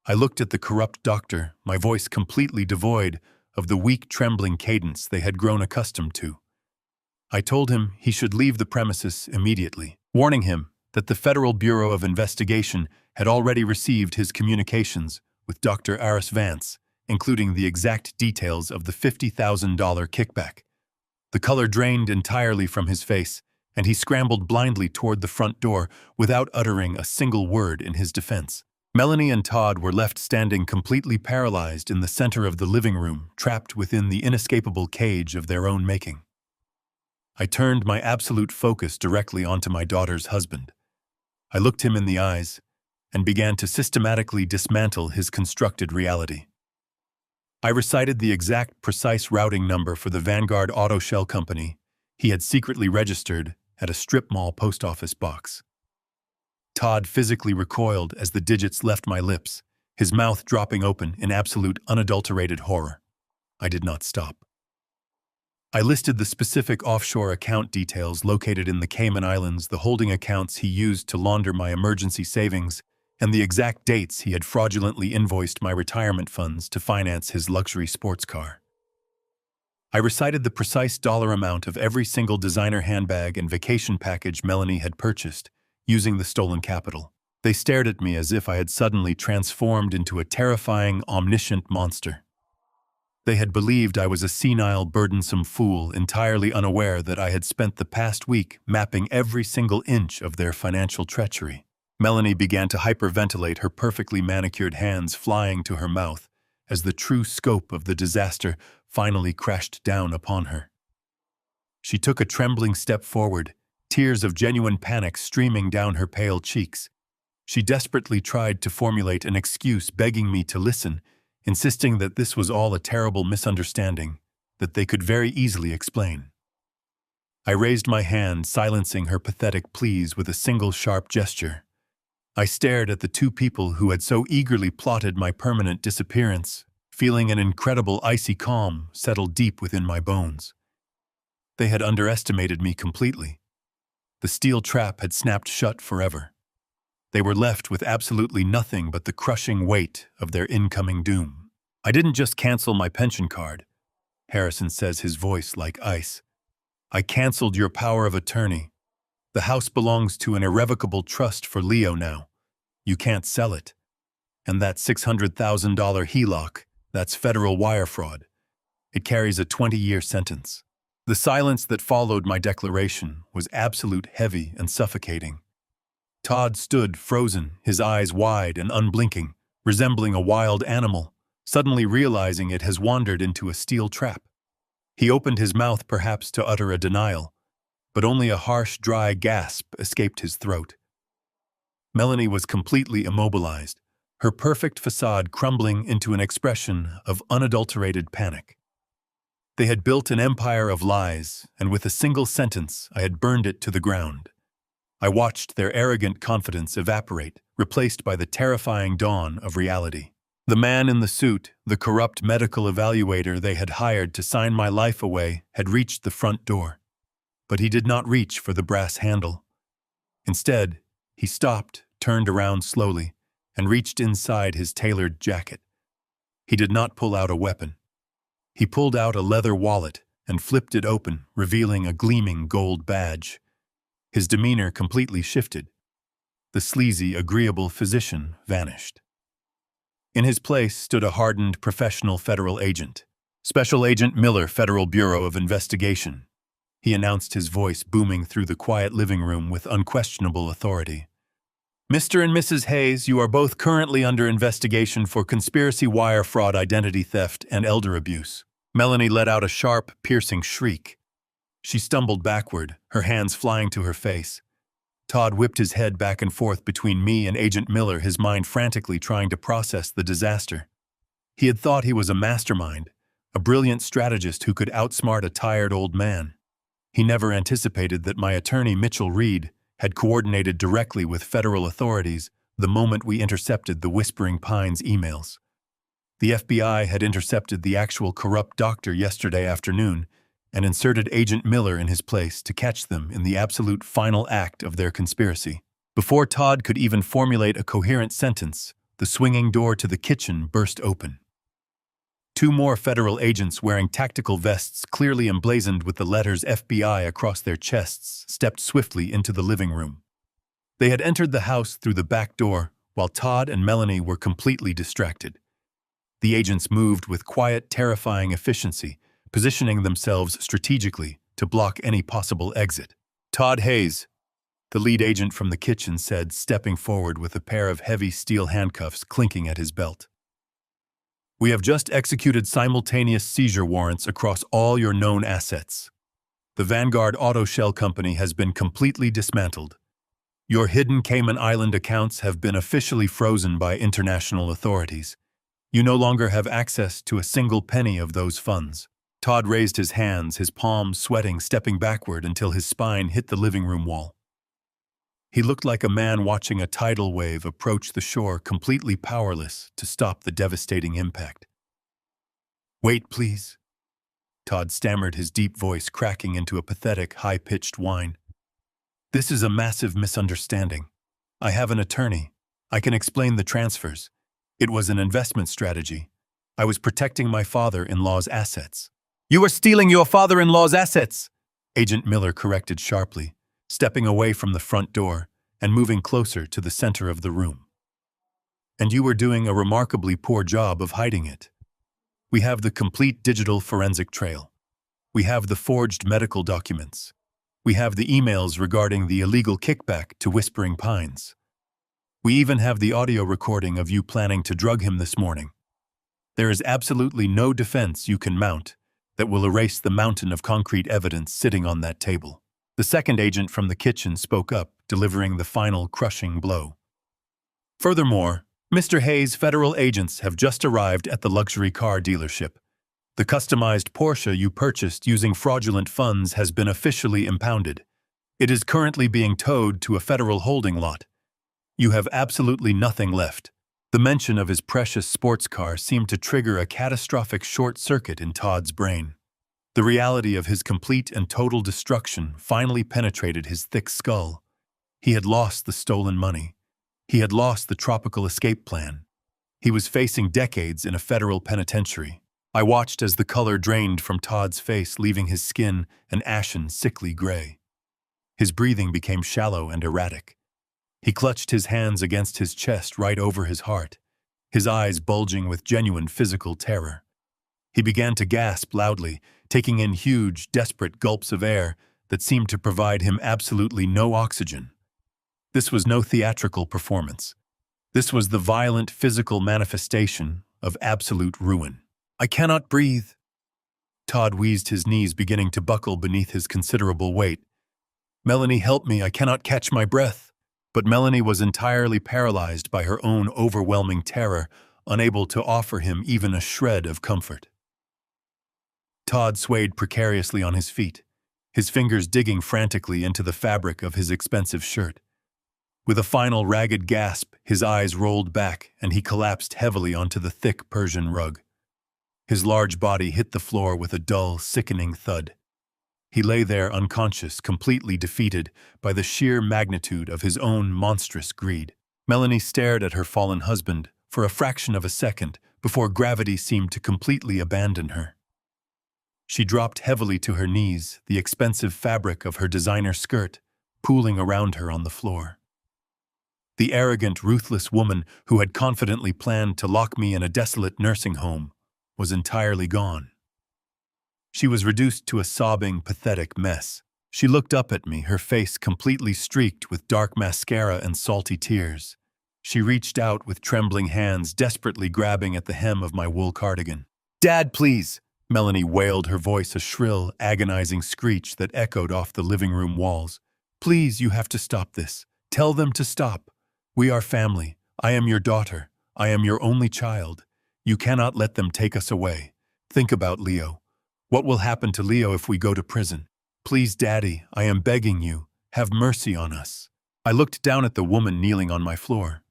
I looked at the corrupt doctor, my voice completely devoid of the weak, trembling cadence they had grown accustomed to. I told him he should leave the premises immediately, warning him that the Federal Bureau of Investigation had already received his communications with Dr. Aris Vance, including the exact details of the $50,000 kickback. The color drained entirely from his face, and he scrambled blindly toward the front door without uttering a single word in his defense. Melanie and Todd were left standing completely paralyzed in the center of the living room, trapped within the inescapable cage of their own making. I turned my absolute focus directly onto my daughter's husband. I looked him in the eyes and began to systematically dismantle his constructed reality. I recited the exact precise routing number for the Vanguard Auto Shell Company he had secretly registered at a strip mall post office box. Todd physically recoiled as the digits left my lips, his mouth dropping open in absolute unadulterated horror. I did not stop. I listed the specific offshore account details located in the Cayman Islands, the holding accounts he used to launder my emergency savings, and the exact dates he had fraudulently invoiced my retirement funds to finance his luxury sports car. I recited the precise dollar amount of every single designer handbag and vacation package Melanie had purchased, using the stolen capital. They stared at me as if I had suddenly transformed into a terrifying, omniscient monster. They had believed I was a senile, burdensome fool, entirely unaware that I had spent the past week mapping every single inch of their financial treachery. Melanie began to hyperventilate, her perfectly manicured hands flying to her mouth as the true scope of the disaster finally crashed down upon her. She took a trembling step forward, tears of genuine panic streaming down her pale cheeks. She desperately tried to formulate an excuse, begging me to listen, insisting that this was all a terrible misunderstanding that they could very easily explain. I raised my hand, silencing her pathetic pleas with a single sharp gesture. I stared at the two people who had so eagerly plotted my permanent disappearance, feeling an incredible icy calm settle deep within my bones. They had underestimated me completely. The steel trap had snapped shut forever. They were left with absolutely nothing but the crushing weight of their incoming doom. I didn't just cancel my pension card, Harrison says, his voice like ice. I canceled your power of attorney. The house belongs to an irrevocable trust for Leo now. You can't sell it. And that $600,000 HELOC, that's federal wire fraud. It carries a 20-year sentence. The silence that followed my declaration was absolute, heavy, and suffocating. Todd stood frozen, his eyes wide and unblinking, resembling a wild animal, suddenly realizing it has wandered into a steel trap. He opened his mouth perhaps to utter a denial, but only a harsh, dry gasp escaped his throat. Melanie was completely immobilized, her perfect facade crumbling into an expression of unadulterated panic. They had built an empire of lies, and with a single sentence I had burned it to the ground. I watched their arrogant confidence evaporate, replaced by the terrifying dawn of reality. The man in the suit, the corrupt medical evaluator they had hired to sign my life away, had reached the front door. But he did not reach for the brass handle. Instead, he stopped, turned around slowly, and reached inside his tailored jacket. He did not pull out a weapon. He pulled out a leather wallet and flipped it open, revealing a gleaming gold badge. His demeanor completely shifted. The sleazy, agreeable physician vanished. In his place stood a hardened, professional federal agent. Special Agent Miller, Federal Bureau of Investigation. He announced, his voice booming through the quiet living room with unquestionable authority. Mr. and Mrs. Hayes, you are both currently under investigation for conspiracy, wire fraud, identity theft, and elder abuse. Melanie let out a sharp, piercing shriek. She stumbled backward, her hands flying to her face. Todd whipped his head back and forth between me and Agent Miller, his mind frantically trying to process the disaster. He had thought he was a mastermind, a brilliant strategist who could outsmart a tired old man. He never anticipated that my attorney, Mitchell Reed, had coordinated directly with federal authorities the moment we intercepted the Whispering Pines emails. The FBI had intercepted the actual corrupt doctor yesterday afternoon and inserted Agent Miller in his place to catch them in the absolute final act of their conspiracy. Before Todd could even formulate a coherent sentence, the swinging door to the kitchen burst open. Two more federal agents wearing tactical vests clearly emblazoned with the letters FBI across their chests stepped swiftly into the living room. They had entered the house through the back door, while Todd and Melanie were completely distracted. The agents moved with quiet, terrifying efficiency, positioning themselves strategically to block any possible exit. "Todd Hayes," the lead agent from the kitchen said, stepping forward with a pair of heavy steel handcuffs clinking at his belt. "We have just executed simultaneous seizure warrants across all your known assets. The Vanguard Auto Shell Company has been completely dismantled. Your hidden Cayman Island accounts have been officially frozen by international authorities. You no longer have access to a single penny of those funds." Todd raised his hands, his palms sweating, stepping backward until his spine hit the living room wall. He looked like a man watching a tidal wave approach the shore, completely powerless to stop the devastating impact. "Wait, please," Todd stammered, his deep voice cracking into a pathetic, high-pitched whine. "This is a massive misunderstanding. I have an attorney. I can explain the transfers. It was an investment strategy. I was protecting my father-in-law's assets." "You were stealing your father-in-law's assets," Agent Miller corrected sharply, stepping away from the front door and moving closer to the center of the room. "And you were doing a remarkably poor job of hiding it. We have the complete digital forensic trail. We have the forged medical documents. We have the emails regarding the illegal kickback to Whispering Pines. We even have the audio recording of you planning to drug him this morning. There is absolutely no defense you can mount that will erase the mountain of concrete evidence sitting on that table." The second agent from the kitchen spoke up, delivering the final crushing blow. "Furthermore, Mr. Hayes' federal agents have just arrived at the luxury car dealership. The customized Porsche you purchased using fraudulent funds has been officially impounded. It is currently being towed to a federal holding lot. You have absolutely nothing left." The mention of his precious sports car seemed to trigger a catastrophic short circuit in Todd's brain. The reality of his complete and total destruction finally penetrated his thick skull. He had lost the stolen money. He had lost the tropical escape plan. He was facing decades in a federal penitentiary. I watched as the color drained from Todd's face, leaving his skin an ashen, sickly gray. His breathing became shallow and erratic. He clutched his hands against his chest right over his heart, his eyes bulging with genuine physical terror. He began to gasp loudly, taking in huge, desperate gulps of air that seemed to provide him absolutely no oxygen. This was no theatrical performance. This was the violent physical manifestation of absolute ruin. "I cannot breathe." Todd wheezed, his knees beginning to buckle beneath his considerable weight. "Melanie, help me, I cannot catch my breath." But Melanie was entirely paralyzed by her own overwhelming terror, unable to offer him even a shred of comfort. Todd swayed precariously on his feet, his fingers digging frantically into the fabric of his expensive shirt. With a final ragged gasp, his eyes rolled back and he collapsed heavily onto the thick Persian rug. His large body hit the floor with a dull, sickening thud. He lay there unconscious, completely defeated by the sheer magnitude of his own monstrous greed. Melanie stared at her fallen husband for a fraction of a second before gravity seemed to completely abandon her. She dropped heavily to her knees, the expensive fabric of her designer skirt pooling around her on the floor. The arrogant, ruthless woman who had confidently planned to lock me in a desolate nursing home was entirely gone. She was reduced to a sobbing, pathetic mess. She looked up at me, her face completely streaked with dark mascara and salty tears. She reached out with trembling hands, desperately grabbing at the hem of my wool cardigan. "Dad, please!" Melanie wailed, her voice a shrill, agonizing screech that echoed off the living room walls. "Please, you have to stop this. Tell them to stop. We are family. I am your daughter. I am your only child. You cannot let them take us away. Think about Leo. What will happen to Leo if we go to prison? Please, Daddy, I am begging you. Have mercy on us." I looked down at the woman kneeling on my floor.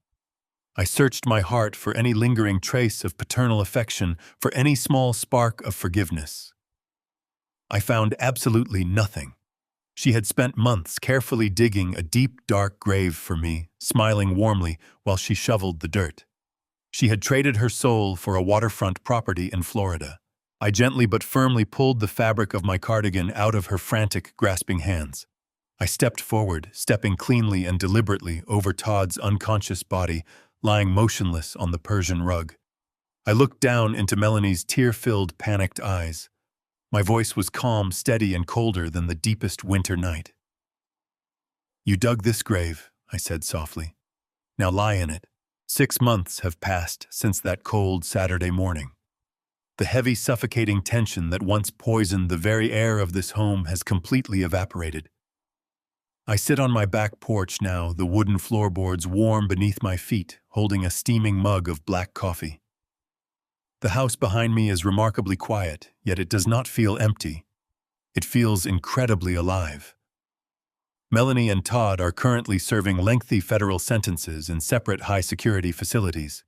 I searched my heart for any lingering trace of paternal affection, for any small spark of forgiveness. I found absolutely nothing. She had spent months carefully digging a deep, dark grave for me, smiling warmly while she shoveled the dirt. She had traded her soul for a waterfront property in Florida. I gently but firmly pulled the fabric of my cardigan out of her frantic, grasping hands. I stepped forward, stepping cleanly and deliberately over Todd's unconscious body, lying motionless on the Persian rug. I looked down into Melanie's tear-filled, panicked eyes. My voice was calm, steady, and colder than the deepest winter night. "You dug this grave," I said softly. "Now lie in it." 6 months have passed since that cold Saturday morning. The heavy, suffocating tension that once poisoned the very air of this home has completely evaporated. I sit on my back porch now, the wooden floorboards warm beneath my feet, holding a steaming mug of black coffee. The house behind me is remarkably quiet, yet it does not feel empty. It feels incredibly alive. Melanie and Todd are currently serving lengthy federal sentences in separate high-security facilities.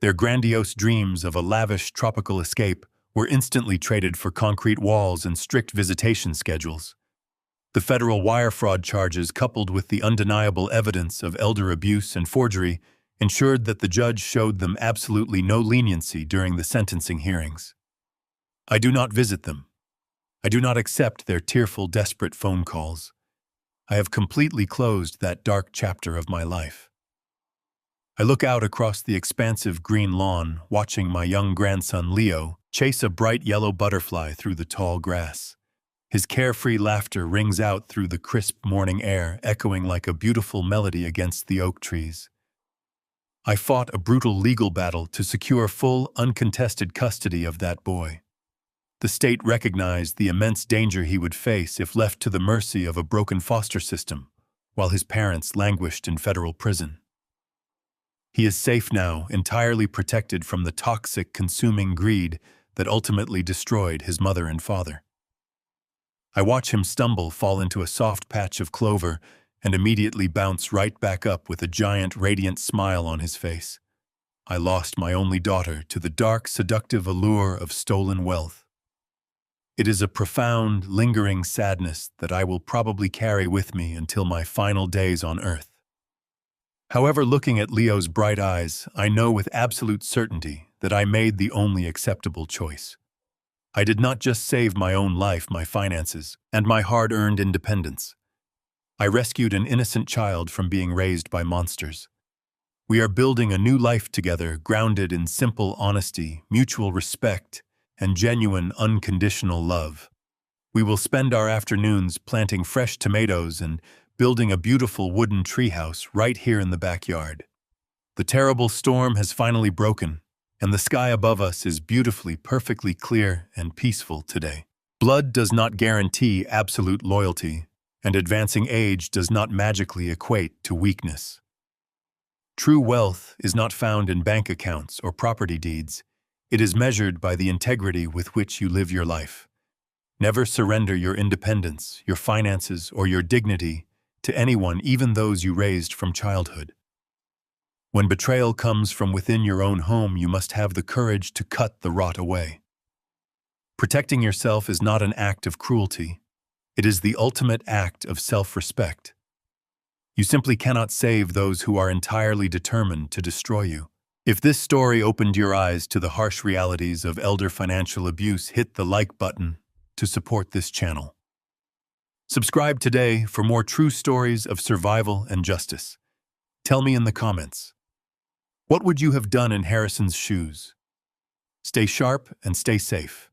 Their grandiose dreams of a lavish tropical escape were instantly traded for concrete walls and strict visitation schedules. The federal wire fraud charges, coupled with the undeniable evidence of elder abuse and forgery, ensured that the judge showed them absolutely no leniency during the sentencing hearings. I do not visit them. I do not accept their tearful, desperate phone calls. I have completely closed that dark chapter of my life. I look out across the expansive green lawn, watching my young grandson Leo chase a bright yellow butterfly through the tall grass. His carefree laughter rings out through the crisp morning air, echoing like a beautiful melody against the oak trees. I fought a brutal legal battle to secure full, uncontested custody of that boy. The state recognized the immense danger he would face if left to the mercy of a broken foster system, while his parents languished in federal prison. He is safe now, entirely protected from the toxic, consuming greed that ultimately destroyed his mother and father. I watch him stumble, fall into a soft patch of clover, and immediately bounce right back up with a giant, radiant smile on his face. I lost my only daughter to the dark, seductive allure of stolen wealth. It is a profound, lingering sadness that I will probably carry with me until my final days on earth. However, looking at Leo's bright eyes, I know with absolute certainty that I made the only acceptable choice. I did not just save my own life, my finances, and my hard-earned independence. I rescued an innocent child from being raised by monsters. We are building a new life together, grounded in simple honesty, mutual respect, and genuine, unconditional love. We will spend our afternoons planting fresh tomatoes and building a beautiful wooden treehouse right here in the backyard. The terrible storm has finally broken, and the sky above us is beautifully, perfectly clear and peaceful today. Blood does not guarantee absolute loyalty, and advancing age does not magically equate to weakness. True wealth is not found in bank accounts or property deeds. It is measured by the integrity with which you live your life. Never surrender your independence, your finances, or your dignity to anyone, even those you raised from childhood. When betrayal comes from within your own home, you must have the courage to cut the rot away. Protecting yourself is not an act of cruelty. It is the ultimate act of self-respect. You simply cannot save those who are entirely determined to destroy you. If this story opened your eyes to the harsh realities of elder financial abuse, hit the like button to support this channel. Subscribe today for more true stories of survival and justice. Tell me in the comments, what would you have done in Harrison's shoes? Stay sharp and stay safe.